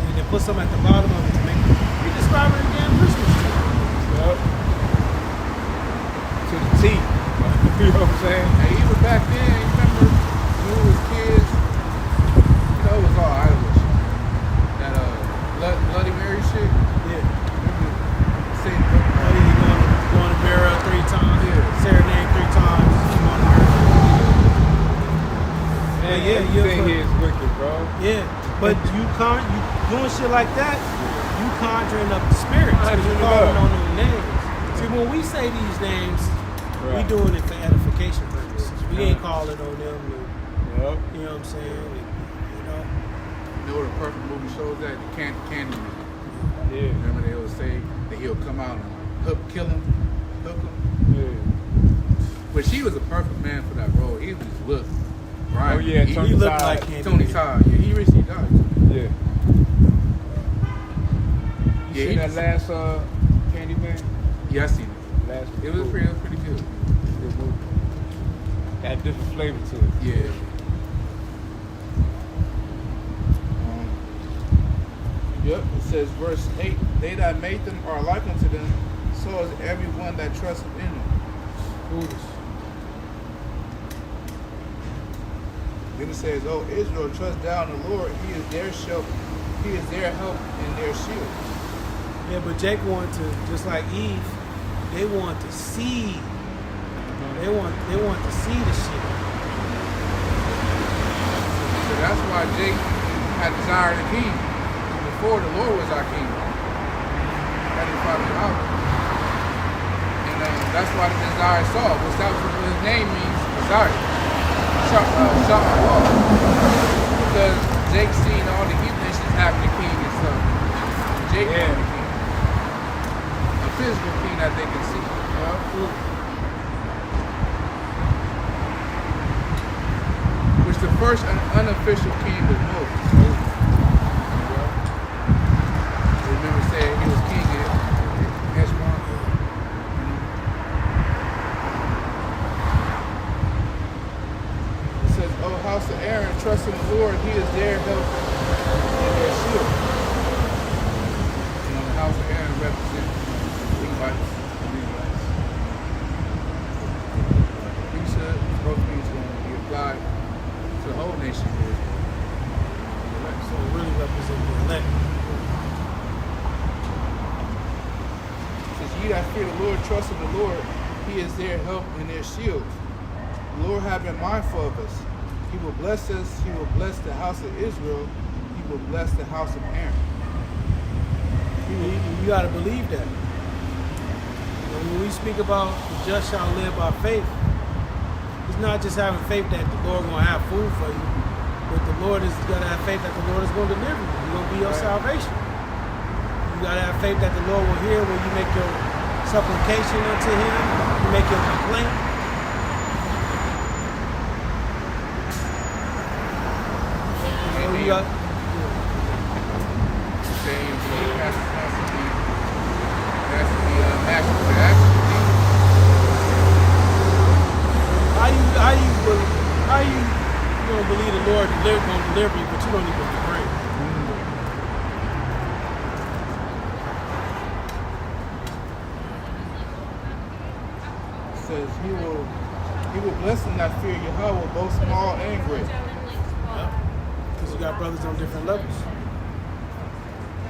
[SPEAKER 1] And they put some at the bottom of it to make it. You describe it again, Christmas tree.
[SPEAKER 4] Yep. To the T. You know what I'm saying?
[SPEAKER 2] And even back then, you remember when we was kids, it was all idol worship. That Bloody Mary shit.
[SPEAKER 1] Yeah.
[SPEAKER 2] Remember saying
[SPEAKER 1] Buddy, you go on the mirror 3 times.
[SPEAKER 2] Yeah.
[SPEAKER 1] Say her name 3 times. Come on the mirror.
[SPEAKER 4] Man,
[SPEAKER 1] yeah,
[SPEAKER 4] everything
[SPEAKER 1] you're-
[SPEAKER 4] here is wicked, bro.
[SPEAKER 1] Yeah. But you doing shit like that, you conjuring up the spirits. You
[SPEAKER 4] Conjuring it
[SPEAKER 1] calling
[SPEAKER 4] up.
[SPEAKER 1] on them names. See, when we say these names, we
[SPEAKER 4] Right.
[SPEAKER 1] doing it for edification purposes. We ain't calling on them.
[SPEAKER 4] Yep.
[SPEAKER 1] You know what I'm saying?
[SPEAKER 2] You know what a perfect movie shows that? The Candyman.
[SPEAKER 4] Yeah.
[SPEAKER 2] Remember they always say that he'll come out and kill him, hook him.
[SPEAKER 4] Yeah.
[SPEAKER 3] But she was a perfect man for that role. He just looked right.
[SPEAKER 4] Oh, yeah,
[SPEAKER 1] He
[SPEAKER 4] Tony
[SPEAKER 1] looked
[SPEAKER 4] Todd.
[SPEAKER 1] like Candy.
[SPEAKER 3] Tony Todd. Yeah, he recently died.
[SPEAKER 4] Yeah. You
[SPEAKER 3] Yeah,
[SPEAKER 4] seen
[SPEAKER 3] he
[SPEAKER 4] that
[SPEAKER 3] just-
[SPEAKER 4] last Candyman?
[SPEAKER 3] Yeah, I seen it.
[SPEAKER 4] Last
[SPEAKER 3] It was pretty good.
[SPEAKER 4] good movie. Got a different flavor to it.
[SPEAKER 3] Yeah.
[SPEAKER 2] Yep, it says verse 8, they that made them are like unto them, so is everyone that trusteth in them.
[SPEAKER 1] Foolish.
[SPEAKER 2] Then it says, "O Israel, trust thou in the Lord, he is their help, he is their help and their shield."
[SPEAKER 1] Yeah, but Jake wanted to, just like Eve, they want to see. They want to see the shit.
[SPEAKER 3] So that's why Jake had desired a king. Before the Lord was our king. That is probably out. And that's why the desire Saul, which that was what his name means, desire. Shot my wall. Because Jake seen all the heathen nations having a king and stuff. Jake had a king. A physical king that they can see. Which the first unofficial king was Moses. Remember saying he was king in Heshbon.
[SPEAKER 2] It says, "O house of Aaron, trust in the Lord, he is their help and their shield."
[SPEAKER 3] You know, the house of Aaron represents Levites. Priesthood, supposedly is going to be applied to the whole nation of Israel.
[SPEAKER 1] So it really represents the elect.
[SPEAKER 2] It says, "Ye that fear the Lord, trust in the Lord, he is their help and their shield." The Lord have been mindful of us. He will bless us. He will bless the house of Israel. He will bless the house of Aaron.
[SPEAKER 1] You got to believe that. You know, when we speak about the just shall live by faith, it's not just having faith that the Lord going to have food for you, but the Lord is going to have faith that the Lord is going to deliver you. He's going to be your salvation. You got to have faith that the Lord will hear when you make your supplication unto Him, you make your complaint. You know, you got,
[SPEAKER 3] Saying he has to be national to actually.
[SPEAKER 1] how you gonna believe the Lord gonna deliver you, but you don't even pray?
[SPEAKER 2] It says, he will bless them that fear Yahweh, both small and great.
[SPEAKER 1] Because you got brothers on different levels.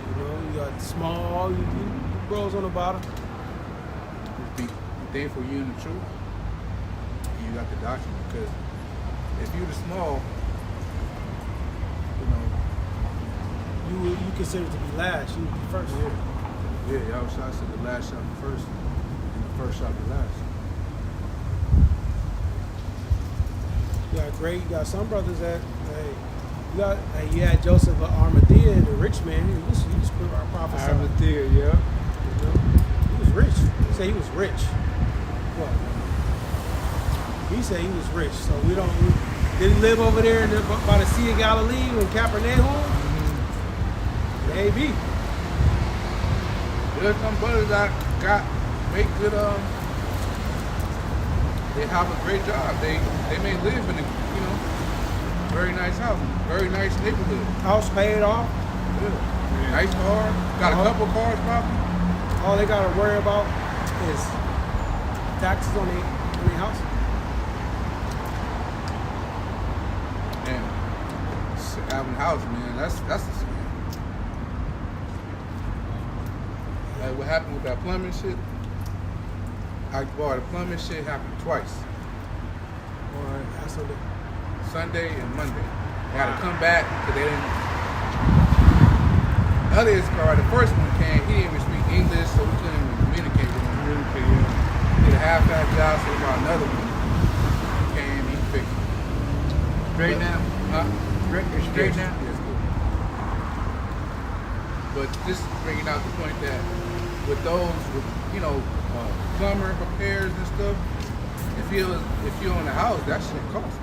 [SPEAKER 1] You know, you got small, you bros on the bottom.
[SPEAKER 3] Be thankful you in the truth. And you got the doctrine. Because if you're the small, you know.
[SPEAKER 1] You consider to be last, you would be first.
[SPEAKER 3] Yeah, y'all shot said the last shot be first, and the first shot be last.
[SPEAKER 1] You got great. You got some brothers that you had Joseph of Arimathea, the rich man. He was prophesied.
[SPEAKER 4] Arimathea, yeah.
[SPEAKER 1] You know? He was rich. He said he was rich. What? He said he was rich. So did he live over there by the Sea of Galilee in Capernaum? Maybe.
[SPEAKER 3] There's some brothers that make good they have a great job. They may live in a very nice house, very nice neighborhood.
[SPEAKER 1] House paid off.
[SPEAKER 3] Yeah. Nice car. Got a couple cars probably.
[SPEAKER 1] All they got to worry about is taxes on their house.
[SPEAKER 3] And having a house, man, that's the scam. Like what happened with that plumbing shit? The plumbing shit happened twice.
[SPEAKER 1] Or that's what
[SPEAKER 3] Sunday and Monday. They had to come back because they didn't. The other car, the first one came, he didn't even speak English, so we couldn't even communicate with him. He did a half-ass job, so we brought another one. He came, he fixed it.
[SPEAKER 4] Straight now?
[SPEAKER 3] Huh?
[SPEAKER 4] Straight now?
[SPEAKER 3] Yes, good. But this is bringing out the point that with those, plumber repairs and stuff,
[SPEAKER 2] If you own a house, that shit costs.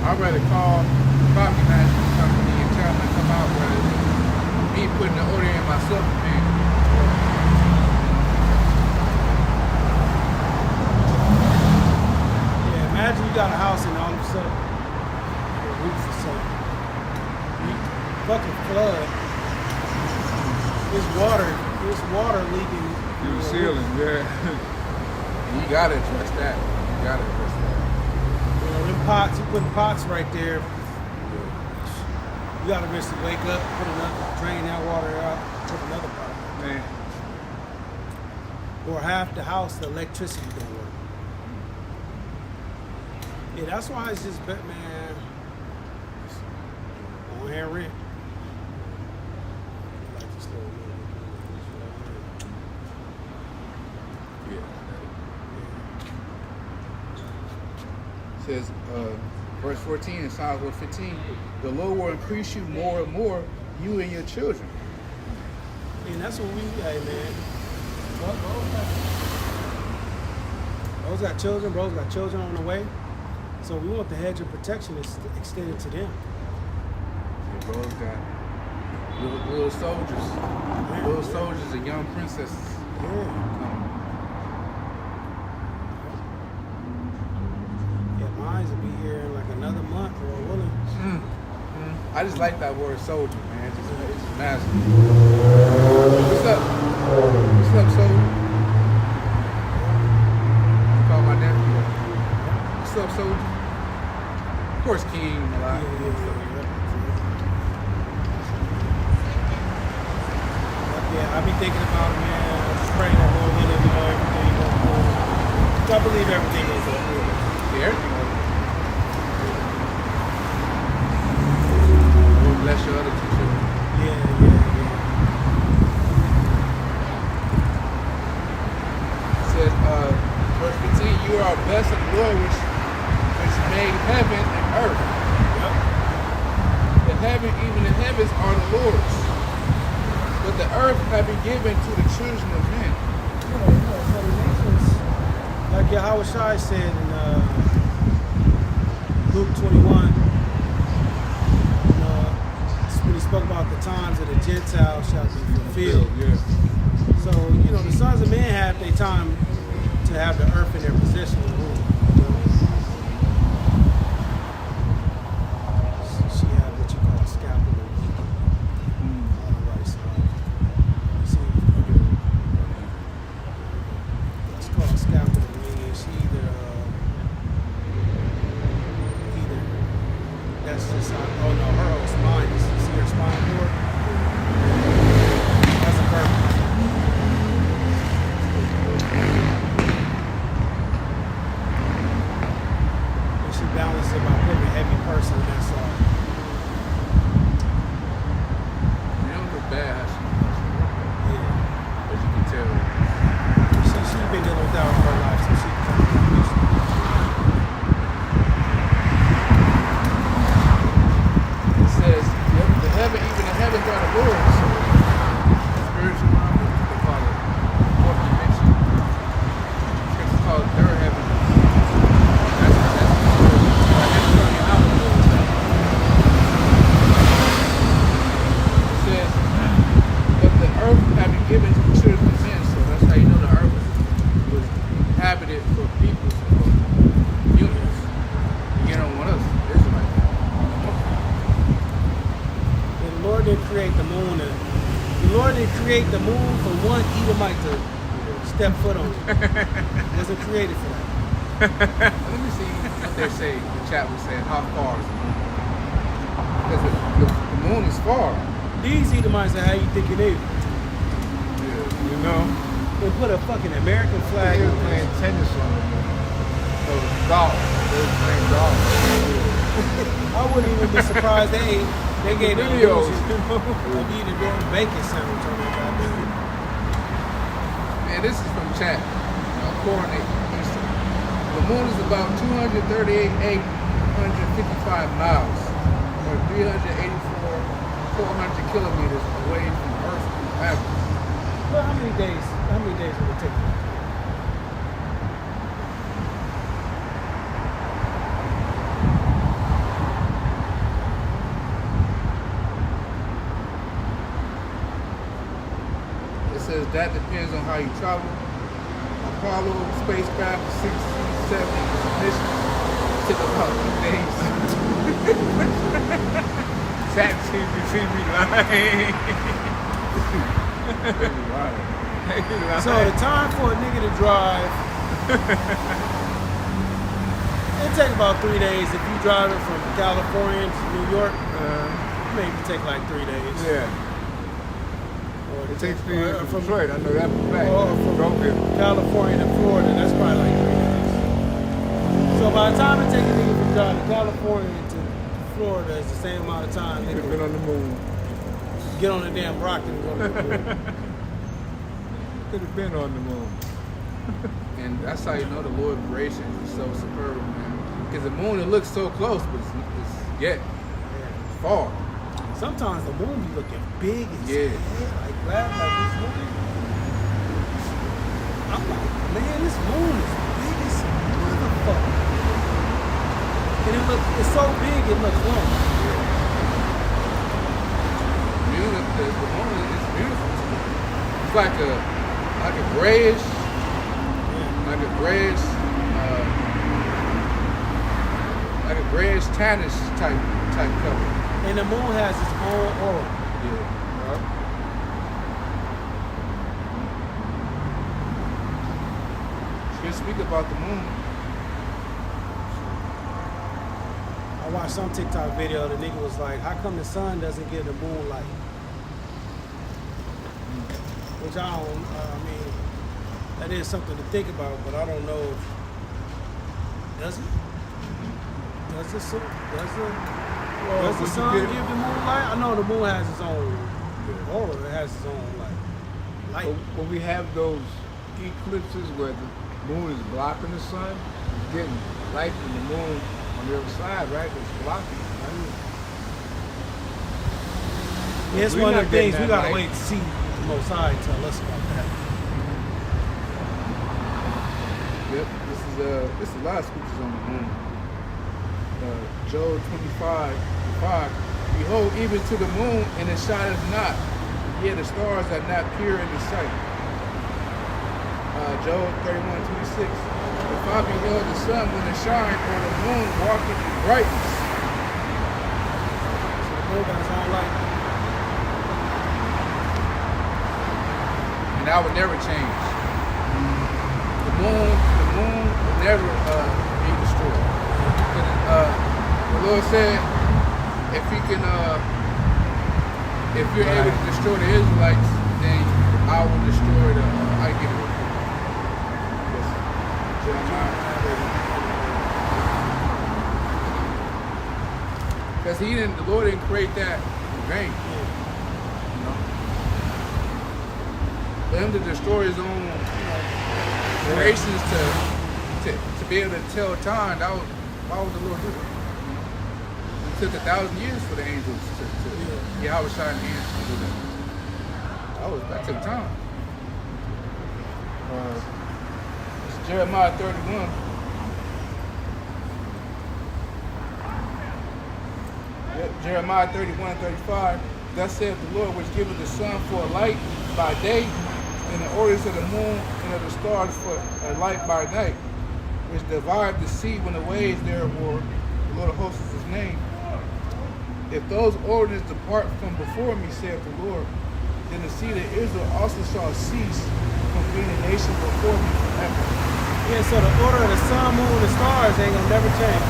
[SPEAKER 2] I'd rather call property management company and tell them to come out rather than me putting the order in myself and paying.
[SPEAKER 1] Yeah, imagine you got a house and all of a sudden the roof is so fucking flood. There's water leaking
[SPEAKER 4] Through the ceiling, yeah.
[SPEAKER 2] And you gotta address that. You gotta address that.
[SPEAKER 1] You know, them pots, you put pots right there. You gotta eventually wake up, drain that water out, put another pot.
[SPEAKER 4] Man.
[SPEAKER 1] Or half the house, the electricity don't work. Yeah, that's why it's just, man, on hand rent. Like this little
[SPEAKER 2] Says, verse 14 in Psalms 115, the Lord will increase you more and more, you and your children.
[SPEAKER 1] and that's what we, hey man. Bro's got children, bro's got children on the way. So we want the hedge of protection extended to them.
[SPEAKER 2] Your bro's got little soldiers. Little soldiers and young princesses.
[SPEAKER 1] Yeah, mines will be here in like another month or willing.
[SPEAKER 2] I just like that word soldier, man. It's just massive. What's up? What's up, soldier? I call my nephew. What's up, soldier? Of course, King a lot.
[SPEAKER 1] Yeah, I be thinking about it, man. Just praying that Lord will let me know everything goes good. I believe everything goes good.
[SPEAKER 2] Yeah, everything. Lord bless your other two children.
[SPEAKER 1] Yeah.
[SPEAKER 2] It says, verse 15, you are blessed of the Lord which made heaven and earth.
[SPEAKER 1] Yep.
[SPEAKER 2] The heaven, even the heavens are the Lord's. But the earth have been given to the children of men.
[SPEAKER 1] So the nations, like Yahweh Shai said in Luke 21, when he spoke about the times of the Gentiles shall be fulfilled.
[SPEAKER 4] Yeah.
[SPEAKER 1] So, the sons of men have their time to have the earth in their possession and rule. She had what you call scapular on the right side. See, that's called scapular, meaning she either that's just her whole spine. You see her spine cord? That's a purpose. And she balances it by putting a heavy person on that side.
[SPEAKER 2] They don't look bad, how she
[SPEAKER 1] Yeah.
[SPEAKER 2] as you can tell.
[SPEAKER 1] She's been dealing with that all her life, so she kind of used to it.
[SPEAKER 2] It says, the heaven, even the heavens are the Lord's. Spiritual realm, they call it fourth dimension. It's called third heaven. That's the Lord. That's coming out of the Lord. It says, but the earth have been given to the children of men, so that's how you know the earth was inhabited for peoples, for humans. You don't want us, Israelites.
[SPEAKER 1] And the Lord didn't create the moon. The Lord didn't create the moon for one Edomite to step foot on it. It wasn't created for that.
[SPEAKER 2] Let me see what they say. The chat was saying, how far is the moon? Because the moon is far.
[SPEAKER 1] These Edomites are how you think it is.
[SPEAKER 4] You know?
[SPEAKER 1] They put a fucking American flag
[SPEAKER 3] They
[SPEAKER 1] on
[SPEAKER 3] were playing
[SPEAKER 1] it.
[SPEAKER 3] tennis on it. So golf. They were playing golf.
[SPEAKER 1] I wouldn't even be surprised they gave the
[SPEAKER 3] Videos.
[SPEAKER 1] illusion of eating damn bacon sandwich on that goddamn.
[SPEAKER 2] Man, this is from chat. Coordinate Eastern. The moon is about 238,855 miles, or 384 400 kilometers away from Earth on average.
[SPEAKER 1] Well, how many days would it take?
[SPEAKER 2] It says that depends on how you travel. Apollo spacecraft 67 mission took about 2 days.
[SPEAKER 3] Chat GPT be lying.
[SPEAKER 1] So the time for a nigga to drive, it take about 3 days. If you drive it from California to New York, maybe take like 3 days.
[SPEAKER 3] Yeah.
[SPEAKER 1] Or
[SPEAKER 3] It takes me
[SPEAKER 1] or
[SPEAKER 3] from Detroit. I know that for a fact.
[SPEAKER 1] Or from
[SPEAKER 3] Drove it.
[SPEAKER 1] California to Florida, that's probably like 3 days. So by the time it takes a nigga from driving California to Florida, it's the same amount of time
[SPEAKER 3] Could have
[SPEAKER 1] nigga
[SPEAKER 3] been on the moon.
[SPEAKER 1] get on the damn rocket and go to the moon.
[SPEAKER 3] Could have been on the moon.
[SPEAKER 2] And that's how you know the Lord's grace is so superb, man. Because the moon, it looks so close, but it's yet far.
[SPEAKER 1] Sometimes the moon be looking big as
[SPEAKER 2] Yeah.
[SPEAKER 1] hell, like that, like this moon. I'm like, man, this moon is big as a motherfucker. And it's so big, it looks long.
[SPEAKER 2] The moon is beautiful. It's like a grayish, like a grayish tannish type color.
[SPEAKER 1] And the moon has its own aura.
[SPEAKER 2] Yeah. Should speak about the moon.
[SPEAKER 1] I watched some TikTok video, the nigga was like, how come the sun doesn't give the moon light? Which I don't, I mean, that is something to think about, but I don't know if, does it? Does the sun give the moon light? I know the moon has its own aura, it has its own light.
[SPEAKER 3] When we have those eclipses where the moon is blocking the sun, it's getting light from the moon on the other side, right? It's blocking.
[SPEAKER 1] Yeah, it's
[SPEAKER 3] We're
[SPEAKER 1] one of
[SPEAKER 3] not
[SPEAKER 1] the things
[SPEAKER 3] getting
[SPEAKER 1] we
[SPEAKER 3] that
[SPEAKER 1] gotta
[SPEAKER 3] light.
[SPEAKER 1] wait to see what the Most High tell us about that.
[SPEAKER 2] Yep, this is a lot of scriptures on the moon. Job 25:5. Behold, even to the moon, and it shineth not, yet the stars are not pure in the sight. Job 31:26. If I beheld the sun when it shine, or the moon walking in brightness.
[SPEAKER 1] So the moon got its own light.
[SPEAKER 2] And that would never change. The moon will never be destroyed. The Lord said, if you're able to destroy the Israelites, then I will destroy I get it. Because the Lord didn't create that in vain. You know? For him to destroy his own creations to be able to tell time, why would the Lord do that? It took 1,000 years for the angels to Yahweh shine hands to do that. That took time. It's Jeremiah 31. Jeremiah 31:35. Thus saith the Lord, which giveth the sun for a light by day, and the orders of the moon and of the stars for a light by night, which divided the sea when the waves thereof, the Lord of hosts is his name. If those orders depart from before me, saith the Lord, then the seed of Israel also shall cease from being a nation before me forever.
[SPEAKER 1] Yeah, so the order of the sun, moon, and stars ain't gonna never change.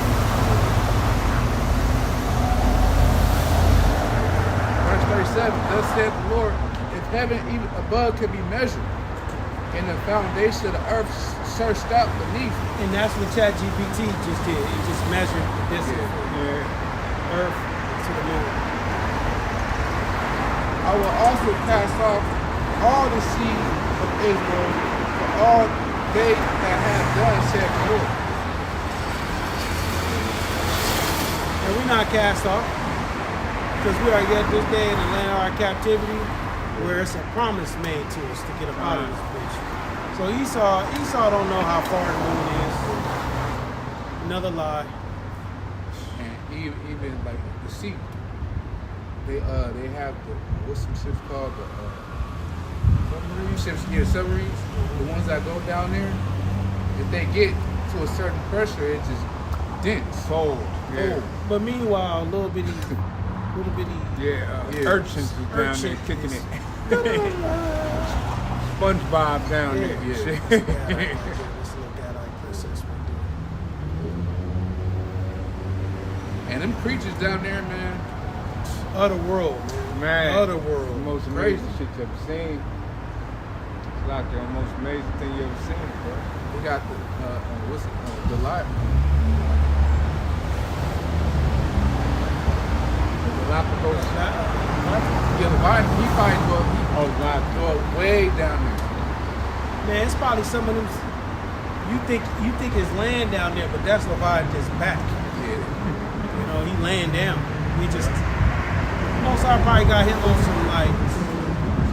[SPEAKER 2] Verse 37, thus saith the Lord, if heaven even above could be measured, and the foundation of the earth searched out beneath.
[SPEAKER 1] And that's what ChatGPT just did. It just measured the distance from the Earth to the moon.
[SPEAKER 2] I will also cast off all the seed of Israel for all they that have done, saith the Lord.
[SPEAKER 1] And we're not cast off. Because we are yet this day in the land of our captivity, where it's a promise made to us to get up out of this bitch. So Esau don't know how far the moon is. Another lie.
[SPEAKER 3] And even like the sea, they have the what's some ships called, the submarine ships, submarines, the ones that go down there. If they get to a certain pressure, it's just dense.
[SPEAKER 4] Cold. Yeah.
[SPEAKER 1] Oh, but meanwhile, little bitty
[SPEAKER 3] Yeah.
[SPEAKER 4] Urchins was down there kicking it. SpongeBob down there.
[SPEAKER 3] Yeah.
[SPEAKER 1] Let's look at our princess right
[SPEAKER 3] And them creatures down there, man.
[SPEAKER 1] there. Other world, man.
[SPEAKER 4] Man,
[SPEAKER 1] Other
[SPEAKER 4] the
[SPEAKER 1] world.
[SPEAKER 4] most amazing shit you ever seen. It's like the most amazing thing you ever seen, bro.
[SPEAKER 3] We got the what's it? The lot. The Galapagos. Yeah, the Leviathan. He probably go way down there.
[SPEAKER 1] Man, it's probably some of them. You think it's land down there, but that's Leviathan's back.
[SPEAKER 3] Yeah.
[SPEAKER 1] You know, he laying down. We just Mozart probably got him on some like,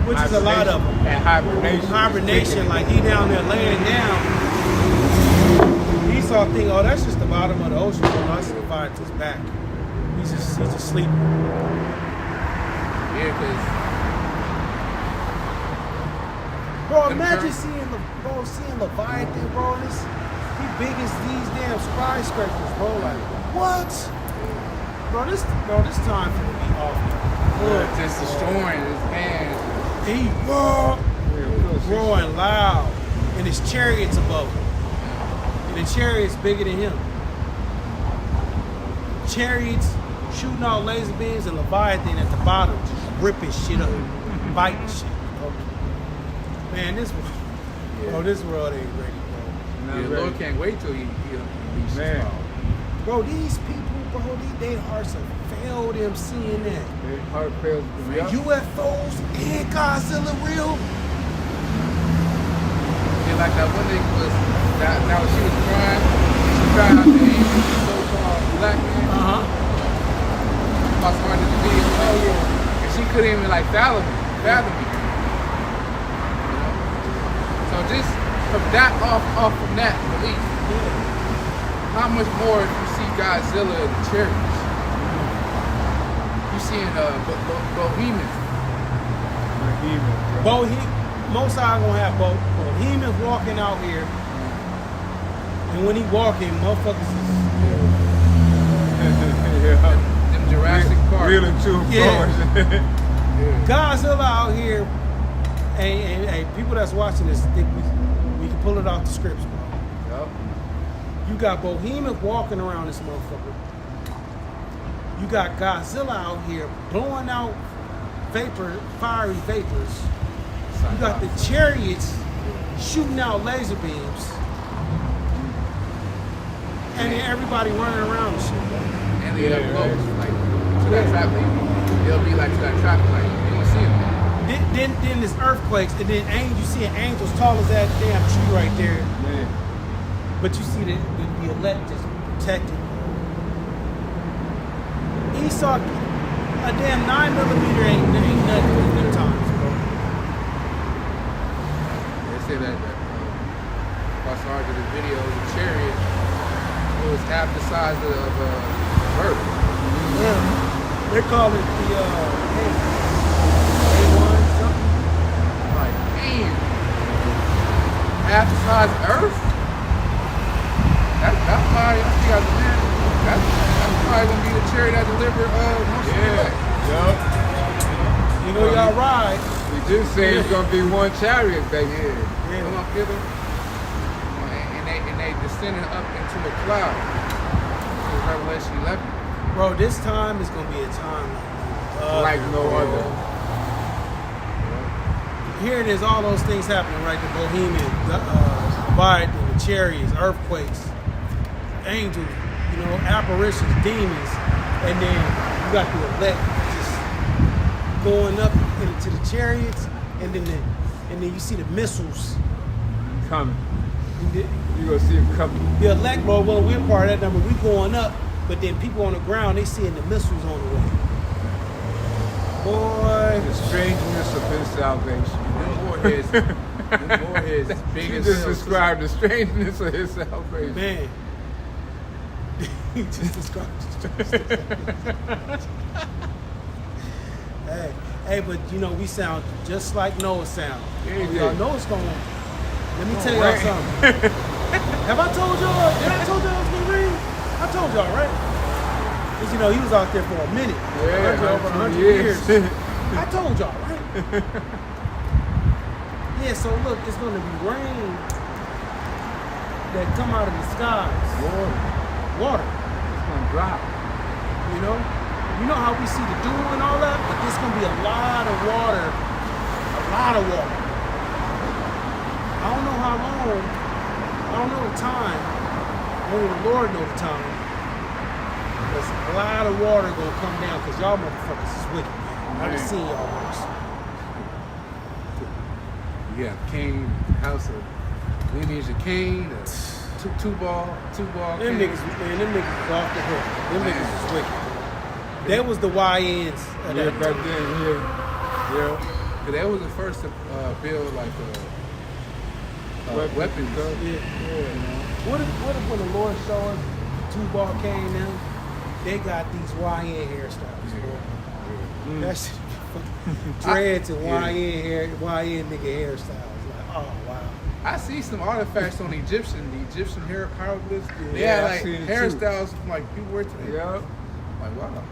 [SPEAKER 1] which is a lot of them.
[SPEAKER 4] And hibernation.
[SPEAKER 1] Hibernation, like he down there laying down. Esau think, oh, that's just the bottom of the ocean. Oh, no, that's Leviathan's back. He's just sleeping.
[SPEAKER 3] Yeah, because
[SPEAKER 1] Bro, imagine seeing Leviathan, bro. He big as these damn skyscrapers, bro. Like, what? Bro, this time for me be off.
[SPEAKER 3] just destroying his hands.
[SPEAKER 1] He roaring loud, and his chariot's above him, and the chariot's bigger than him. Chariots shooting out laser beams, and Leviathan at the bottom just ripping shit up, biting shit. Bro. Man, this world ain't ready, bro.
[SPEAKER 3] Yeah, Lord can't wait till he releases
[SPEAKER 4] Man.
[SPEAKER 3] power.
[SPEAKER 1] Bro, these people, bro, their hearts have failed them seeing that.
[SPEAKER 4] Their heart fails them. Yep.
[SPEAKER 1] UFOs and Godzilla real.
[SPEAKER 3] Yeah, like that one nigga was that when she was crying, she cried out the Asian so-called black man. I started the video, and she couldn't even like fathom me. You know? So just from that off from that belief, how much more if you see Godzilla and the chariots? You seeing Bohemians.
[SPEAKER 1] Most are gonna have Bohemians walking out here, and when he walking, motherfuckers
[SPEAKER 3] Them Jurassic Park.
[SPEAKER 4] Real and true
[SPEAKER 1] Yeah.
[SPEAKER 4] forward.
[SPEAKER 1] Godzilla out here, and people that's watching this think we can pull it off the scripts, bro.
[SPEAKER 3] Yup.
[SPEAKER 1] You got Bohemians walking around this motherfucker. You got Godzilla out here blowing out fiery vapors. You got the chariots shooting out laser beams. And then everybody running around and shit.
[SPEAKER 3] And they have close, like to that traffic. They'll be like to that traffic light. You don't see them.
[SPEAKER 1] Then there's earthquakes, and then you see angels tall as that damn tree right there.
[SPEAKER 4] Man.
[SPEAKER 1] But you see the elect just protected. Esau, a damn 9mm ain't nothing in their times, bro.
[SPEAKER 3] They say that if I saw the video, the chariot was half the size of Earth.
[SPEAKER 1] Yeah. They call it the A1 something.
[SPEAKER 3] Like, damn, half the size of Earth. That's probably, I think that's probably gonna be the chariot that delivered most of the way.
[SPEAKER 4] Yup.
[SPEAKER 1] You know y'all ride.
[SPEAKER 4] We just say it's gonna be one chariot, baby.
[SPEAKER 1] Yeah.
[SPEAKER 3] Come up hither, and they descended up into a cloud. This is Revelation 11.
[SPEAKER 1] Bro, this time is gonna be a time
[SPEAKER 4] Like no other.
[SPEAKER 1] Here it is, all those things happening, right? The Bohemian, the Leviathan, the chariots, earthquakes, angels, you know, apparitions, demons, and then you got the elect just going up into the chariots, and then you see the missiles.
[SPEAKER 4] Coming.
[SPEAKER 1] And
[SPEAKER 4] You gonna see him coming.
[SPEAKER 1] the elect, bro, well, we're part of that number. We going up, but then people on the ground, they seeing the missiles on the way. Boy.
[SPEAKER 3] The strangeness of his salvation.
[SPEAKER 2] Them warheads, them warheads big
[SPEAKER 3] You
[SPEAKER 2] as
[SPEAKER 3] just
[SPEAKER 2] hell.
[SPEAKER 3] described the strangeness of his salvation.
[SPEAKER 1] Man. He just described the Hey, but you know, we sound just like Noah sound.
[SPEAKER 3] Yeah, he
[SPEAKER 1] Y'all
[SPEAKER 3] did.
[SPEAKER 1] know it's going to. Let me tell y'all
[SPEAKER 3] rain.
[SPEAKER 1] something. Have I told y'all? Did I told y'all it was going to rain? I told y'all, right? Because, you know, he was out there for a minute.
[SPEAKER 3] Yeah,
[SPEAKER 1] over 100
[SPEAKER 3] years.
[SPEAKER 1] I told y'all, right? Yeah, so look, it's going to be rain that come out of the skies. Water.
[SPEAKER 3] It's gonna drop.
[SPEAKER 1] You know? You know how we see the dew and all that? But there's going to be a lot of water. A lot of water. I don't know how long. I don't know the time. Only the Lord knows the time. There's a lot of water going to come down because y'all motherfuckers is wicked, man. I done
[SPEAKER 3] Man.
[SPEAKER 1] seen y'all worse.
[SPEAKER 3] You got Cain, house of lineage of Cain, two ball.
[SPEAKER 1] Them
[SPEAKER 3] Cain.
[SPEAKER 1] niggas, man, them niggas was off the hook. Them
[SPEAKER 3] Man.
[SPEAKER 1] niggas was wicked. That was the YNs of
[SPEAKER 3] Yeah,
[SPEAKER 1] that
[SPEAKER 3] back
[SPEAKER 1] time.
[SPEAKER 3] then, yeah.
[SPEAKER 2] 'Cause that was the first to build like weapons.
[SPEAKER 1] Yeah. What if when the Lord showed us two ball came now, they got these YN hairstyles, boy. That shit dreads and YN hair, YN nigga hairstyles. Like, oh wow.
[SPEAKER 2] I see some artifacts on the Egyptian hieroglyphs. They
[SPEAKER 3] Yeah,
[SPEAKER 2] had
[SPEAKER 3] I
[SPEAKER 2] like
[SPEAKER 3] seen it too.
[SPEAKER 2] hairstyles from like people wear today.
[SPEAKER 3] Yeah.
[SPEAKER 2] Like wow.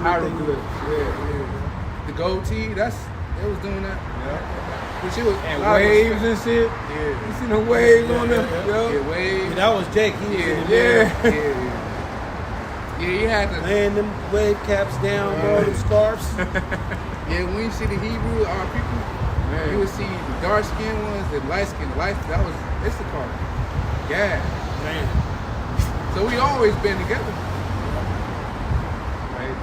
[SPEAKER 3] Hieroglyphs. Yeah.
[SPEAKER 2] The goatee, it was doing that.
[SPEAKER 3] Yeah.
[SPEAKER 2] But she was
[SPEAKER 3] And waves and shit.
[SPEAKER 2] Yeah.
[SPEAKER 3] You see the waves on there?
[SPEAKER 2] Yeah,
[SPEAKER 3] Yeah.
[SPEAKER 2] waves.
[SPEAKER 1] Yeah, that was Jake. He was in
[SPEAKER 3] Yeah.
[SPEAKER 1] there.
[SPEAKER 2] Yeah, you had to.
[SPEAKER 1] Laying them wave caps down, bro, them scarves.
[SPEAKER 2] Yeah, when you see the Hebrew, our people,
[SPEAKER 3] Man.
[SPEAKER 2] you would see the dark skinned ones, the light skinned, that was Issachar. Yeah.
[SPEAKER 1] Man.
[SPEAKER 2] So we always been together.
[SPEAKER 3] Right.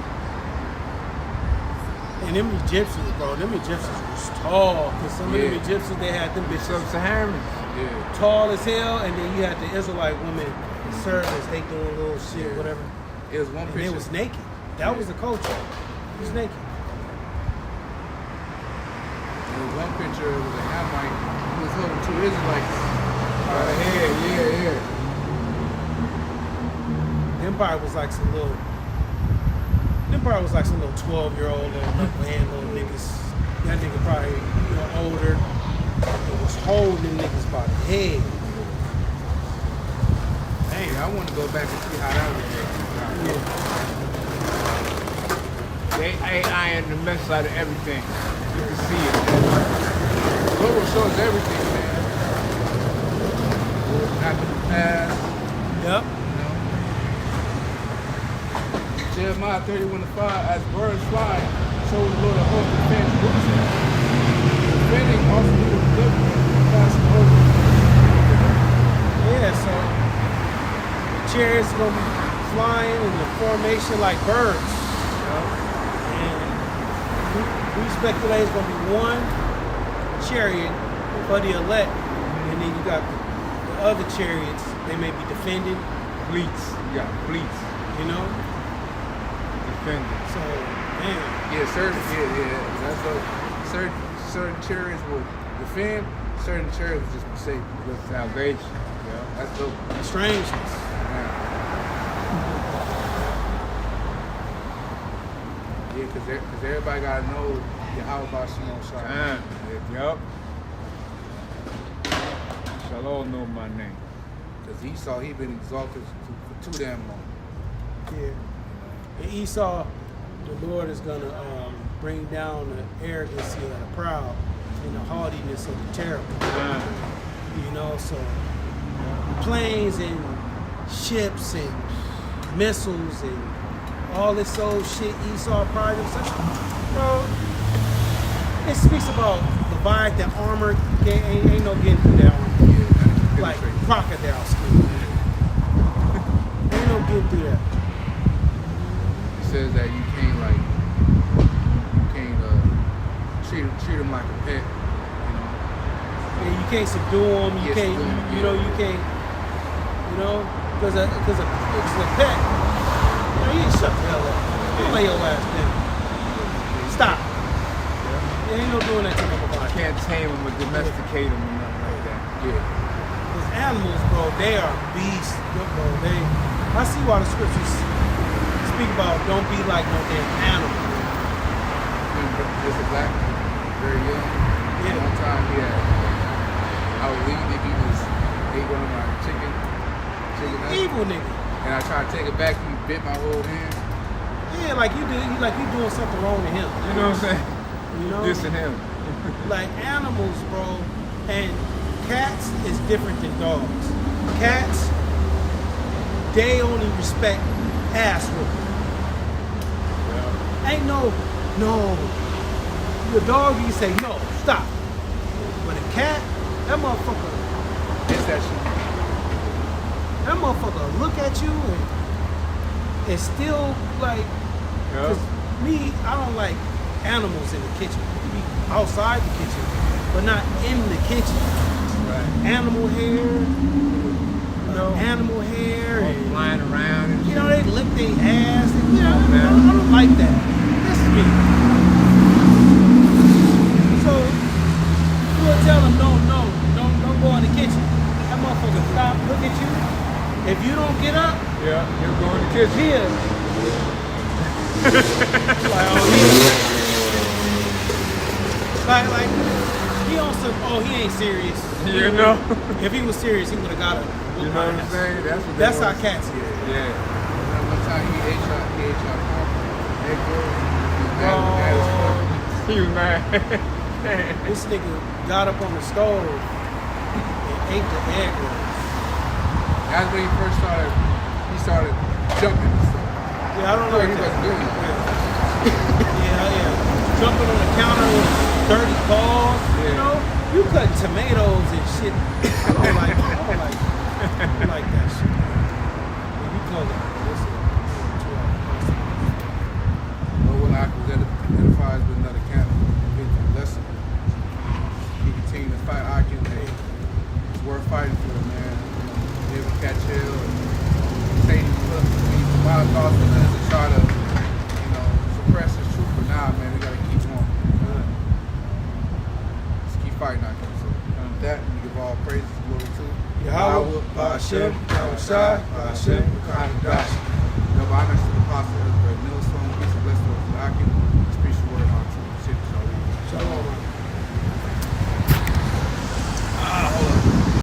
[SPEAKER 1] And them Egyptians, bro, them Egyptians was tall. Cause some of them
[SPEAKER 2] Yeah.
[SPEAKER 1] Egyptians, they had them bitches
[SPEAKER 3] Sub-Saharan.
[SPEAKER 2] Yeah.
[SPEAKER 1] tall as hell, and then you had the Israelite women serve as they doing little shit, whatever.
[SPEAKER 2] It was one
[SPEAKER 1] And
[SPEAKER 2] picture.
[SPEAKER 1] they was naked. That was the culture. He was naked.
[SPEAKER 2] There was one picture, it was a Hamite who was holding two Israelites.
[SPEAKER 3] Yeah.
[SPEAKER 1] Empire was like some little 12-year-old little knucklehead little niggas. That nigga probably older. And was holding them niggas by the head.
[SPEAKER 2] Dang, I want to go back and see how that was.
[SPEAKER 3] They AI the mess out of everything. You can see it.
[SPEAKER 2] Global shows everything, man. What happened in the past,
[SPEAKER 1] Yep.
[SPEAKER 2] you know. Jeremiah 31:5, as birds fly, so the Lord of hosts defends Jerusalem. Defending also the deliverance, passing over.
[SPEAKER 1] Yeah, so the chariots gonna be flying in the formation like birds. And we speculate it's gonna be one chariot for the elect, and then you got the other chariots. They may be defending,
[SPEAKER 3] Fleets. You got fleets.
[SPEAKER 1] you know.
[SPEAKER 3] Defending.
[SPEAKER 1] So, man,
[SPEAKER 2] Yeah, that's what certain chariots will defend, certain chariots will just be safe.
[SPEAKER 3] With salvation.
[SPEAKER 2] That's dope.
[SPEAKER 1] strangeness.
[SPEAKER 2] Yeah, because everybody got to know how about Shimon Shai.
[SPEAKER 3] Yup. Shall all know my name.
[SPEAKER 2] Because Esau, he been exalted for too damn long.
[SPEAKER 1] Yeah. And Esau, the Lord is gonna bring down the arrogancy of the proud and the haughtiness of the terrible. You know, so planes and ships and missiles and all this old shit Esau projects. Bro, it speaks about Leviathan armor. Ain't no getting through that one. Like crocodile skin. Ain't no getting through that.
[SPEAKER 2] He says that you can't treat him like a pet. You know,
[SPEAKER 1] Yeah, you can't subdue them. You
[SPEAKER 2] Yes,
[SPEAKER 1] can't.
[SPEAKER 2] subdue 'em,
[SPEAKER 1] You know.
[SPEAKER 2] yeah.
[SPEAKER 1] You can't. You know, because a pet. You know, you ain't shut the hell up. Don't lay your ass
[SPEAKER 3] domesticate them or nothing like that. Yeah.
[SPEAKER 1] Because animals, bro, they are beasts, bro. I see why the scriptures speak about don't be like no damn animal.
[SPEAKER 3] Just a black, very young.
[SPEAKER 1] Yeah.
[SPEAKER 3] One time I was leaving if he ate one of my chicken nuggets.
[SPEAKER 1] Evil nigga.
[SPEAKER 3] And I tried to take it back, he bit my whole hand.
[SPEAKER 1] Yeah, like you doing something wrong to him.
[SPEAKER 3] You know what I'm saying?
[SPEAKER 1] You know?
[SPEAKER 3] Dissing him.
[SPEAKER 1] Like animals, bro, and cats is different than dogs. Cats, they only respect ass whooping. Ain't no. The dog, you say no, stop. But a cat, that motherfucker,
[SPEAKER 3] It's that shit.
[SPEAKER 1] that motherfucker look at you and still like.
[SPEAKER 3] Yeah.
[SPEAKER 1] Cause me, I don't like animals in the kitchen. You be outside the kitchen, but not in the kitchen.
[SPEAKER 3] Right.
[SPEAKER 1] Animal hair, animal hair,
[SPEAKER 3] All
[SPEAKER 1] and,
[SPEAKER 3] flying around and
[SPEAKER 1] you
[SPEAKER 3] shit.
[SPEAKER 1] know, they lick their ass. And, you know,
[SPEAKER 3] man.
[SPEAKER 1] I don't like that. This is me. So you will tell them, don't go in the kitchen. That motherfucker stop, look at you. If you don't get up,
[SPEAKER 3] Yeah, you're going to kiss
[SPEAKER 1] here. Like he on some. He ain't serious.
[SPEAKER 3] You know?
[SPEAKER 1] If he was serious, he would have got it.
[SPEAKER 3] You know what I'm saying?
[SPEAKER 1] That's how cats is.
[SPEAKER 3] Yeah.
[SPEAKER 2] One time he ate your egg rolls.
[SPEAKER 3] He was mad.
[SPEAKER 1] This nigga got up on the stove and ate the egg rolls.
[SPEAKER 2] That's when he first started jumping and stuff.
[SPEAKER 1] Yeah, I don't know.
[SPEAKER 2] He wasn't doing it.
[SPEAKER 1] Yeah. Jumping on the counter with dirty balls. You
[SPEAKER 3] Yeah.
[SPEAKER 1] know, you cutting tomatoes and shit. I don't like that. I don't like that shit. Yeah, you call that.
[SPEAKER 2] But when I identifies with another cat, get the lesson. He continued to fight Akim. It's worth fighting for, man. You ever catch hell and say these wild thoughts and then to try to, suppress his truth, but nah, man, we gotta keep on. Just keep fighting Akim. So with that, we give all praises, glory to
[SPEAKER 1] Yahweh, Ba'ashem, Yahushua, Ba'ashem, Ba'ashem.
[SPEAKER 2] No, but I'm actually the apostle of the millstone, peace and blessings to Akim.